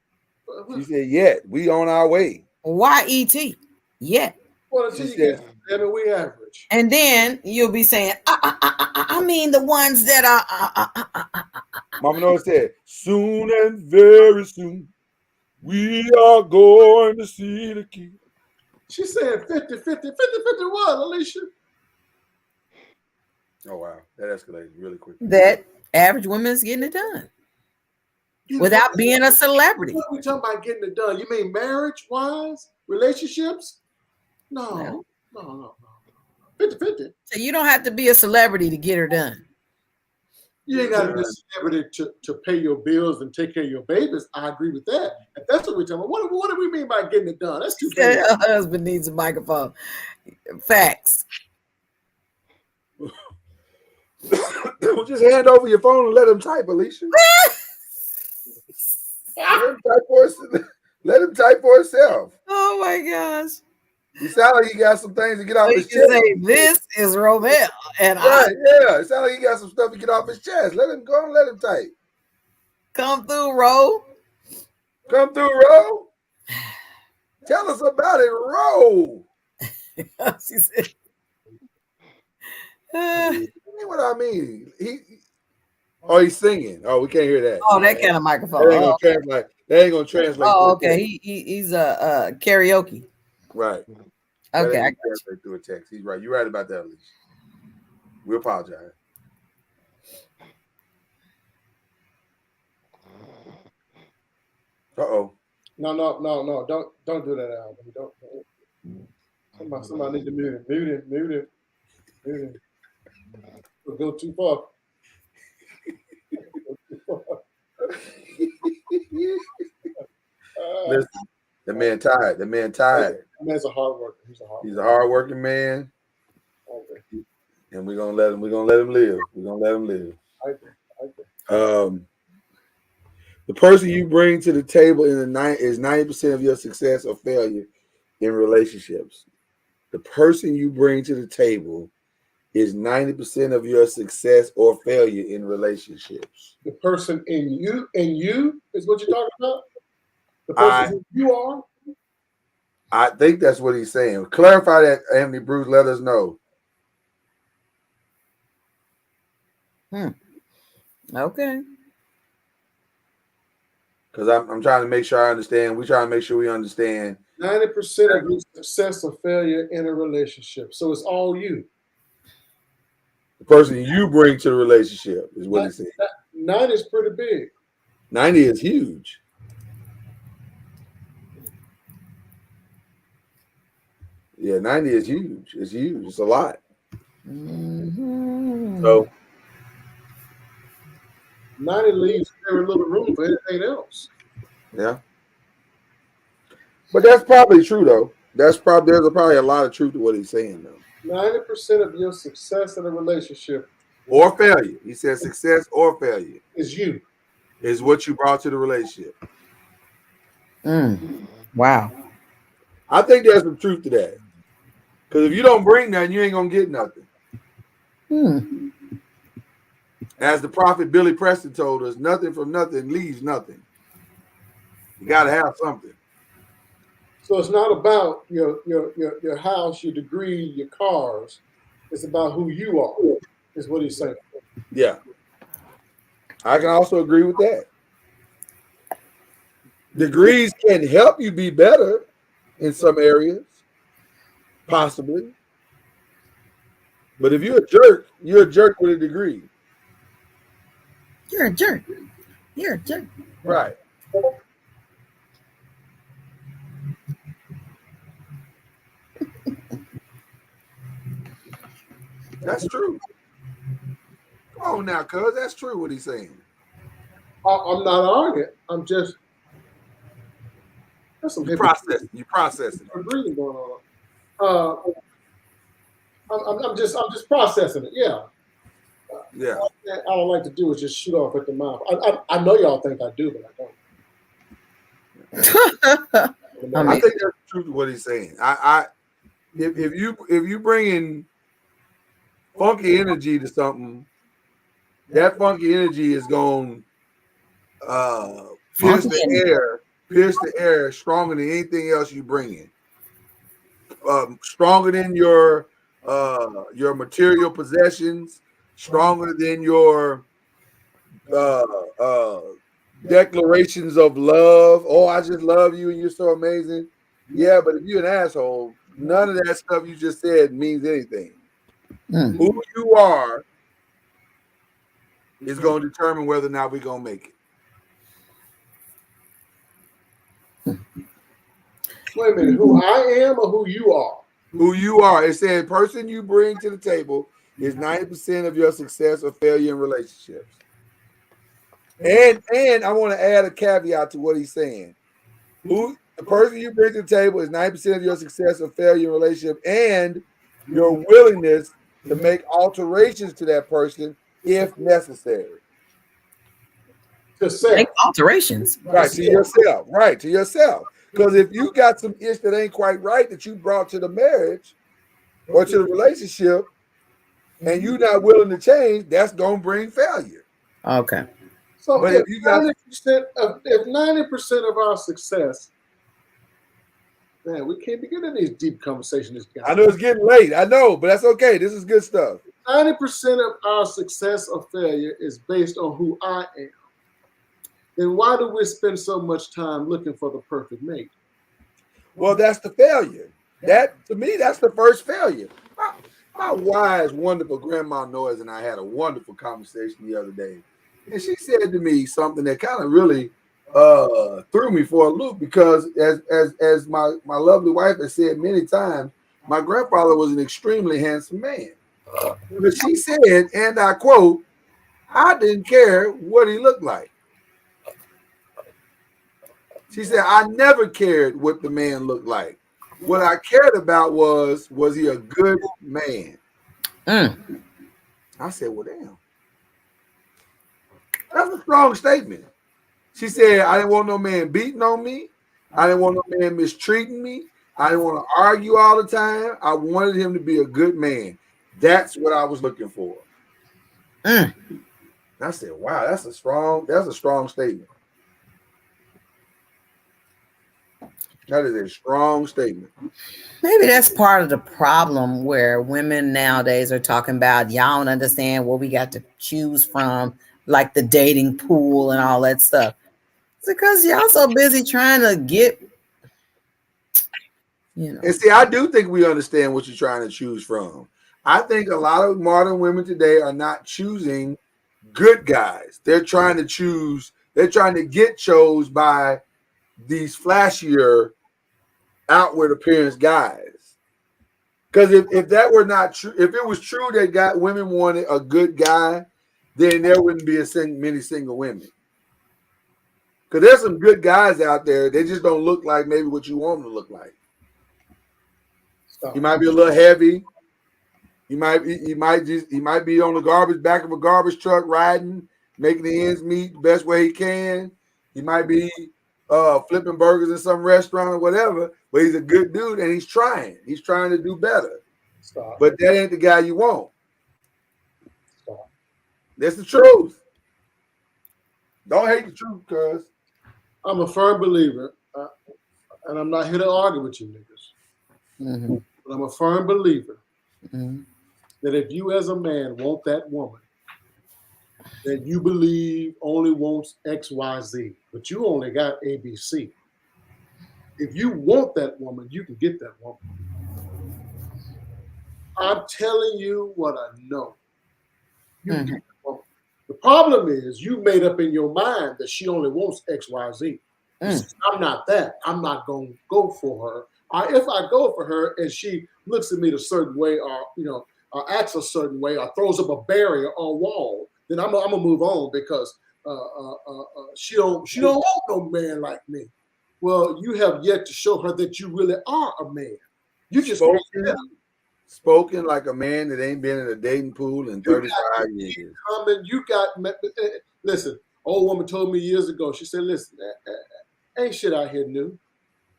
She said yet. We on our way. Y-E-T. Yet. Well, until you get we average. And then you'll be saying, I mean the ones that are. Mama Nora said, soon and very soon, we are going to see the king. She said 50, 51, Alicia. Oh, wow. That escalated really quick. That average woman is getting it done. Without being a celebrity. What are we talking about getting it done? You mean marriage-wise? Relationships? No. 50-50. So you don't have to be a celebrity to get her done. You ain't got to be a celebrity to pay your bills and take care of your babies. I agree with that. If that's what we're talking about. What do we mean by getting it done? That's too bad. Her husband needs a microphone. Facts. Just hand over your phone and let him type, Alicia. Let him type for himself. Oh my gosh. You sound like you got some things to get off So his you chest. say, this is Romel. And right, yeah. It sounds like you got some stuff to get off his chest. Let him go and let him type. Come through, Ro. Come through, Ro. Tell us about it, Ro. She said, what I mean. He's singing. Oh, we can't hear that. Oh, that kind of microphone. That ain't gonna translate. That ain't gonna translate. Oh, okay. He's karaoke. Right. Okay. I translate through a text. He's right. You're right about that, Alicia. We apologize. Uh-oh. No. Don't do that, Al. Don't. Somebody need to mute it. We'll go too far. Listen, the man tired. The man's a hard worker. He's a hard working man. Okay. And we're gonna let him live. The person you bring to the table is 90% of your success or failure in relationships. The person you bring to the table is 90% of your success or failure in relationships. The person in you is what you're talking about? The person who you are? I think that's what he's saying. Clarify that, Anthony Bruce. Let us know. Okay. Because I'm trying to make sure I understand. We're trying to make sure we understand. 90% of your success or failure in a relationship. So it's all you. The person you bring to the relationship is what he's saying. 90 is pretty big. 90 is huge. Yeah, 90 is huge. It's huge. It's a lot. So 90 leaves very little room for anything else. yeah. But that's probably true though. There's probably a lot of truth to what he's saying though. 90% of your success in a relationship or failure. He said success or failure is you. Is what you brought to the relationship. Wow. I think there's some truth to that. Because if you don't bring nothing, you ain't gonna get nothing. As the prophet Billy Preston told us, nothing from nothing leaves nothing. You gotta have something. So it's not about your house, your degree, your cars. It's about who you are, is what he's saying. Yeah. I can also agree with that. Degrees can help you be better in some areas, possibly. But if you're a jerk with a degree. You're a jerk. You're a jerk. Right. That's true. Come on now, cuz that's true what he's saying. I'm not arguing. I'm just there's some you processing. Breathing going on. I'm just processing it. Yeah. Yeah. All I like to do is just shoot off at the mouth. I know y'all think I do, but I don't. I think that's true to what he's saying. If you bring in funky energy to something, that funky energy is going pierce the air stronger than anything else you bring in. Stronger than your material possessions, stronger than your declarations of love. Oh, I just love you and you're so amazing. Yeah, but if you're an asshole, none of that stuff you just said means anything. Who you are is going to determine whether or not we're going to make it. Wait a minute, who I am or who you are? Who you are. It said person you bring to the table is 90% of your success or failure in relationships. And I want to add a caveat to what he's saying. The person you bring to the table is 90% of your success or failure in relationship and your willingness to make alterations to that person if necessary. Make alterations. Right, to yourself. Right, to yourself. Because if you got some ish that ain't quite right that you brought to the marriage or to the relationship and you're not willing to change, that's going to bring failure. Okay. So but if you got 90% of our success, man, we can't be getting these deep conversations. I know it's getting late. I know, but that's okay. This is good stuff. 90% of our success or failure is based on who I am. Then why do we spend so much time looking for the perfect mate? Well, that's the failure. That to me, that's the first failure. My wise, wonderful grandma Noise and I had a wonderful conversation the other day. And she said to me something that kind of really threw me for a loop because as my lovely wife has said many times, my grandfather was an extremely handsome man. But she said, and I quote, I didn't care what he looked like. She said, I never cared what the man looked like. What I cared about was he a good man? I said, well, damn. That's a strong statement. She said, I didn't want no man beating on me. I didn't want no man mistreating me. I didn't want to argue all the time. I wanted him to be a good man. That's what I was looking for. I said, wow, that's a strong statement. That is a strong statement. Maybe that's part of the problem where women nowadays are talking about y'all don't understand what we got to choose from, like the dating pool and all that stuff. It's because y'all so busy trying to get, And see, I do think we understand what you're trying to choose from. I think a lot of modern women today are not choosing good guys. They're trying to get chose by these flashier outward appearance guys. Because if that were not true, if it was true that women wanted a good guy, then there wouldn't be many single women. Because there's some good guys out there. They just don't look like maybe what you want them to look like. He might be a little heavy. He might be on the back of a garbage truck riding, making the ends meet the best way he can. He might be flipping burgers in some restaurant or whatever, but he's a good dude and he's trying. He's trying to do better. But that ain't the guy you want. That's the truth. Don't hate the truth, cuz. I'm a firm believer, and I'm not here to argue with you niggas, but I'm a firm believer that if you as a man want that woman that you believe only wants X, Y, Z, but you only got A, B, C. If you want that woman, you can get that woman. I'm telling you what I know. You can get that woman. The problem is you made up in your mind that she only wants X, Y, Z. I'm not that. I'm not going to go for her. If I go for her and she looks at me a certain way, or acts a certain way, or throws up a barrier or wall, then I'm gonna move on because she don't want no man like me. Well, you have yet to show her that you really are a man. You just spoken like a man that ain't been in a dating pool in 35 years. Listen, old woman told me years ago, she said, listen, ain't shit out here new.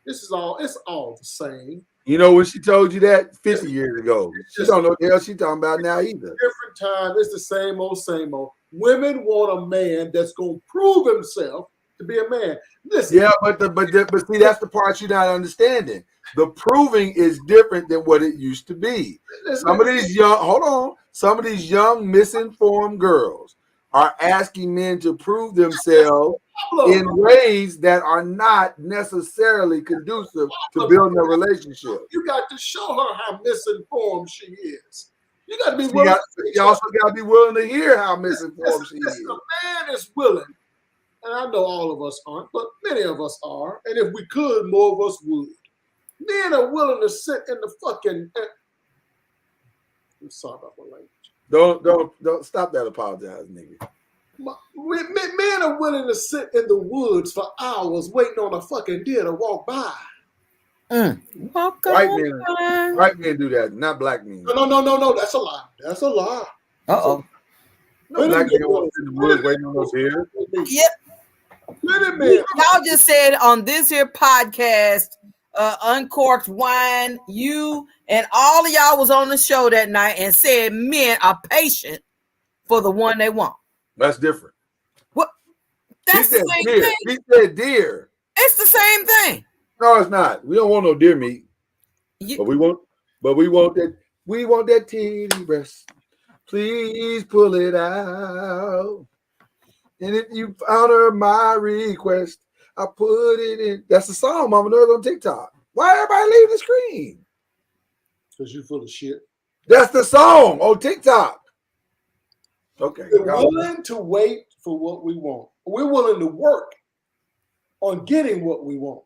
It's all the same. You know when she told you that 50 years ago. She don't know what the hell she's talking about now either. Different time. It's the same old, same old. Women want a man that's gonna prove himself to be a man. Listen. Yeah, but see, that's the part you're not understanding. The proving is different than what it used to be. Some of these young misinformed girls are asking men to prove themselves in ways that are not necessarily conducive to building a relationship. You got to show her how misinformed she is. You got to be willing. You also got to be willing to hear how misinformed she is. A man is willing, and I know all of us aren't, but many of us are. And if we could, more of us would. Men are willing to sit in the fucking. I'm sorry about my language. Don't stop that apologizing, nigga. Men are willing to sit in the woods for hours waiting on a fucking deer to walk by. White men do that, not black men. No. That's a lie. That's a lie. Uh-oh. No black men won't sit in the woods waiting on those deer. Yep. Y'all just said on this here podcast, Uncorked Wine, you and all of y'all was on the show that night and said men are patient for the one they want. That's different. What? That's the same deer. thing. He said deer. It's the same thing. No, it's not. We don't want no deer meat. But we want that. We want that titty breast. Please pull it out. And if you honor my request, I put it in. That's the song Mama knows on TikTok. Why everybody leave the screen? Because you full of shit. That's the song on TikTok. Okay. We're willing to wait for what we want. We're willing to work on getting what we want.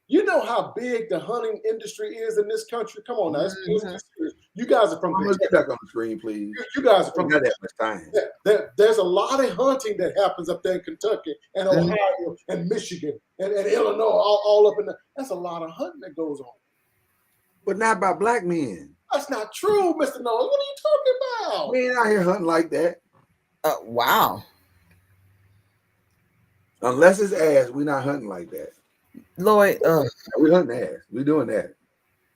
You know how big the hunting industry is in this country? Come on now. You guys are from Kentucky. Get back on the screen, please. You guys are from Kentucky. That much time. There's a lot of hunting that happens up there in Kentucky and Ohio and Michigan and Illinois, all up in there. That's a lot of hunting that goes on. But not by black men. That's not true, Mr. Noah. What are you talking about? We ain't out here hunting like that. Wow. Unless it's ass, we're not hunting like that. Lloyd, we hunting ass. We doing that.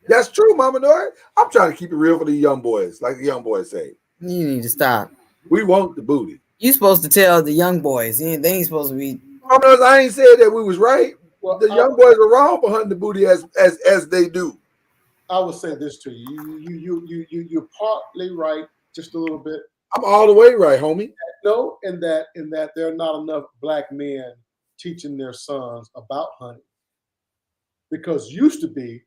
That's true, Mama Noy. I'm trying to keep it real for the young boys, like the young boys say. You need to stop. We want the booty. You supposed to tell the young boys. They ain't supposed to be. Mama Noy, I ain't said that we was right. Well, The young boys are wrong for hunting the booty as they do. I would say this to you. You're partly right, just a little bit. I'm all the way right, homie. No, in that there are not enough black men teaching their sons about hunting. Because used to be,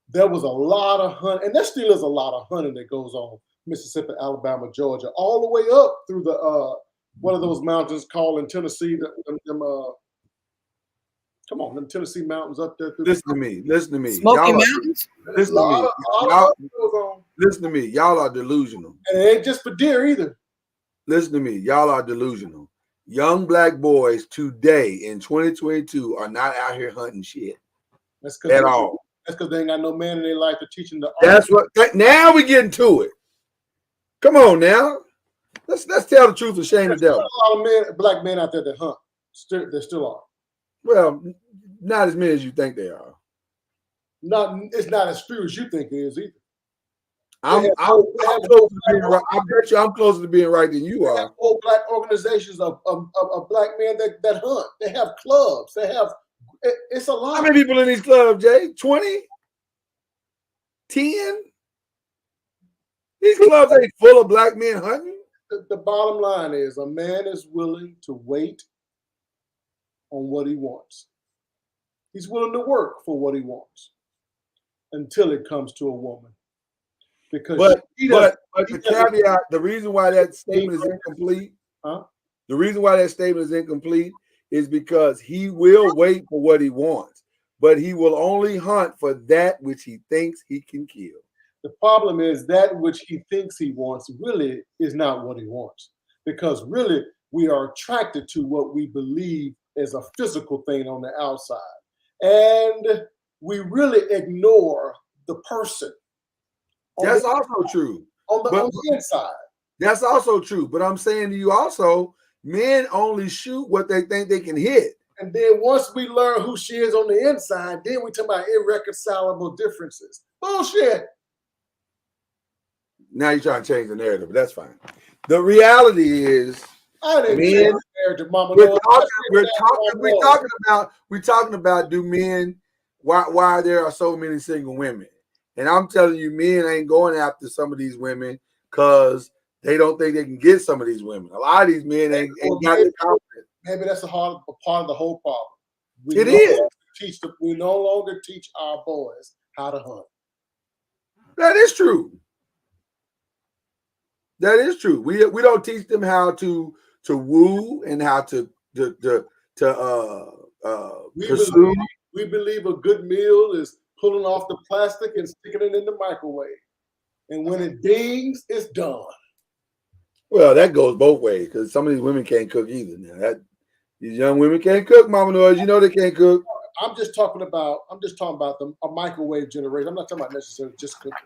there was a lot of hunting, and there still is a lot of hunting that goes on Mississippi, Alabama, Georgia, all the way up through the one of those mountains called in Tennessee. Come on, them Tennessee mountains up there. Listen to me. Smoky Mountains? Listen to me. Y'all are delusional. And it ain't just for deer either. Listen to me. Y'all are delusional. Young black boys today in 2022 are not out here hunting shit at all. That's because they ain't got no man in their life to teach them the art. That's what. Now we getting to it. Come on now. Let's tell the truth and shame the devil. A lot of black men out there that hunt. There still are. Well, not as many as you think they are. It's not as few as you think it is either. I'm closer to being right. I bet you I'm closer to being right than you are. They have whole black organizations of black men that hunt. They have clubs. They have. It's a lot. How many people in these clubs, Jay? 20? 10? These clubs ain't full of black men hunting. The bottom line is a man is willing to wait on what he wants. He's willing to work for what he wants until it comes to a woman. Because but the caveat, the reason why that statement is incomplete, the reason why that statement is incomplete is because he will wait for what he wants, but he will only hunt for that which he thinks he can kill. The problem is that which he thinks he wants really is not what he wants, because really we are attracted to what we believe is a physical thing on the outside, and we really ignore the person. That's also true. On the inside. That's also true. But I'm saying to you also, men only shoot what they think they can hit. And then once we learn who she is on the inside, then we talk about irreconcilable differences. Bullshit. Now you're trying to change the narrative, but that's fine. The reality is, I didn't change the narrative, Mama. We're talking about do men, why there are so many single women. And I'm telling you, men ain't going after some of these women because they don't think they can get some of these women. A lot of these men ain't got the confidence. Maybe that's a part of the whole problem. We no longer teach our boys how to hunt. That is true. That is true. We don't teach them how to woo and how to pursue. We believe a good meal is pulling off the plastic and sticking it in the microwave. And when it dings, it's done. Well, that goes both ways because some of these women can't cook either. Now these young women can't cook, Mama Noise. You know they can't cook. I'm just talking about a microwave generation. I'm not talking about necessarily just cooking.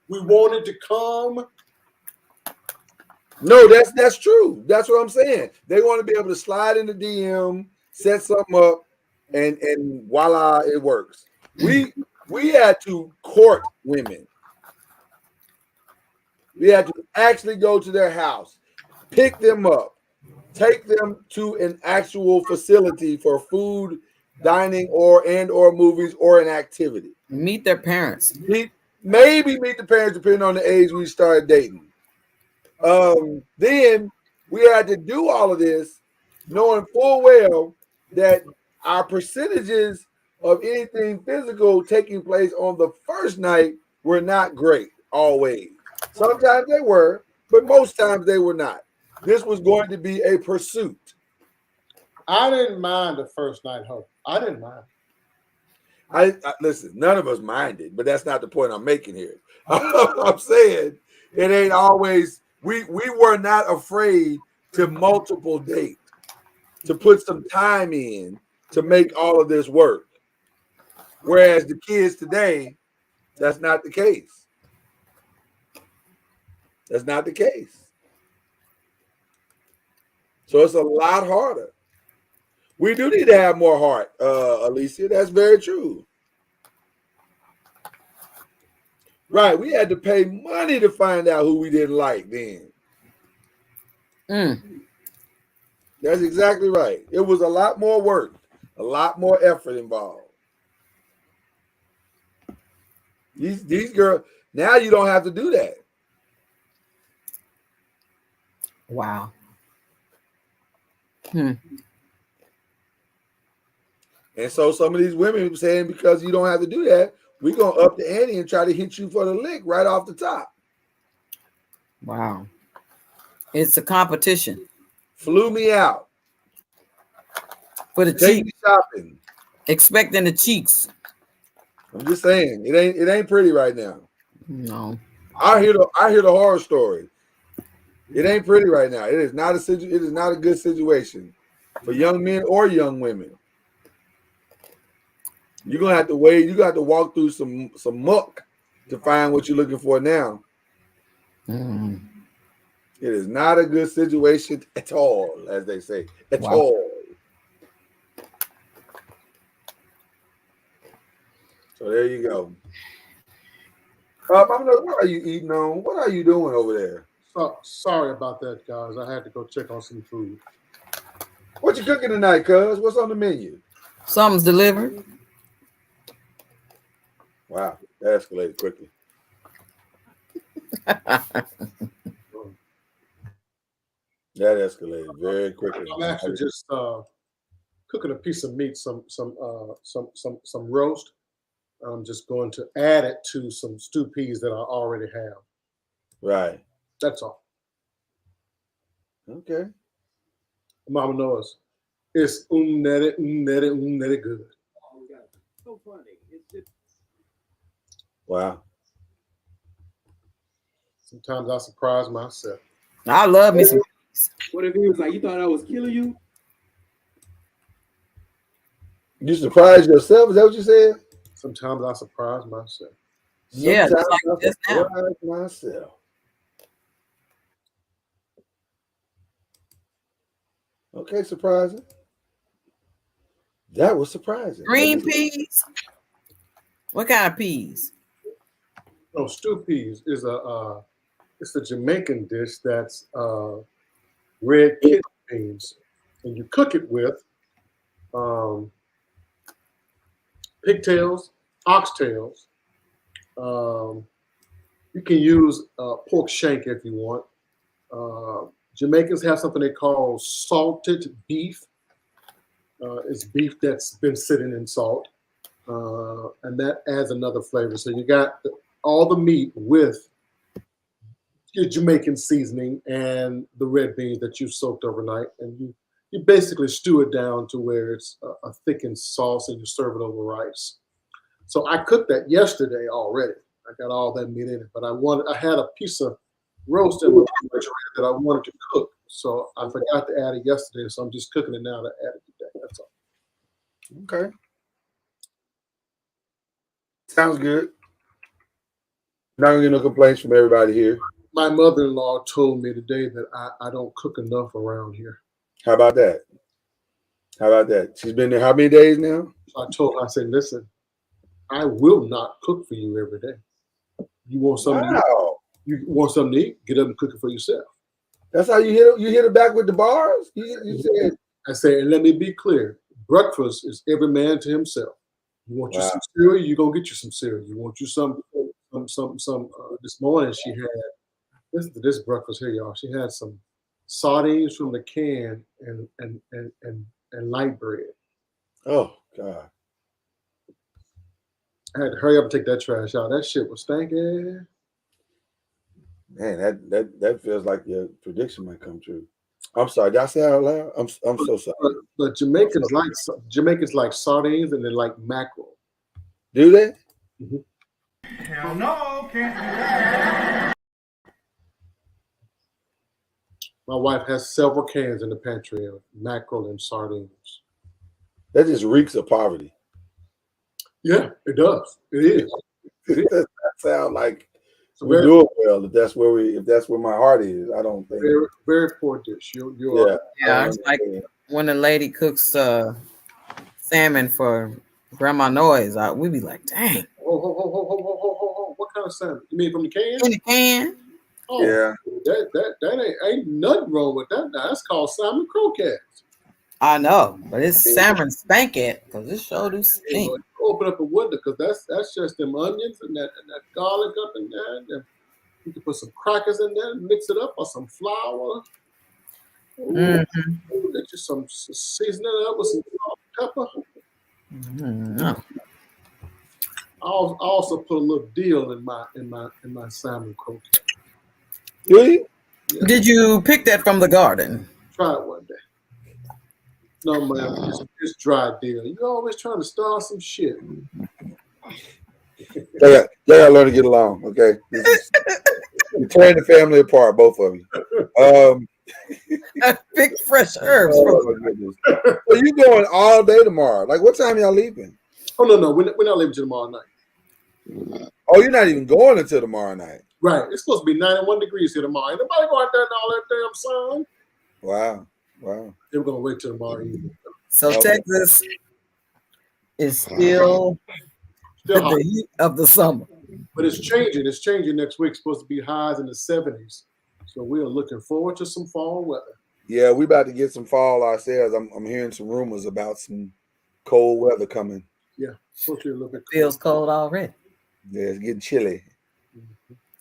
We wanted to come. No, that's true. That's what I'm saying. They want to be able to slide in the DM, set something up, and voila, it works. We had to court women. We had to actually go to their house, pick them up, take them to an actual facility for food, dining, or movies or an activity. Meet their parents. Maybe meet the parents depending on the age we started dating. Then we had to do all of this knowing full well that our percentages of anything physical taking place on the first night were not great always. Sometimes they were, but most times they were not. This was going to be a pursuit. I didn't mind the first night hope. I didn't mind. I listen, none of us minded, but that's not the point I'm making here. I'm saying it ain't always, we were not afraid to multiple date, to put some time in to make all of this work. Whereas the kids today, that's not the case. That's not the case. So it's a lot harder. We do need to have more heart, Alicia. That's very true. Right. We had to pay money to find out who we didn't like then. That's exactly right. It was a lot more work, a lot more effort involved. These girls, now you don't have to do that. Wow. And so some of these women were saying, because you don't have to do that, we're going to up the ante and try to hit you for the lick right off the top. Wow. It's a competition. Flew me out. For the Take me shopping. Expecting the cheeks. I'm just saying, it ain't pretty right now. No. I hear the horror story. It ain't pretty right now. It is not a good situation for young men or young women. You're gonna have to wait. You got to walk through some muck to find what you're looking for now. It is not a good situation at all, as they say. At all. So there you go. What are you eating on? What are you doing over there? Sorry about that, guys. I had to go check on some food. What you cooking tonight, cuz? What's on the menu? Something's delivered. Wow, that escalated quickly. That escalated very quickly. I'm actually just cooking a piece of meat, some roast. I'm just going to add it to some stew peas that I already have. Right. That's all. Okay. Mama knows it's nutty good. So funny. It's just Wow. Sometimes I surprise myself. I love me some. what if he was like, you thought I was killing you? You surprised yourself? Is that what you said? Sometimes I surprise myself. Yeah, just like I just now. surprise myself. Okay, surprising. That was surprising. Green peas. What kind of peas? No, stew peas is it's a Jamaican dish that's red kidney beans, and you cook it with pigtails, oxtails. You can use pork shank if you want. Jamaicans have something they call salted beef. It's beef that's been sitting in salt, and that adds another flavor. So you got all the meat with your Jamaican seasoning and the red beans that you soaked overnight, and you basically stew it down to where it's a thickened sauce, and you serve it over rice. So I cooked that yesterday already. I got all that meat in it, but I had a piece of roast in my refrigerator that I wanted to cook, so I forgot to add it yesterday. So I'm just cooking it now to add it today. That's all. Okay. Sounds good. Not gonna get no complaints from everybody here. My mother-in-law told me today that I don't cook enough around here. How about that? How about that? She's been there how many days now? So I told her, I said, listen, I will not cook for you every day. You want something to eat? You want something to eat? Get up and cook it for yourself. That's how you hit it back with the bars? You said. I said, and let me be clear, breakfast is every man to himself. You want you some cereal, you're gonna get you some cereal. You want you some this morning she had listen to this breakfast here, y'all. She had some sardines from the can and light bread. Oh God. I had to hurry up and take that trash out. That shit was stinking. Man, that feels like your prediction might come true. I'm sorry. Did I say out loud? I'm so sorry. But Jamaicans like sardines and they like mackerel. Do they? Mm-hmm. Hell no, can't do that. My wife has several cans in the pantry of mackerel and sardines. That just reeks of poverty. Yeah, it does. It is. It does not sound like we're doing well. If that's where my heart is, I don't think. Very, very poor dish. Yeah, it's like when a lady cooks salmon for Grandma Noise, we be like, dang. What kind of salmon? You mean from the can? In the can. Oh, Yeah. That ain't nothing wrong with that. Now, that's called salmon croquettes. I know, but it's salmon spanking because this show do Hey, stink. boy, open up a window because that's just them onions and that garlic up in there. And then you can put some crackers in there, mix it up, or some flour. Ooh, get you some season it up with some salt and pepper. I also put a little dill in my salmon croquette. Really? Yeah. Did you pick that from the garden? Try it one day. No, man, it's dry dill. You always trying to start some shit. Y'all gotta learn to get along, okay? You're tearing the family apart, both of you. Pick fresh herbs. Oh my goodness. So you going all day tomorrow? Like, what time y'all leaving? Oh no, we're not leaving till tomorrow night. Oh, you're not even going until tomorrow night. Right. It's supposed to be 91 degrees here tomorrow. Ain't nobody going out there in all that damn sun. Wow. They were gonna wait till tomorrow evening. So Texas is still hot. the heat of the summer. But it's changing. It's changing next week. It's supposed to be highs in the 70s. So we are looking forward to some fall weather. Yeah, we about to get some fall ourselves. I'm hearing some rumors about some cold weather coming. Yeah, supposed to be a little bit cold. Feels cold already. Yeah, it's getting chilly.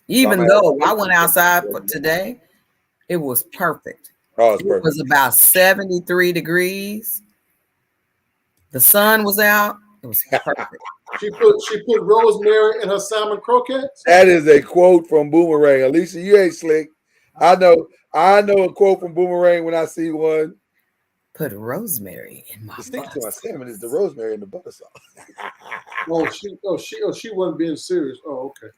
Even though I went outside for today, it was perfect. Oh, it's perfect. It was about 73 degrees. The sun was out. It was perfect. She put rosemary in her salmon croquettes. That is a quote from Boomerang. Alicia, you ain't slick. I know a quote from Boomerang when I see one. Put rosemary in my The stick to my salmon is the rosemary and the butter sauce. She wasn't being serious. Oh, okay.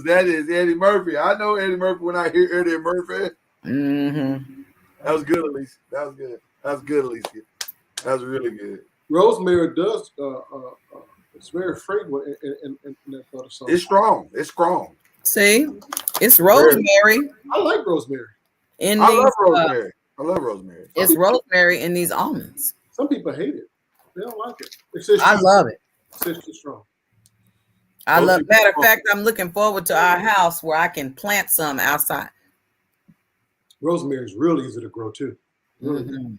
That is Eddie Murphy. I know Eddie Murphy when I hear Eddie Murphy. Mm-hmm. That was good, Alicia. That was good. That was good, Alicia. That was really good. Rosemary does. It's very fragrant in that butter sauce. It's strong. It's strong. See, it's rosemary. I like rosemary. I love rosemary. I love rosemary. It's rosemary in these almonds. Some people hate it. They don't like it. I love it. It's too strong. I love. Matter of fact, I'm looking forward to our house where I can plant some outside. Rosemary is real easy to grow too. Really. Mm-hmm.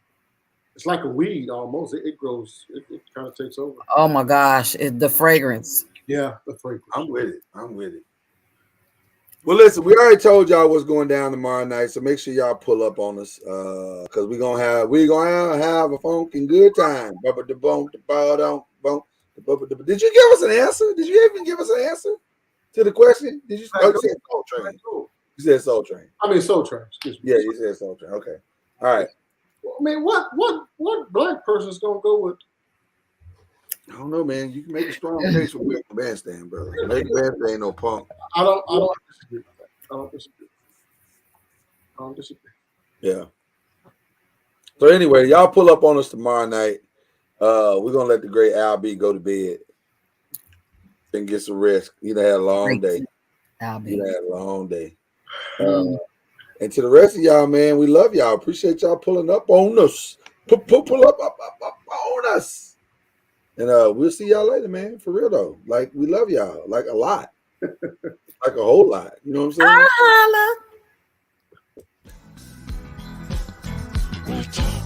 It's like a weed almost. It grows. It kind of takes over. Oh my gosh, the fragrance. Yeah, the fragrance. I'm with it. Well, listen, we already told y'all what's going down tomorrow night, so make sure y'all pull up on us, because we're gonna have a funky good time. Did you give us an answer? Did you even give us an answer to the question? Did you? Oh, you said Soul Train. You said Soul Train. I mean Soul Train. Excuse me. Yeah, you said Soul Train. Okay. All right. I mean, what black person's gonna go with? I don't know, man. You can make a strong case for American Bandstand, brother. American Bandstand ain't no punk. I don't disagree with that. I don't disagree. Yeah. So anyway, y'all pull up on us tomorrow night. We're gonna let the great Al B go to bed and get some rest. You had a long day. You had a long day. And to the rest of y'all, man, we love y'all. Appreciate y'all pulling up on us. Pull up on us. And we'll see y'all later, man. For real though. Like, we love y'all. Like a lot. Like a whole lot. You know what I'm saying? Holla.